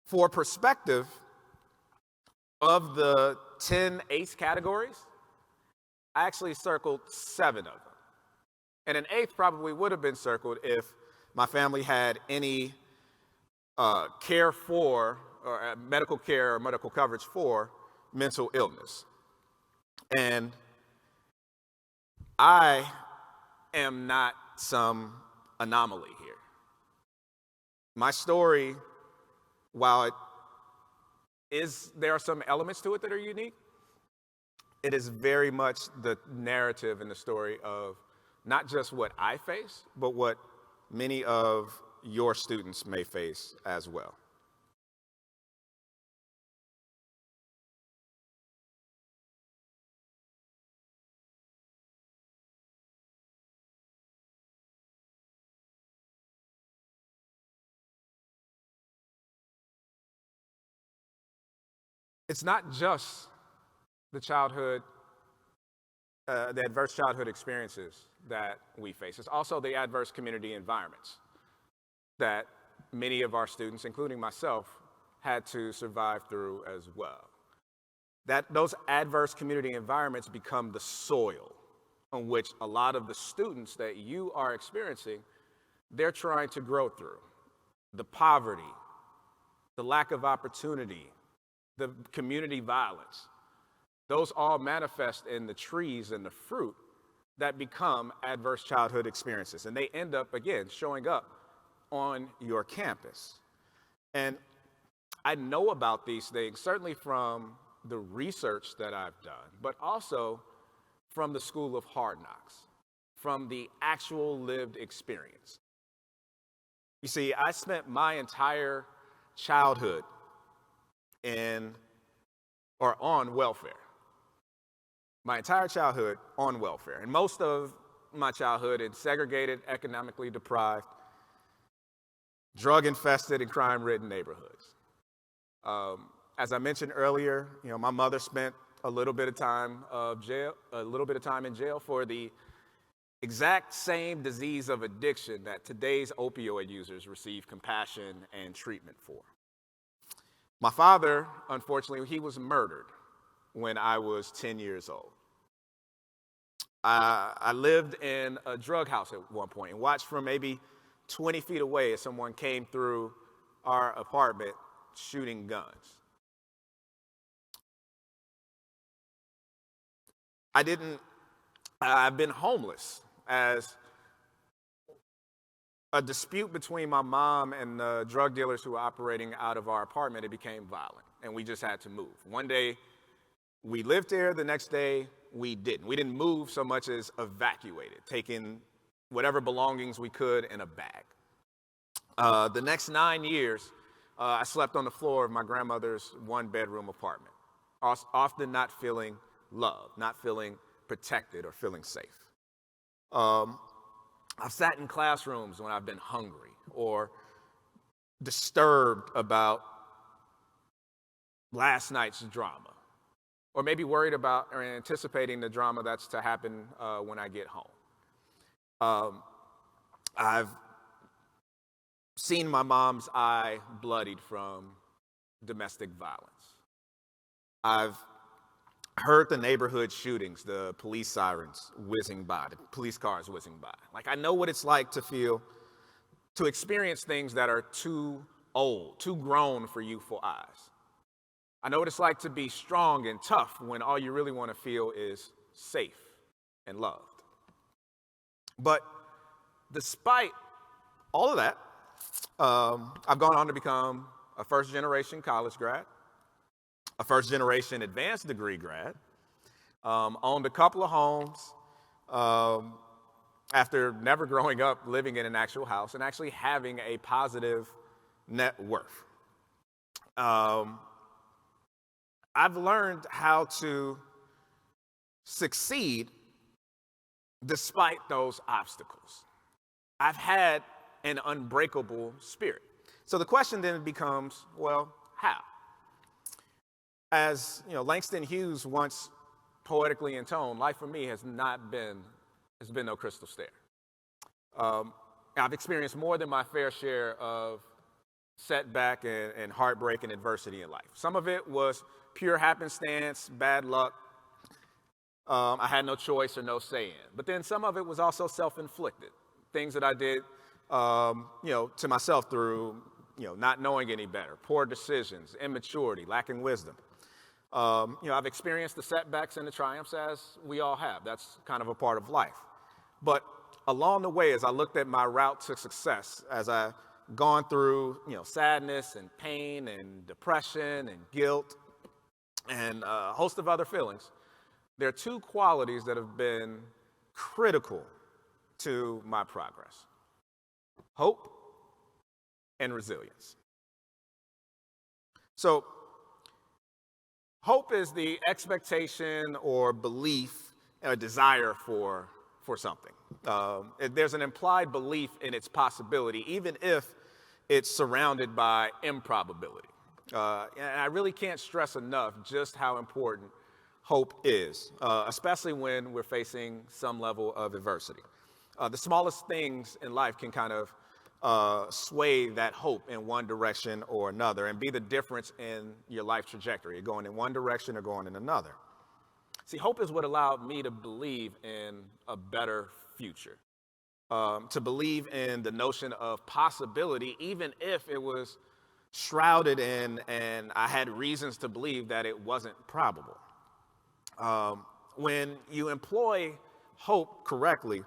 for perspective, of the 10 ACE categories, I actually circled 7 of them. And an 8th probably would have been circled if my family had any care for, or medical care or medical coverage for mental illness. And I am not some anomaly here. My story, while there are some elements to it that are unique, it is very much the narrative and the story of not just what I face, but what many of your students may face as well. It's not just the adverse childhood experiences that we face. It's also the adverse community environments that many of our students, including myself, had to survive through as well. Those adverse community environments become the soil on which a lot of the students that you are experiencing, they're trying to grow through. The poverty, the lack of opportunity, the community violence, those all manifest in the trees and the fruit that become adverse childhood experiences. And they end up, again, showing up on your campus. And I know about these things, certainly from the research that I've done, but also from the School of Hard Knocks, from the actual lived experience. You see, I spent my entire childhood on welfare. My entire childhood on welfare. And most of my childhood in segregated, economically deprived, drug-infested, and crime-ridden neighborhoods. As I mentioned earlier, my mother spent a little bit of time in jail for the exact same disease of addiction that today's opioid users receive compassion and treatment for. My father, unfortunately, he was murdered when I was 10 years old. I lived in a drug house at one point and watched from maybe 20 feet away as someone came through our apartment shooting guns. I've been homeless as a dispute between my mom and the drug dealers who were operating out of our apartment, it became violent, and we just had to move. One day, we lived there. The next day, we didn't. We didn't move so much as evacuated, taking whatever belongings we could in a bag. The next 9 years, I slept on the floor of my grandmother's one-bedroom apartment, often not feeling loved, not feeling protected or feeling safe. I've sat in classrooms when I've been hungry or disturbed about last night's drama, or maybe worried about or anticipating the drama that's to happen when I get home. I've seen my mom's eye bloodied from domestic violence. I've heard the neighborhood shootings, the police sirens whizzing by, the police cars whizzing by. Like, I know what it's like to experience things that are too old, too grown for youthful eyes. I know what it's like to be strong and tough when all you really want to feel is safe and loved. But despite all of that, I've gone on to become a first-generation college grad, a first-generation advanced degree grad, owned a couple of homes after never growing up living in an actual house and actually having a positive net worth. I've learned how to succeed despite those obstacles. I've had an unbreakable spirit. So the question then becomes, well, how? As Langston Hughes once poetically intoned, life for me has been no crystal stair. I've experienced more than my fair share of setback and heartbreak and adversity in life. Some of it was pure happenstance, bad luck. I had no choice or no say in. But then some of it was also self-inflicted, things that I did, to myself through, not knowing any better, poor decisions, immaturity, lacking wisdom. I've experienced the setbacks and the triumphs as we all have. That's kind of a part of life. But along the way, as I looked at my route to success, as I gone through, sadness and pain and depression and guilt and a host of other feelings, there are two qualities that have been critical to my progress: hope and resilience. So, hope is the expectation or belief or desire for something. There's an implied belief in its possibility, even if it's surrounded by improbability. And I really can't stress enough just how important hope is, especially when we're facing some level of adversity. The smallest things in life can kind of sway that hope in one direction or another and be the difference in your life trajectory. You're going in one direction or going in another. See, hope is what allowed me to believe in a better future, to believe in the notion of possibility, even if it was shrouded in and I had reasons to believe that it wasn't probable. When you employ hope correctly,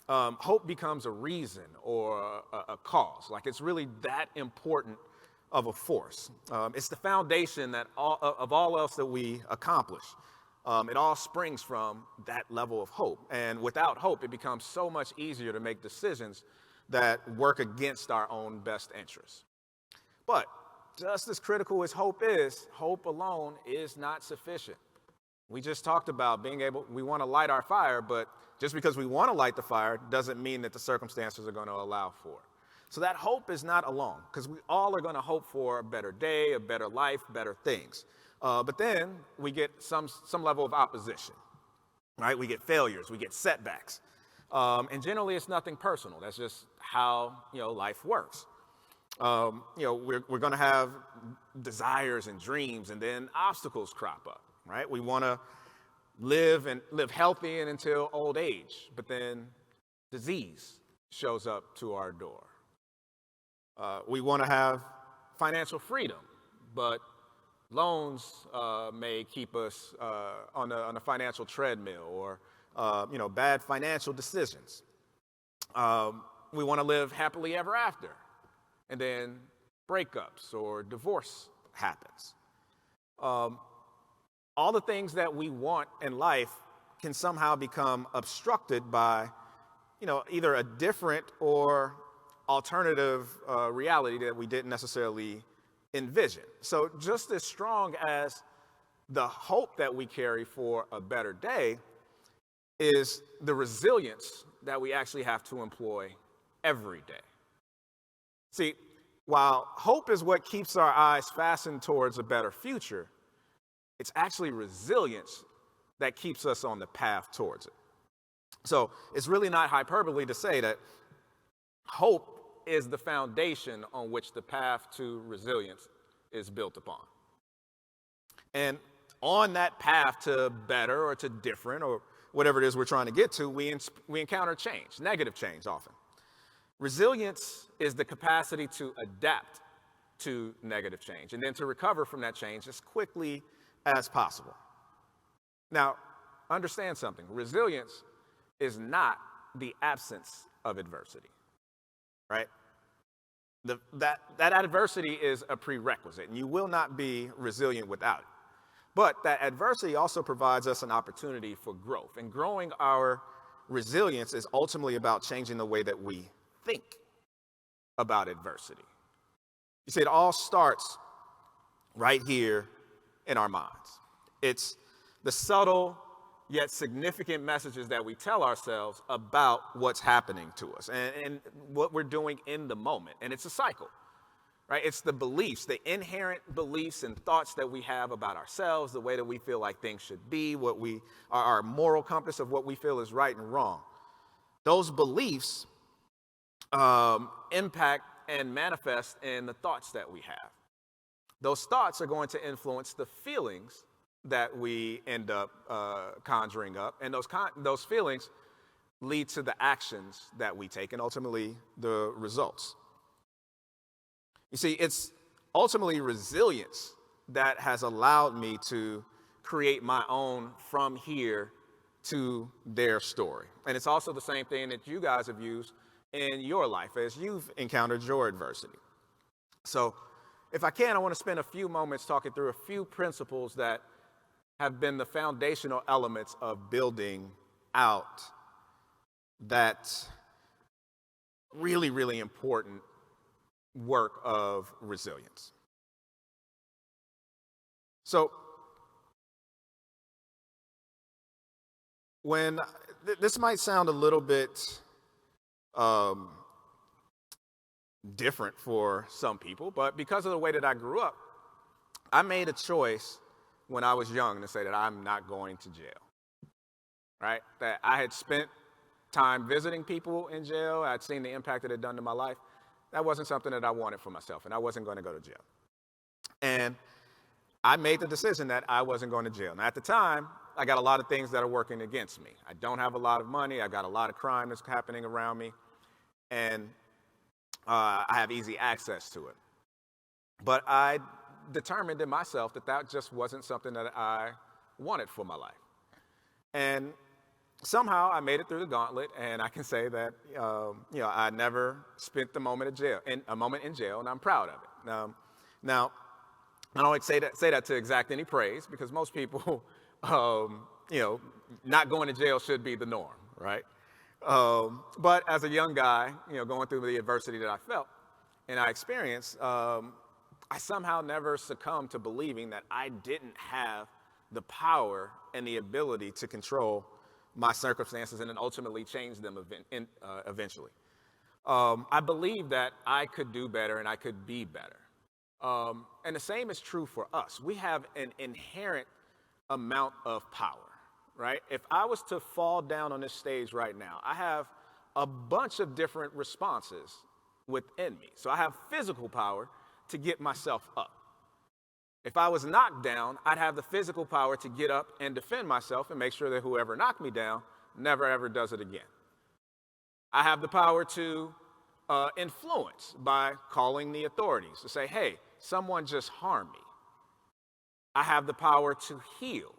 hope becomes a reason or a cause. Like, it's really that important of a force. It's the foundation that of all else that we accomplish. It all springs from that level of hope. And without hope, it becomes so much easier to make decisions that work against our own best interests. But just as critical as hope is, hope alone is not sufficient. We just talked about we want to light our fire, but just because we want to light the fire doesn't mean that the circumstances are going to allow for it. So that hope is not alone, because we all are going to hope for a better day, a better life, better things. But then we get some level of opposition, right? We get failures, we get setbacks. And generally it's nothing personal. That's just how, life works. We're going to have desires and dreams, and then obstacles crop up, right? We want to live healthy and until old age, but then disease shows up to our door. We want to have financial freedom, but loans may keep us on a financial treadmill, or bad financial decisions. We want to live happily ever after, and then breakups or divorce happens. All the things that we want in life can somehow become obstructed by, either a different or alternative reality that we didn't necessarily envision. So just as strong as the hope that we carry for a better day is the resilience that we actually have to employ every day. See, while hope is what keeps our eyes fastened towards a better future, it's actually resilience that keeps us on the path towards it. So it's really not hyperbole to say that hope is the foundation on which the path to resilience is built upon. And on that path to better or to different or whatever it is we're trying to get to, we encounter change, negative change often. Resilience is the capacity to adapt to negative change and then to recover from that change as quickly as possible. Now, understand something. Resilience is not the absence of adversity, right? That adversity is a prerequisite, and you will not be resilient without it. But that adversity also provides us an opportunity for growth, and growing our resilience is ultimately about changing the way that we think about adversity. You see, it all starts right here in our minds. It's the subtle yet significant messages that we tell ourselves about what's happening to us and what we're doing in the moment. And it's a cycle, right? It's the beliefs, the inherent beliefs and thoughts that we have about ourselves, the way that we feel like things should be, what we are, our moral compass of what we feel is right and wrong. Those beliefs impact and manifest in the thoughts that we have. Those thoughts are going to influence the feelings that we end up conjuring up, and those feelings lead to the actions that we take and ultimately the results. You see, it's ultimately resilience that has allowed me to create my own from here to there story. And it's also the same thing that you guys have used in your life as you've encountered your adversity. So if I can, I want to spend a few moments talking through a few principles that have been the foundational elements of building out that really, really important work of resilience. So when this might sound a little bit different for some people, but because of the way that I grew up, I made a choice when I was young to say that I'm not going to jail, right? That I had spent time visiting people in jail. I'd seen the impact that it had done to my life. That wasn't something that I wanted for myself, and I wasn't going to go to jail. And I made the decision that I wasn't going to jail. Now, at the time, I got a lot of things that are working against me. I don't have a lot of money. I got a lot of crime that's happening around me, and I have easy access to it. But I determined in myself that that just wasn't something that I wanted for my life. And somehow I made it through the gauntlet, and I can say that I never spent a moment in jail, and I'm proud of it. Now, I don't say that to exact any praise, because most people, not going to jail should be the norm, right? But as a young guy, going through the adversity that I felt and I experienced, I somehow never succumbed to believing that I didn't have the power and the ability to control my circumstances and then ultimately change them eventually. I believed that I could do better and I could be better. And the same is true for us. We have an inherent amount of power, right? If I was to fall down on this stage right now, I have a bunch of different responses within me. So I have physical power to get myself up. If I was knocked down, I'd have the physical power to get up and defend myself and make sure that whoever knocked me down never ever does it again. I have the power to influence by calling the authorities to say, hey, someone just harmed me. I have the power to heal.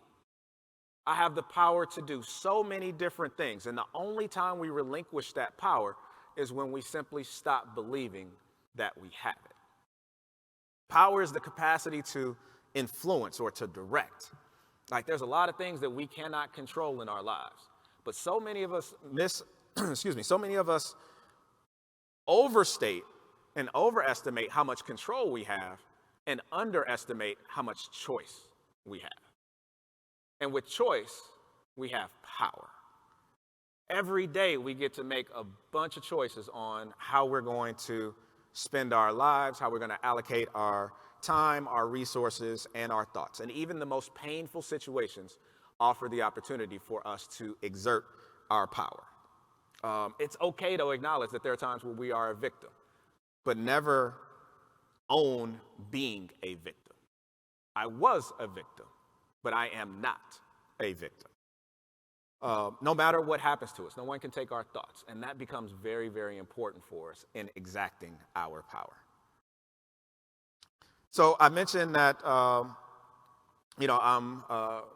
I have the power to do so many different things. And the only time we relinquish that power is when we simply stop believing that we have it. Power is the capacity to influence or to direct. Like, there's a lot of things that we cannot control in our lives. But so many of us so many of us overstate and overestimate how much control we have and underestimate how much choice we have. And with choice, we have power. Every day we get to make a bunch of choices on how we're going to spend our lives, how we're going to allocate our time, our resources, and our thoughts. And even the most painful situations offer the opportunity for us to exert our power. It's okay to acknowledge that there are times where we are a victim, but never own being a victim. I was a victim, but I am not a victim. No matter what happens to us, no one can take our thoughts, and that becomes very, very important for us in exacting our power. So I mentioned that, I'm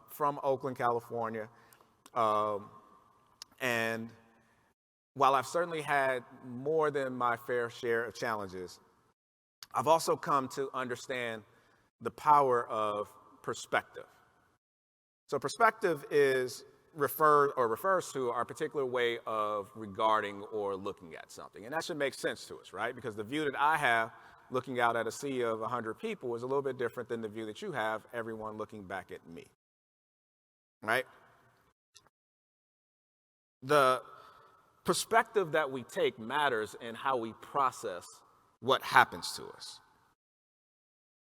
from Oakland, California, and while I've certainly had more than my fair share of challenges, I've also come to understand the power of perspective. So perspective refers to our particular way of regarding or looking at something. And that should make sense to us, right? Because the view that I have looking out at a sea of 100 people is a little bit different than the view that you have, everyone looking back at me, right? The perspective that we take matters in how we process what happens to us.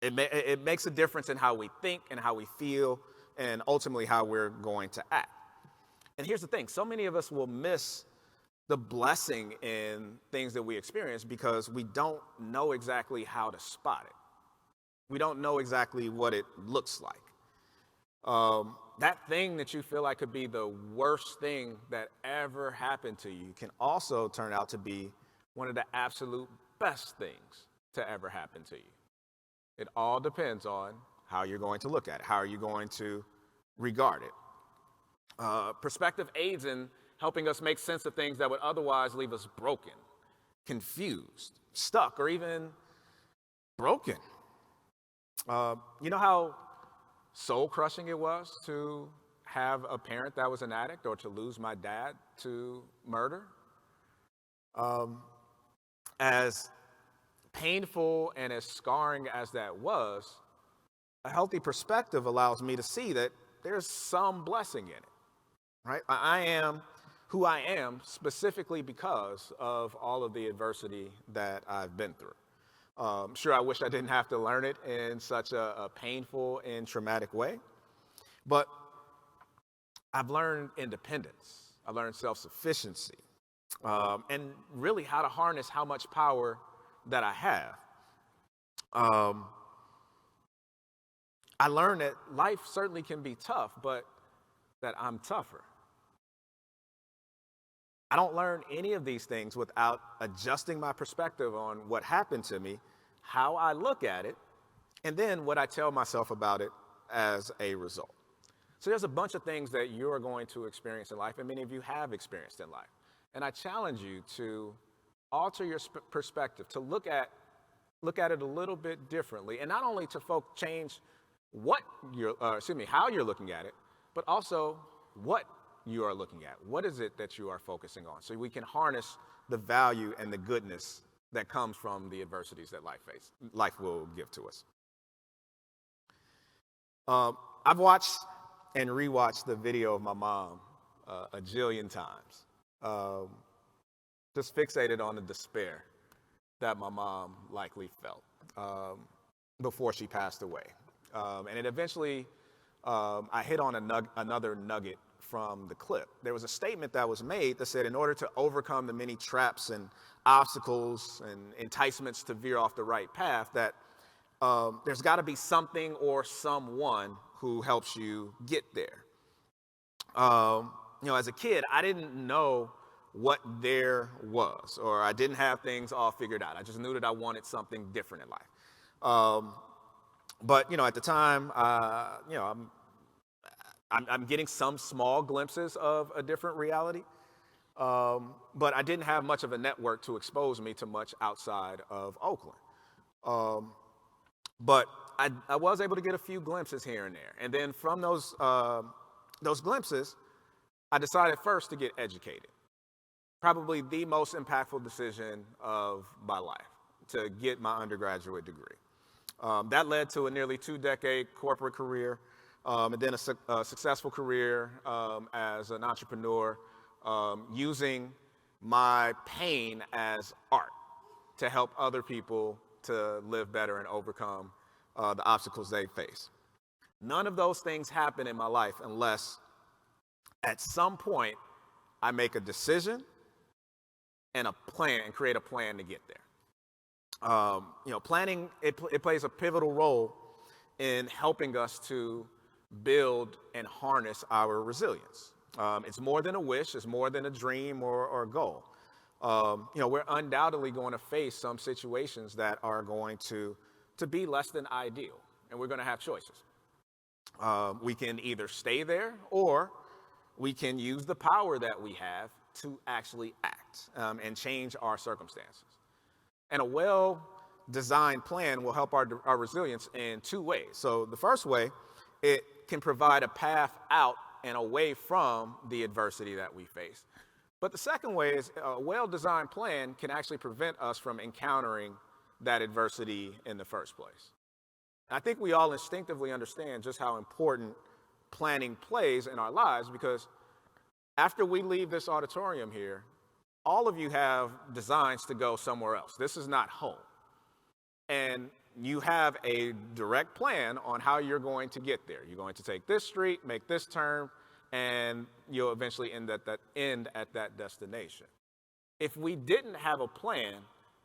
It makes a difference in how we think and how we feel and ultimately how we're going to act. And here's the thing, so many of us will miss the blessing in things that we experience because we don't know exactly how to spot it. We don't know exactly what it looks like. That thing that you feel like could be the worst thing that ever happened to you can also turn out to be one of the absolute best things to ever happen to you. It all depends on how you're going to look at it, how are you going to regard it. Perspective aids in helping us make sense of things that would otherwise leave us broken, confused, stuck, or even broken. You know how soul-crushing it was to have a parent that was an addict or to lose my dad to murder? As painful and as scarring as that was, a healthy perspective allows me to see that there's some blessing in it, right? I am who I am specifically because of all of the adversity that I've been through. Sure, I wish I didn't have to learn it in such a painful and traumatic way, but I've learned independence. I've learned self-sufficiency, and really how to harness how much power that I have. I learned that life certainly can be tough, but that I'm tougher. I don't learn any of these things without adjusting my perspective on what happened to me, how I look at it, and then what I tell myself about it as a result. So there's a bunch of things that you're going to experience in life, and many of you have experienced in life. And I challenge you to alter your perspective, to look at it a little bit differently, and not only to change how you're looking at it, but also what you are looking at. What is it that you are focusing on? So we can harness the value and the goodness that comes from the adversities that life will give to us. I've watched and rewatched the video of my mom a jillion times. Just fixated on the despair that my mom likely felt before she passed away. And it eventually, I hit on another nugget from the clip. There was a statement that was made that said in order to overcome the many traps and obstacles and enticements to veer off the right path, that there's got to be something or someone who helps you get there. As a kid, I didn't know what there was, or I didn't have things all figured out. I just knew that I wanted something different in life. But at the time, I'm getting some small glimpses of a different reality. But I didn't have much of a network to expose me to much outside of Oakland. But I was able to get a few glimpses here and there. And then from those glimpses, I decided first to get educated. Probably the most impactful decision of my life, to get my undergraduate degree. That led to a nearly 2-decade corporate career, and then a successful career as an entrepreneur, using my pain as art to help other people to live better and overcome the obstacles they face. None of those things happen in my life unless at some point I make a decision and a plan and create a plan to get there. Planning, it plays a pivotal role in helping us to build and harness our resilience. It's more than a wish, it's more than a dream or a goal. We're undoubtedly going to face some situations that are going to be less than ideal, and we're going to have choices. We can either stay there, or we can use the power that we have to actually act and change our circumstances. And a well-designed plan will help our resilience in 2 ways. So the first way, it can provide a path out and away from the adversity that we face. But the second way is a well-designed plan can actually prevent us from encountering that adversity in the first place. I think we all instinctively understand just how important planning plays in our lives, because after we leave this auditorium here, all of you have designs to go somewhere else. This is not home. And you have a direct plan on how you're going to get there. You're going to take this street, make this turn, and you'll eventually end at that destination. If we didn't have a plan,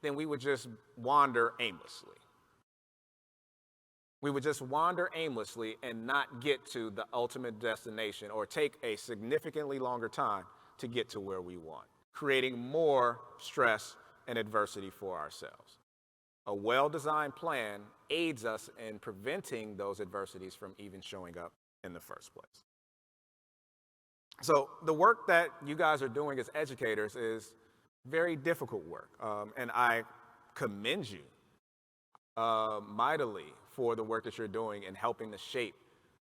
then we would just wander aimlessly. We would just wander aimlessly and not get to the ultimate destination, or take a significantly longer time to get to where we want, creating more stress and adversity for ourselves. A well-designed plan aids us in preventing those adversities from even showing up in the first place. So the work that you guys are doing as educators is very difficult work, and I commend you mightily for the work that you're doing in helping to shape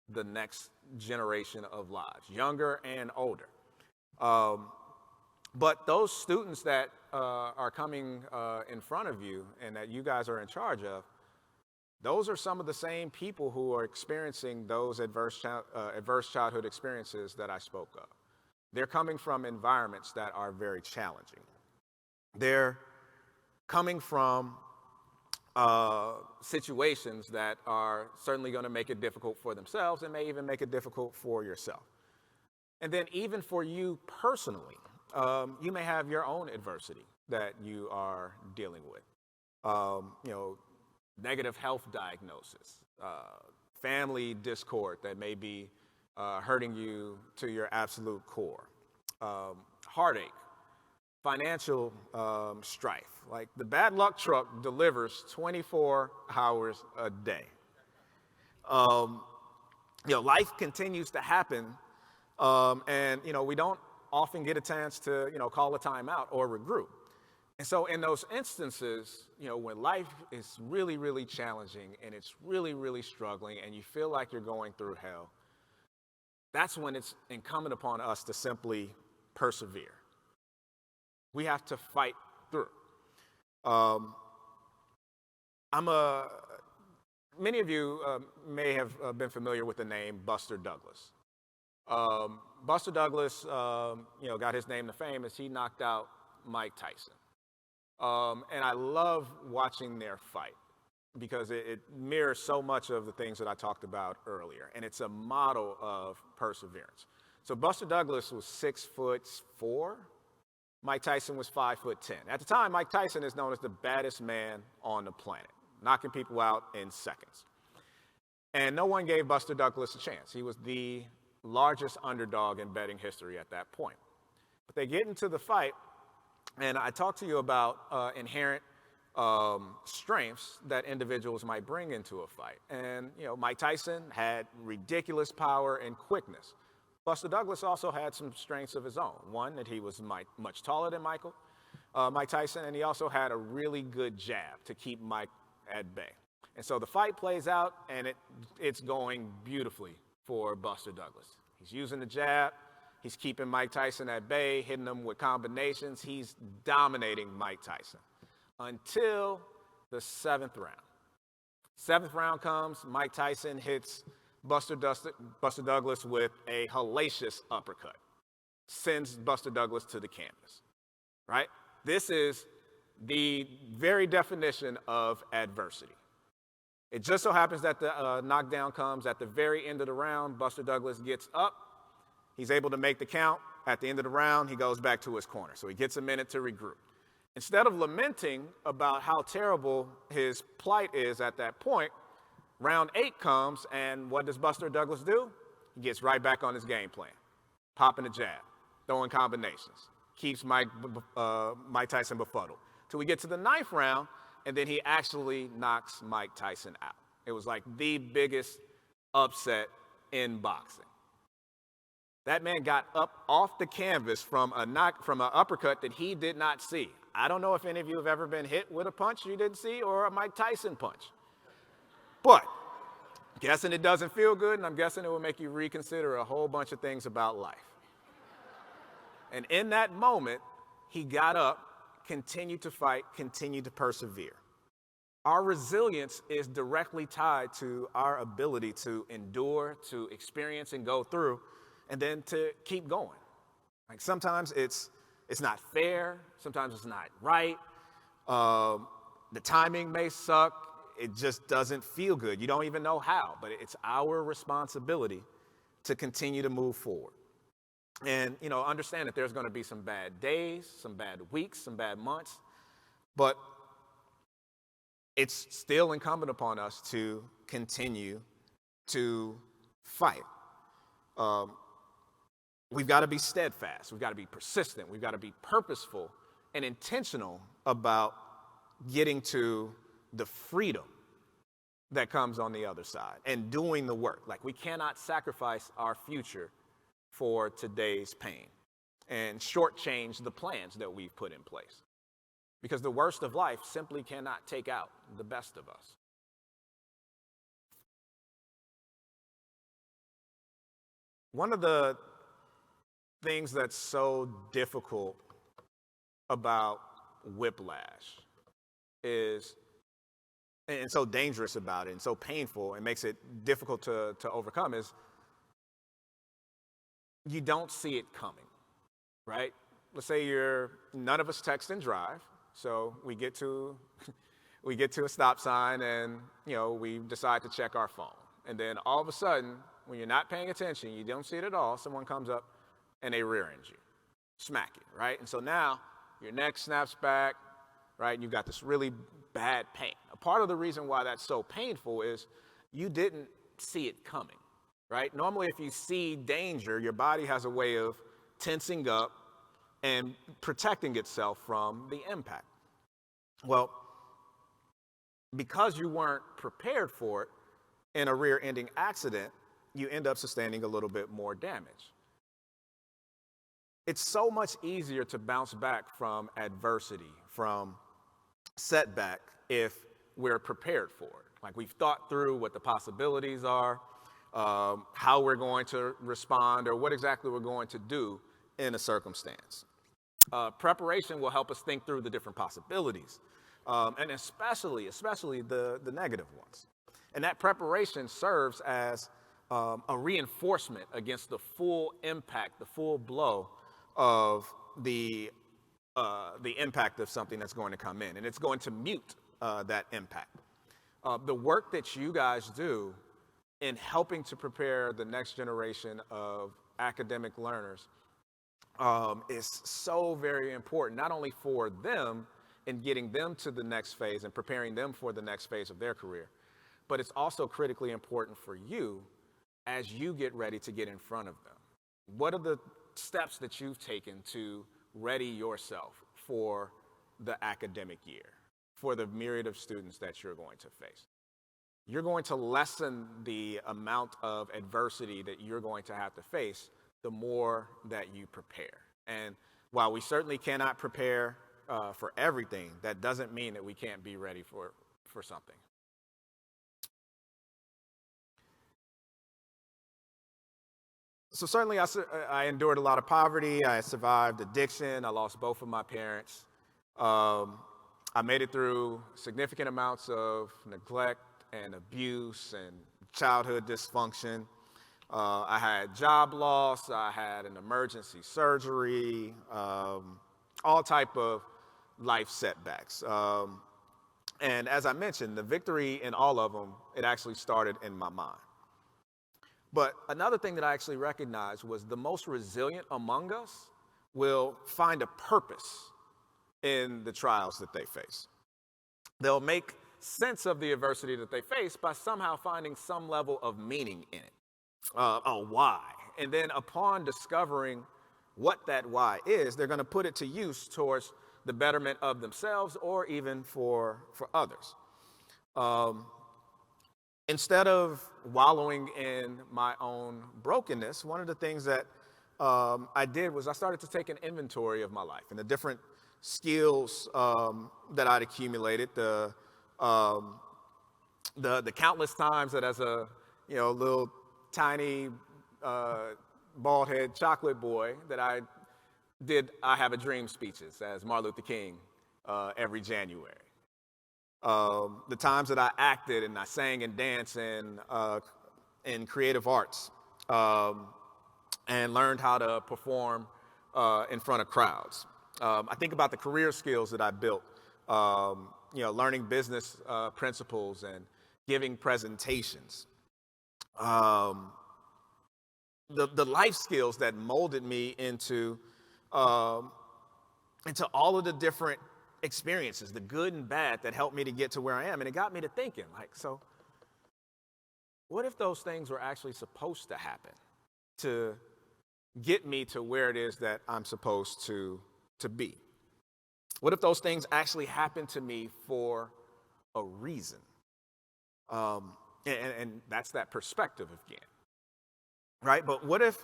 the next generation of lives, younger and older. But those students that are coming in front of you and that you guys are in charge of, those are some of the same people who are experiencing those adverse childhood experiences that I spoke of. They're coming from environments that are very challenging. They're coming from situations that are certainly going to make it difficult for themselves, and may even make it difficult for yourself. And then even for you personally, you may have your own adversity that you are dealing with. Negative health diagnosis, family discord that may be hurting you to your absolute core, heartache, financial strife. Like, the bad luck truck delivers 24 hours a day. Life continues to happen, and we don't often get a chance to call a timeout or regroup. And so in those instances, when life is really, really challenging and it's really, really struggling and you feel like you're going through hell, that's when it's incumbent upon us to simply persevere. We have to fight through. Many of you may have been familiar with the name Buster Douglas. Buster Douglas, got his name to fame as he knocked out Mike Tyson. And I love watching their fight because it mirrors so much of the things that I talked about earlier, and it's a model of perseverance. So Buster Douglas was 6'4". Mike Tyson was 5'10". At the time, Mike Tyson is known as the baddest man on the planet, knocking people out in seconds. And no one gave Buster Douglas a chance. He was the largest underdog in betting history at that point. But they get into the fight, and I talked to you about inherent strengths that individuals might bring into a fight. And, Mike Tyson had ridiculous power and quickness. Buster Douglas also had some strengths of his own. One, that he was much taller than Mike Tyson, and he also had a really good jab to keep Mike at bay. And so the fight plays out, and it's going beautifully for Buster Douglas. He's using the jab. He's keeping Mike Tyson at bay, hitting him with combinations. He's dominating Mike Tyson until the 7th round. 7th round comes, Mike Tyson hits Buster Douglas with a hellacious uppercut, sends Buster Douglas to the canvas, right? This is the very definition of adversity. It just so happens that the knockdown comes at the very end of the round. Buster Douglas gets up. He's able to make the count. At the end of the round, he goes back to his corner. So he gets a minute to regroup. Instead of lamenting about how terrible his plight is at that point, round 8 comes, and what does Buster Douglas do? He gets right back on his game plan, popping a jab, throwing combinations, keeps Mike Tyson befuddled. Till we get to the 9th round, and then he actually knocks Mike Tyson out. It was like the biggest upset in boxing. That man got up off the canvas from an uppercut that he did not see. I don't know if any of you have ever been hit with a punch you didn't see or a Mike Tyson punch. But I'm guessing it doesn't feel good, and I'm guessing it will make you reconsider a whole bunch of things about life. And in that moment, he got up, continued to fight, continued to persevere. Our resilience is directly tied to our ability to endure, to experience and go through, and then to keep going. Like sometimes it's not fair, sometimes it's not right. The timing may suck, it just doesn't feel good. You don't even know how, but it's our responsibility to continue to move forward. And, understand that there's going to be some bad days, some bad weeks, some bad months, but it's still incumbent upon us to continue to fight. We've got to be steadfast. We've got to be persistent. We've got to be purposeful and intentional about getting to the freedom that comes on the other side and doing the work. Like, we cannot sacrifice our future for today's pain and shortchange the plans that we've put in place. Because the worst of life simply cannot take out the best of us. One of the things that's so difficult about whiplash is, and so dangerous about it and so painful and makes it difficult to overcome, is you don't see it coming, right? Let's say none of us text and drive, so we get to a stop sign and we decide to check our phone, and then all of a sudden, when you're not paying attention, you don't see it at all, someone comes up and they rear end you, smack you, right? And so now your neck snaps back, right? And you've got this really bad pain. A part of the reason why that's so painful is you didn't see it coming, right? Normally, if you see danger, your body has a way of tensing up and protecting itself from the impact. Well, because you weren't prepared for it in a rear-ending accident, you end up sustaining a little bit more damage. It's so much easier to bounce back from adversity, from setback, if we're prepared for it. Like, we've thought through what the possibilities are, how we're going to respond, or what exactly we're going to do in a circumstance. Preparation will help us think through the different possibilities, and especially the negative ones. And that preparation serves as a reinforcement against the full impact, the full blow of the impact of something that's going to come in, and it's going to mute that impact. The work that you guys do in helping to prepare the next generation of academic learners is so very important, not only for them in getting them to the next phase and preparing them for the next phase of their career, but it's also critically important for you as you get ready to get in front of them. What are the steps that you've taken to ready yourself for the academic year? for the myriad of students that you're going to face. You're going to lessen the amount of adversity that you're going to have to face the more that you prepare. And while we certainly cannot prepare for everything, that doesn't mean that we can't be ready for something. So certainly I endured a lot of poverty. I survived addiction. I lost both of my parents. I made it through significant amounts of neglect and abuse and childhood dysfunction. I had job loss. I had an emergency surgery, all type of life setbacks. And as I mentioned, the victory in all of them, it actually started in my mind. But another thing that I actually recognized was the most resilient among us will find a purpose in the trials that they face. They'll make sense of the adversity that they face by somehow finding some level of meaning in it, a why. And then upon discovering what that why is, they're going to put it to use towards the betterment of themselves or even for others. Instead of wallowing in my own brokenness, one of the things that I did was I started to take an inventory of my life and the different skills that I'd accumulated, the countless times that as a little tiny bald-head chocolate boy that I have a dream speeches as Martin Luther King every January. The times that I acted and I sang and danced in creative arts and learned how to perform in front of crowds. I think about the career skills that I built, learning business principles and giving presentations. The life skills that molded me into all of the different experiences, the good and bad that helped me to get to where I am. And it got me to thinking, so what if those things were actually supposed to happen to get me to where it is that I'm supposed to be? What if those things actually happened to me for a reason? And that's that perspective again, right? But what if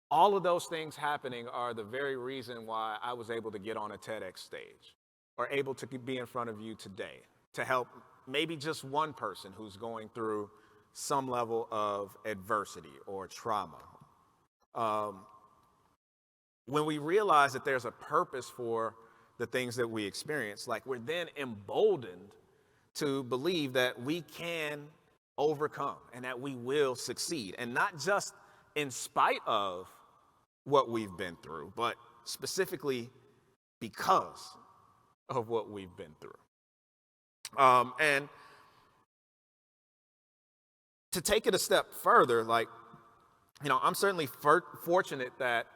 all of those things happening are the very reason why I was able to get on a TEDx stage or able to be in front of you today to help maybe just one person who's going through some level of adversity or trauma? When we realize that there's a purpose for the things that we experience, we're then emboldened to believe that we can overcome and that we will succeed, and not just in spite of what we've been through, but specifically because of what we've been through. And to take it a step further, I'm certainly fortunate that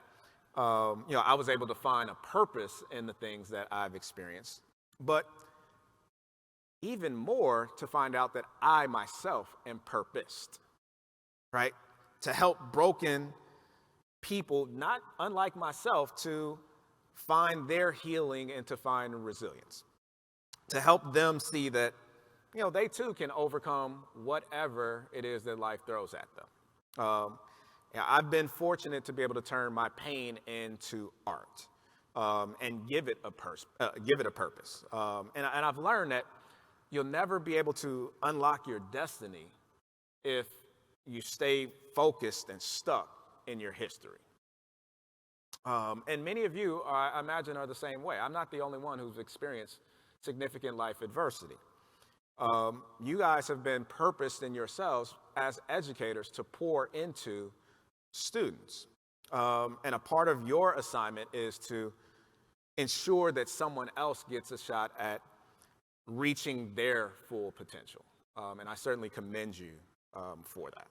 I was able to find a purpose in the things that I've experienced, but even more to find out that I myself am purposed, right? To help broken people, not unlike myself, to find their healing and to find resilience. To help them see that, they too can overcome whatever it is that life throws at them. I've been fortunate to be able to turn my pain into art and give it a purpose. And I've learned that you'll never be able to unlock your destiny if you stay focused and stuck in your history. And many of you, I imagine, are the same way. I'm not the only one who's experienced significant life adversity. You guys have been purposed in yourselves as educators to pour into students. And a part of your assignment is to ensure that someone else gets a shot at reaching their full potential. And I certainly commend you for that.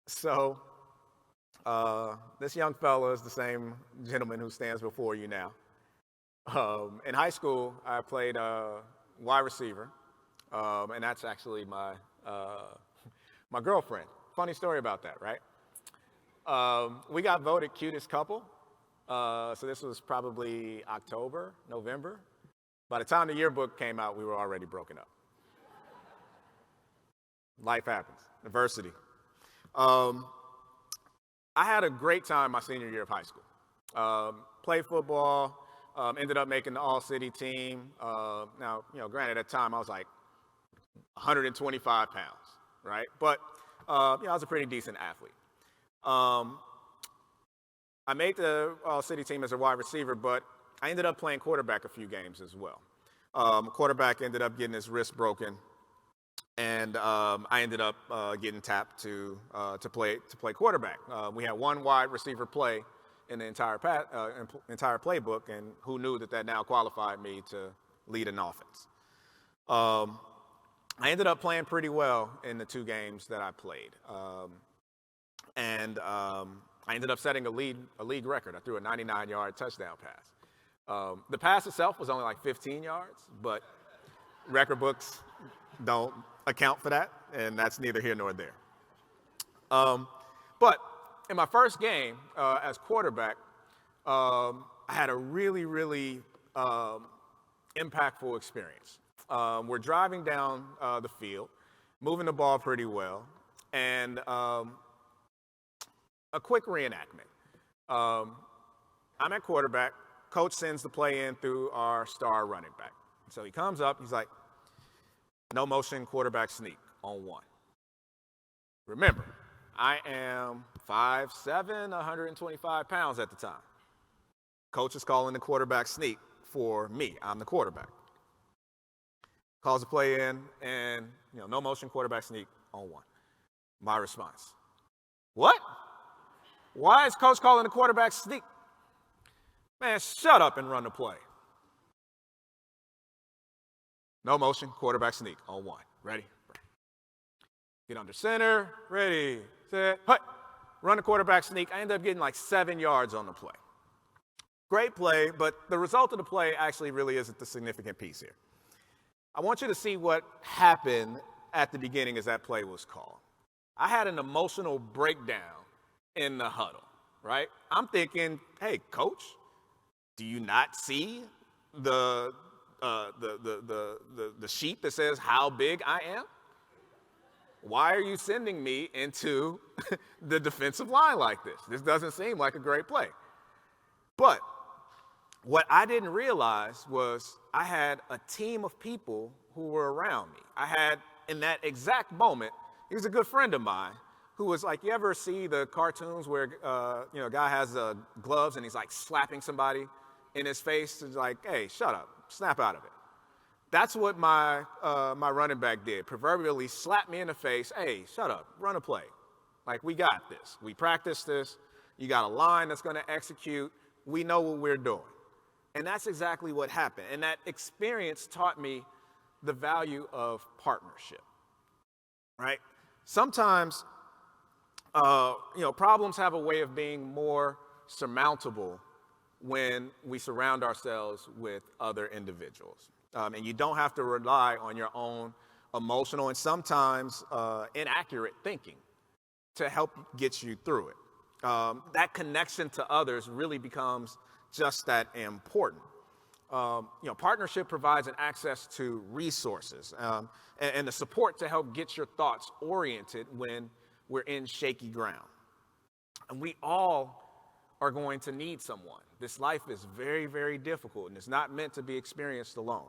So this young fellow is the same gentleman who stands before you now. In high school, I played wide receiver, and that's actually my girlfriend. Funny story about that, right? We got voted cutest couple So this was probably October, November. By the time the yearbook came out, we were already broken up. Life happens, adversity. I had a great time my senior year of high school. Played football, ended up making the all-city team. Now, granted, at the time I was like 125 pounds, right? But, I was a pretty decent athlete. I made the all-city team as a wide receiver, but I ended up playing quarterback a few games as well. Quarterback ended up getting his wrist broken, and I ended up getting tapped to play quarterback. We had one wide receiver play in the entire playbook, and who knew that now qualified me to lead an offense. I ended up playing pretty well in the 2 games that I played, and I ended up setting a league record. I threw a 99-yard touchdown pass. The pass itself was only like 15 yards, but record books don't account for that, and that's neither here nor there. But in my first game as quarterback, I had a really, really impactful experience. We're driving down the field, moving the ball pretty well, and a quick reenactment. I'm at quarterback. Coach sends the play in through our star running back. So he comes up, he's like, no motion quarterback sneak on 1. Remember, I am 5'7", 125 pounds at the time. Coach is calling the quarterback sneak for me. I'm the quarterback. Calls the play in, and no motion quarterback sneak on 1. My response, what? Why is coach calling the quarterback sneak? Man, shut up and run the play. No motion, quarterback sneak on 1. Ready? Get under center, ready, set, hut. Run the quarterback sneak. I ended up getting like 7 yards on the play. Great play, but the result of the play actually really isn't the significant piece here. I want you to see what happened at the beginning as that play was called. I had an emotional breakdown in the huddle, right? I'm thinking, hey, coach, do you not see the sheet that says how big I am? Why are you sending me into the defensive line like this? This doesn't seem like a great play. But what I didn't realize was I had a team of people who were around me. I had, in that exact moment, he was a good friend of mine who was like, you ever see the cartoons where, a guy has gloves and he's like slapping somebody in his face? It's like, hey, shut up, snap out of it. That's what my running back did. Proverbially slapped me in the face. Hey, shut up, run a play. Like, we got this. We practiced this. You got a line that's going to execute. We know what we're doing. And that's exactly what happened. And that experience taught me the value of partnership, right? Sometimes, problems have a way of being more surmountable when we surround ourselves with other individuals. And you don't have to rely on your own emotional and sometimes inaccurate thinking to help get you through it. That connection to others really becomes just that important. Partnership provides an access to resources and the support to help get your thoughts oriented when we're in shaky ground. And we all are going to need someone. This life is very, very difficult, and it's not meant to be experienced alone.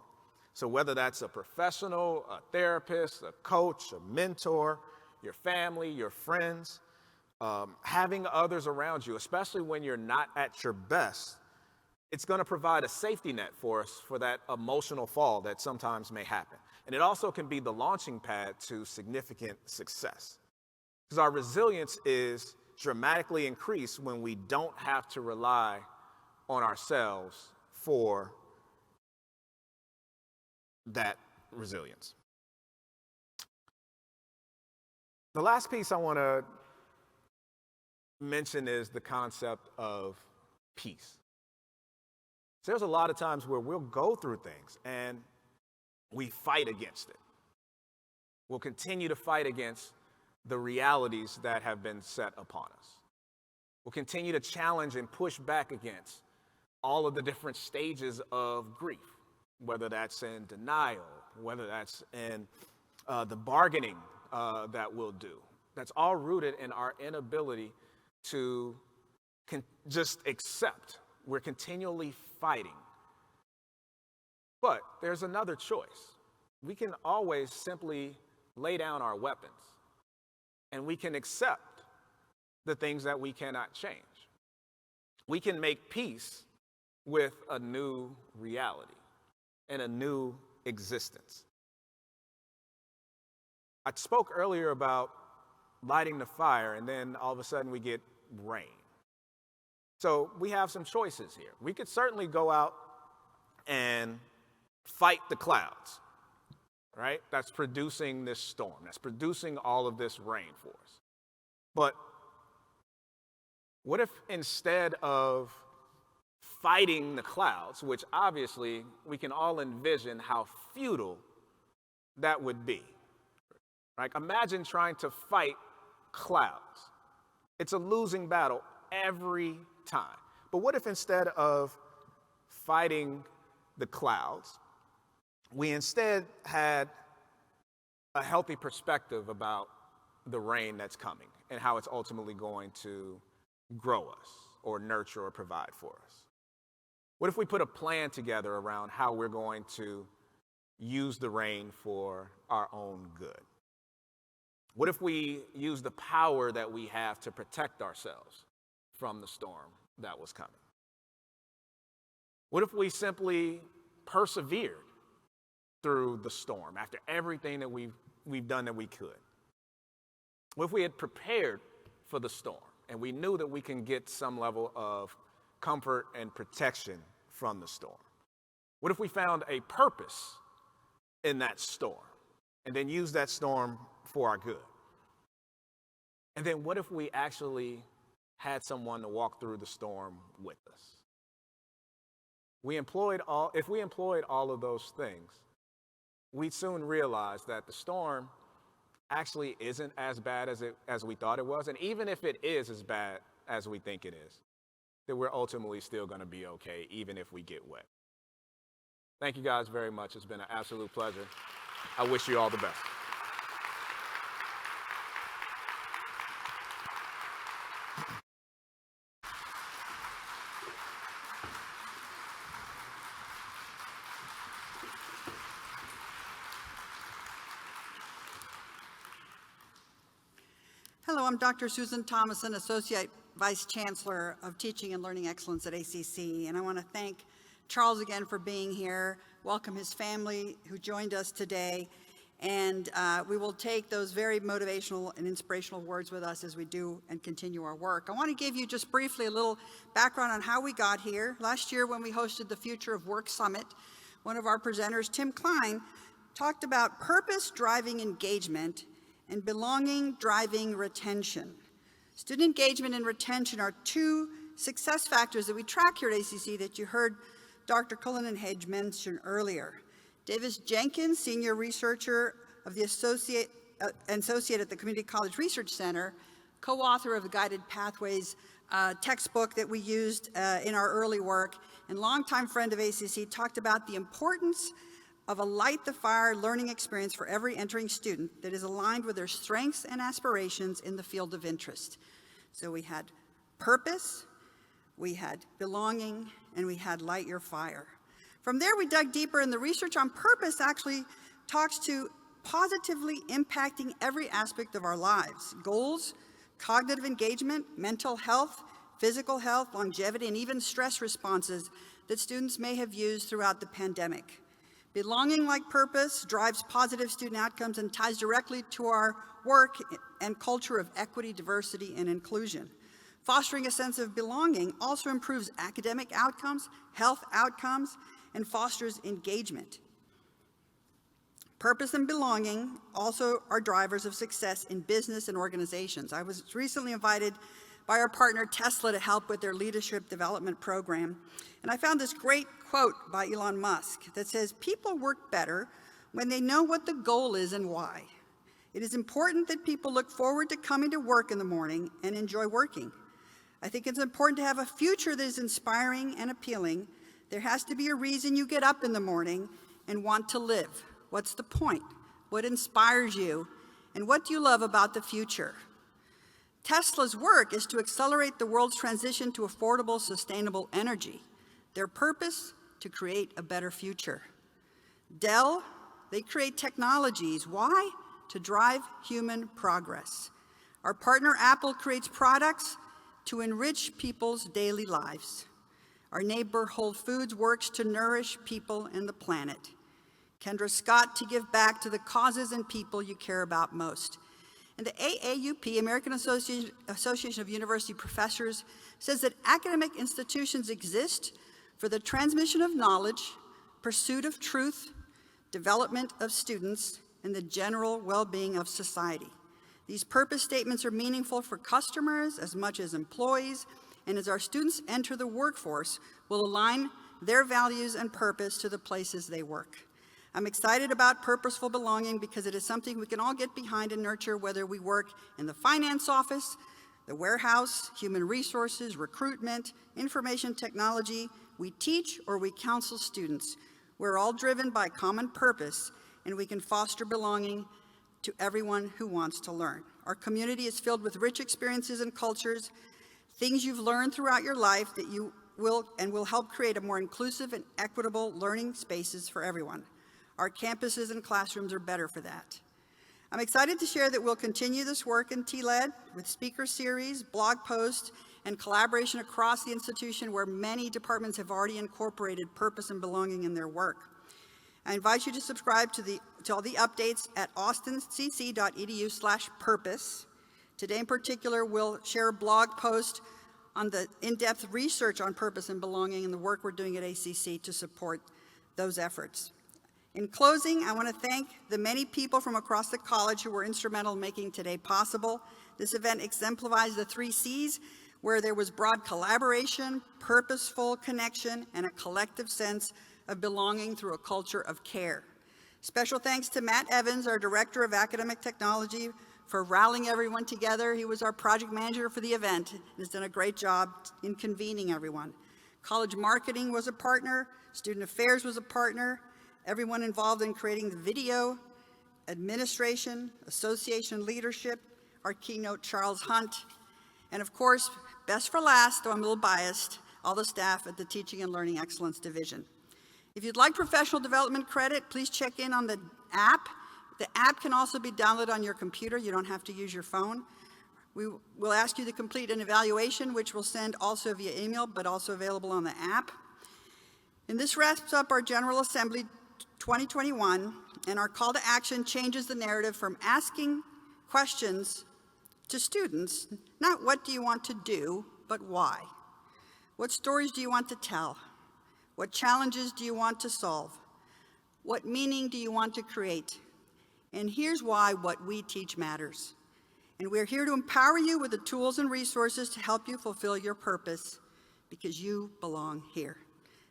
So whether that's a professional, a therapist, a coach, a mentor, your family, your friends, having others around you, especially when you're not at your best, it's going to provide a safety net for us for that emotional fall that sometimes may happen. And it also can be the launching pad to significant success. Because our resilience is dramatically increased when we don't have to rely on ourselves for that resilience. The last piece I want to mention is the concept of peace. So there's a lot of times where we'll go through things and we fight against it. We'll continue to fight against the realities that have been set upon us. We'll continue to challenge and push back against all of the different stages of grief, whether that's in denial, whether that's in the bargaining that we'll do. That's all rooted in our inability to just accept. We're continually fighting. But there's another choice. We can always simply lay down our weapons, and we can accept the things that we cannot change. We can make peace with a new reality and a new existence. I spoke earlier about lighting the fire, and then all of a sudden we get rain. So we have some choices here. We could certainly go out and fight the clouds, right? That's producing this storm. That's producing all of this rain for us. But what if instead of fighting the clouds, which obviously we can all envision how futile that would be, right? Imagine trying to fight clouds. It's a losing battle every time. But what if instead of fighting the clouds, we instead had a healthy perspective about the rain that's coming and how it's ultimately going to grow us or nurture or provide for us? What if we put a plan together around how we're going to use the rain for our own good? What if we use the power that we have to protect ourselves from the storm that was coming? What if we simply persevered through the storm after everything that we've done that we could? What if we had prepared for the storm and we knew that we can get some level of comfort and protection from the storm? What if we found a purpose in that storm and then used that storm for our good? And then what if we actually had someone to walk through the storm with us? If we employed all of those things, we'd soon realize that the storm actually isn't as bad as we thought it was. And even if it is as bad as we think it is, that we're ultimately still going to be okay, even if we get wet. Thank you guys very much. It's been an absolute pleasure. I wish you all the best. Hello, I'm Dr. Susan Thomason, Associate Vice Chancellor of Teaching and Learning Excellence at ACC, and I want to thank Charles again for being here, welcome his family who joined us today, and we will take those very motivational and inspirational words with us as we do and continue our work. I want to give you just briefly a little background on how we got here. Last year when we hosted the Future of Work Summit, one of our presenters, Tim Klein, talked about purpose driving engagement and belonging driving retention. Student engagement and retention are two success factors that we track here at ACC that you heard Dr. Cullinanhedge mention earlier. Davis Jenkins, senior researcher of the associate at the Community College Research Center, co-author of the Guided Pathways textbook that we used in our early work, and longtime friend of ACC, talked about the importance of a light the fire learning experience for every entering student that is aligned with their strengths and aspirations in the field of interest. So we had purpose, we had belonging, and we had light your fire. From there, we dug deeper, and the research on purpose actually talks to positively impacting every aspect of our lives: goals, cognitive engagement, mental health, physical health, longevity, and even stress responses that students may have used throughout the pandemic. Belonging, like purpose, drives positive student outcomes and ties directly to our work and culture of equity, diversity, and inclusion. Fostering a sense of belonging also improves academic outcomes, health outcomes, and fosters engagement. Purpose and belonging also are drivers of success in business and organizations. I was recently invited by our partner Tesla to help with their leadership development program, and I found this great quote by Elon Musk that says, "People work better when they know what the goal is and why. It is important that people look forward to coming to work in the morning and enjoy working. I think it's important to have a future that is inspiring and appealing. There has to be a reason you get up in the morning and want to live. What's the point? What inspires you? And what do you love about the future? Tesla's work is to accelerate the world's transition to affordable, sustainable energy. Their purpose, to create a better future. Dell, they create technologies. Why? To drive human progress. Our partner Apple creates products to enrich people's daily lives. Our neighbor Whole Foods works to nourish people and the planet. Kendra Scott to give back to the causes and people you care about most. And the AAUP, American Association of University Professors, says that academic institutions exist for the transmission of knowledge, pursuit of truth, development of students, and the general well-being of society. These purpose statements are meaningful for customers as much as employees, and as our students enter the workforce, will align their values and purpose to the places they work. I'm excited about purposeful belonging because it is something we can all get behind and nurture, whether we work in the finance office, the warehouse, human resources, recruitment, information technology. We teach or we counsel students. We're all driven by common purpose, and we can foster belonging to everyone who wants to learn. Our community is filled with rich experiences and cultures, things you've learned throughout your life that you will help create a more inclusive and equitable learning spaces for everyone. Our campuses and classrooms are better for that. I'm excited to share that we'll continue this work in TLED with speaker series, blog posts, and collaboration across the institution where many departments have already incorporated purpose and belonging in their work. I invite you to subscribe to all the updates at austincc.edu/purpose. Today in particular, we'll share a blog post on the in-depth research on purpose and belonging and the work we're doing at ACC to support those efforts. In closing, I want to thank the many people from across the college who were instrumental in making today possible. This event exemplifies the 3 C's, where there was broad collaboration, purposeful connection, and a collective sense of belonging through a culture of care. Special thanks to Matt Evans, our Director of Academic Technology, for rallying everyone together. He was our project manager for the event and has done a great job in convening everyone. College marketing was a partner, student affairs was a partner, everyone involved in creating the video, administration, association leadership, our keynote Charles Hunt, and of course, best for last, though I'm a little biased, all the staff at the Teaching and Learning Excellence Division. If you'd like professional development credit, please check in on the app. The app can also be downloaded on your computer. You don't have to use your phone. We will ask you to complete an evaluation, which we'll send also via email, but also available on the app. And this wraps up our General Assembly 2021, and our call to action changes the narrative from asking questions to students, not what do you want to do, but why. What stories do you want to tell? What challenges do you want to solve? What meaning do you want to create? And here's why what we teach matters. And we're here to empower you with the tools and resources to help you fulfill your purpose, because you belong here.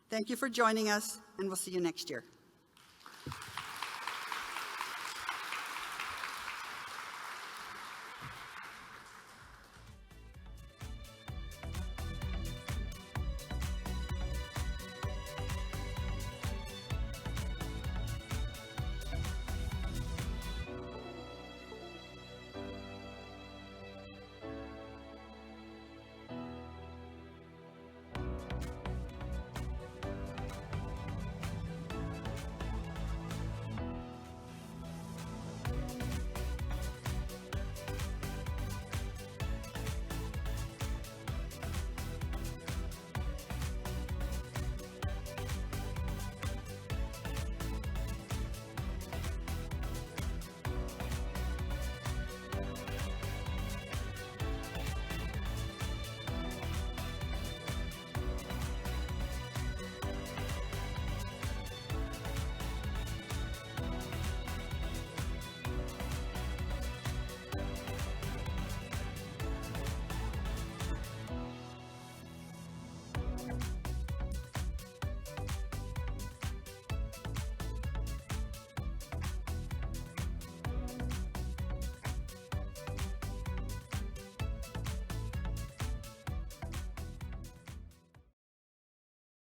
Thank you for joining us, and we'll see you next year.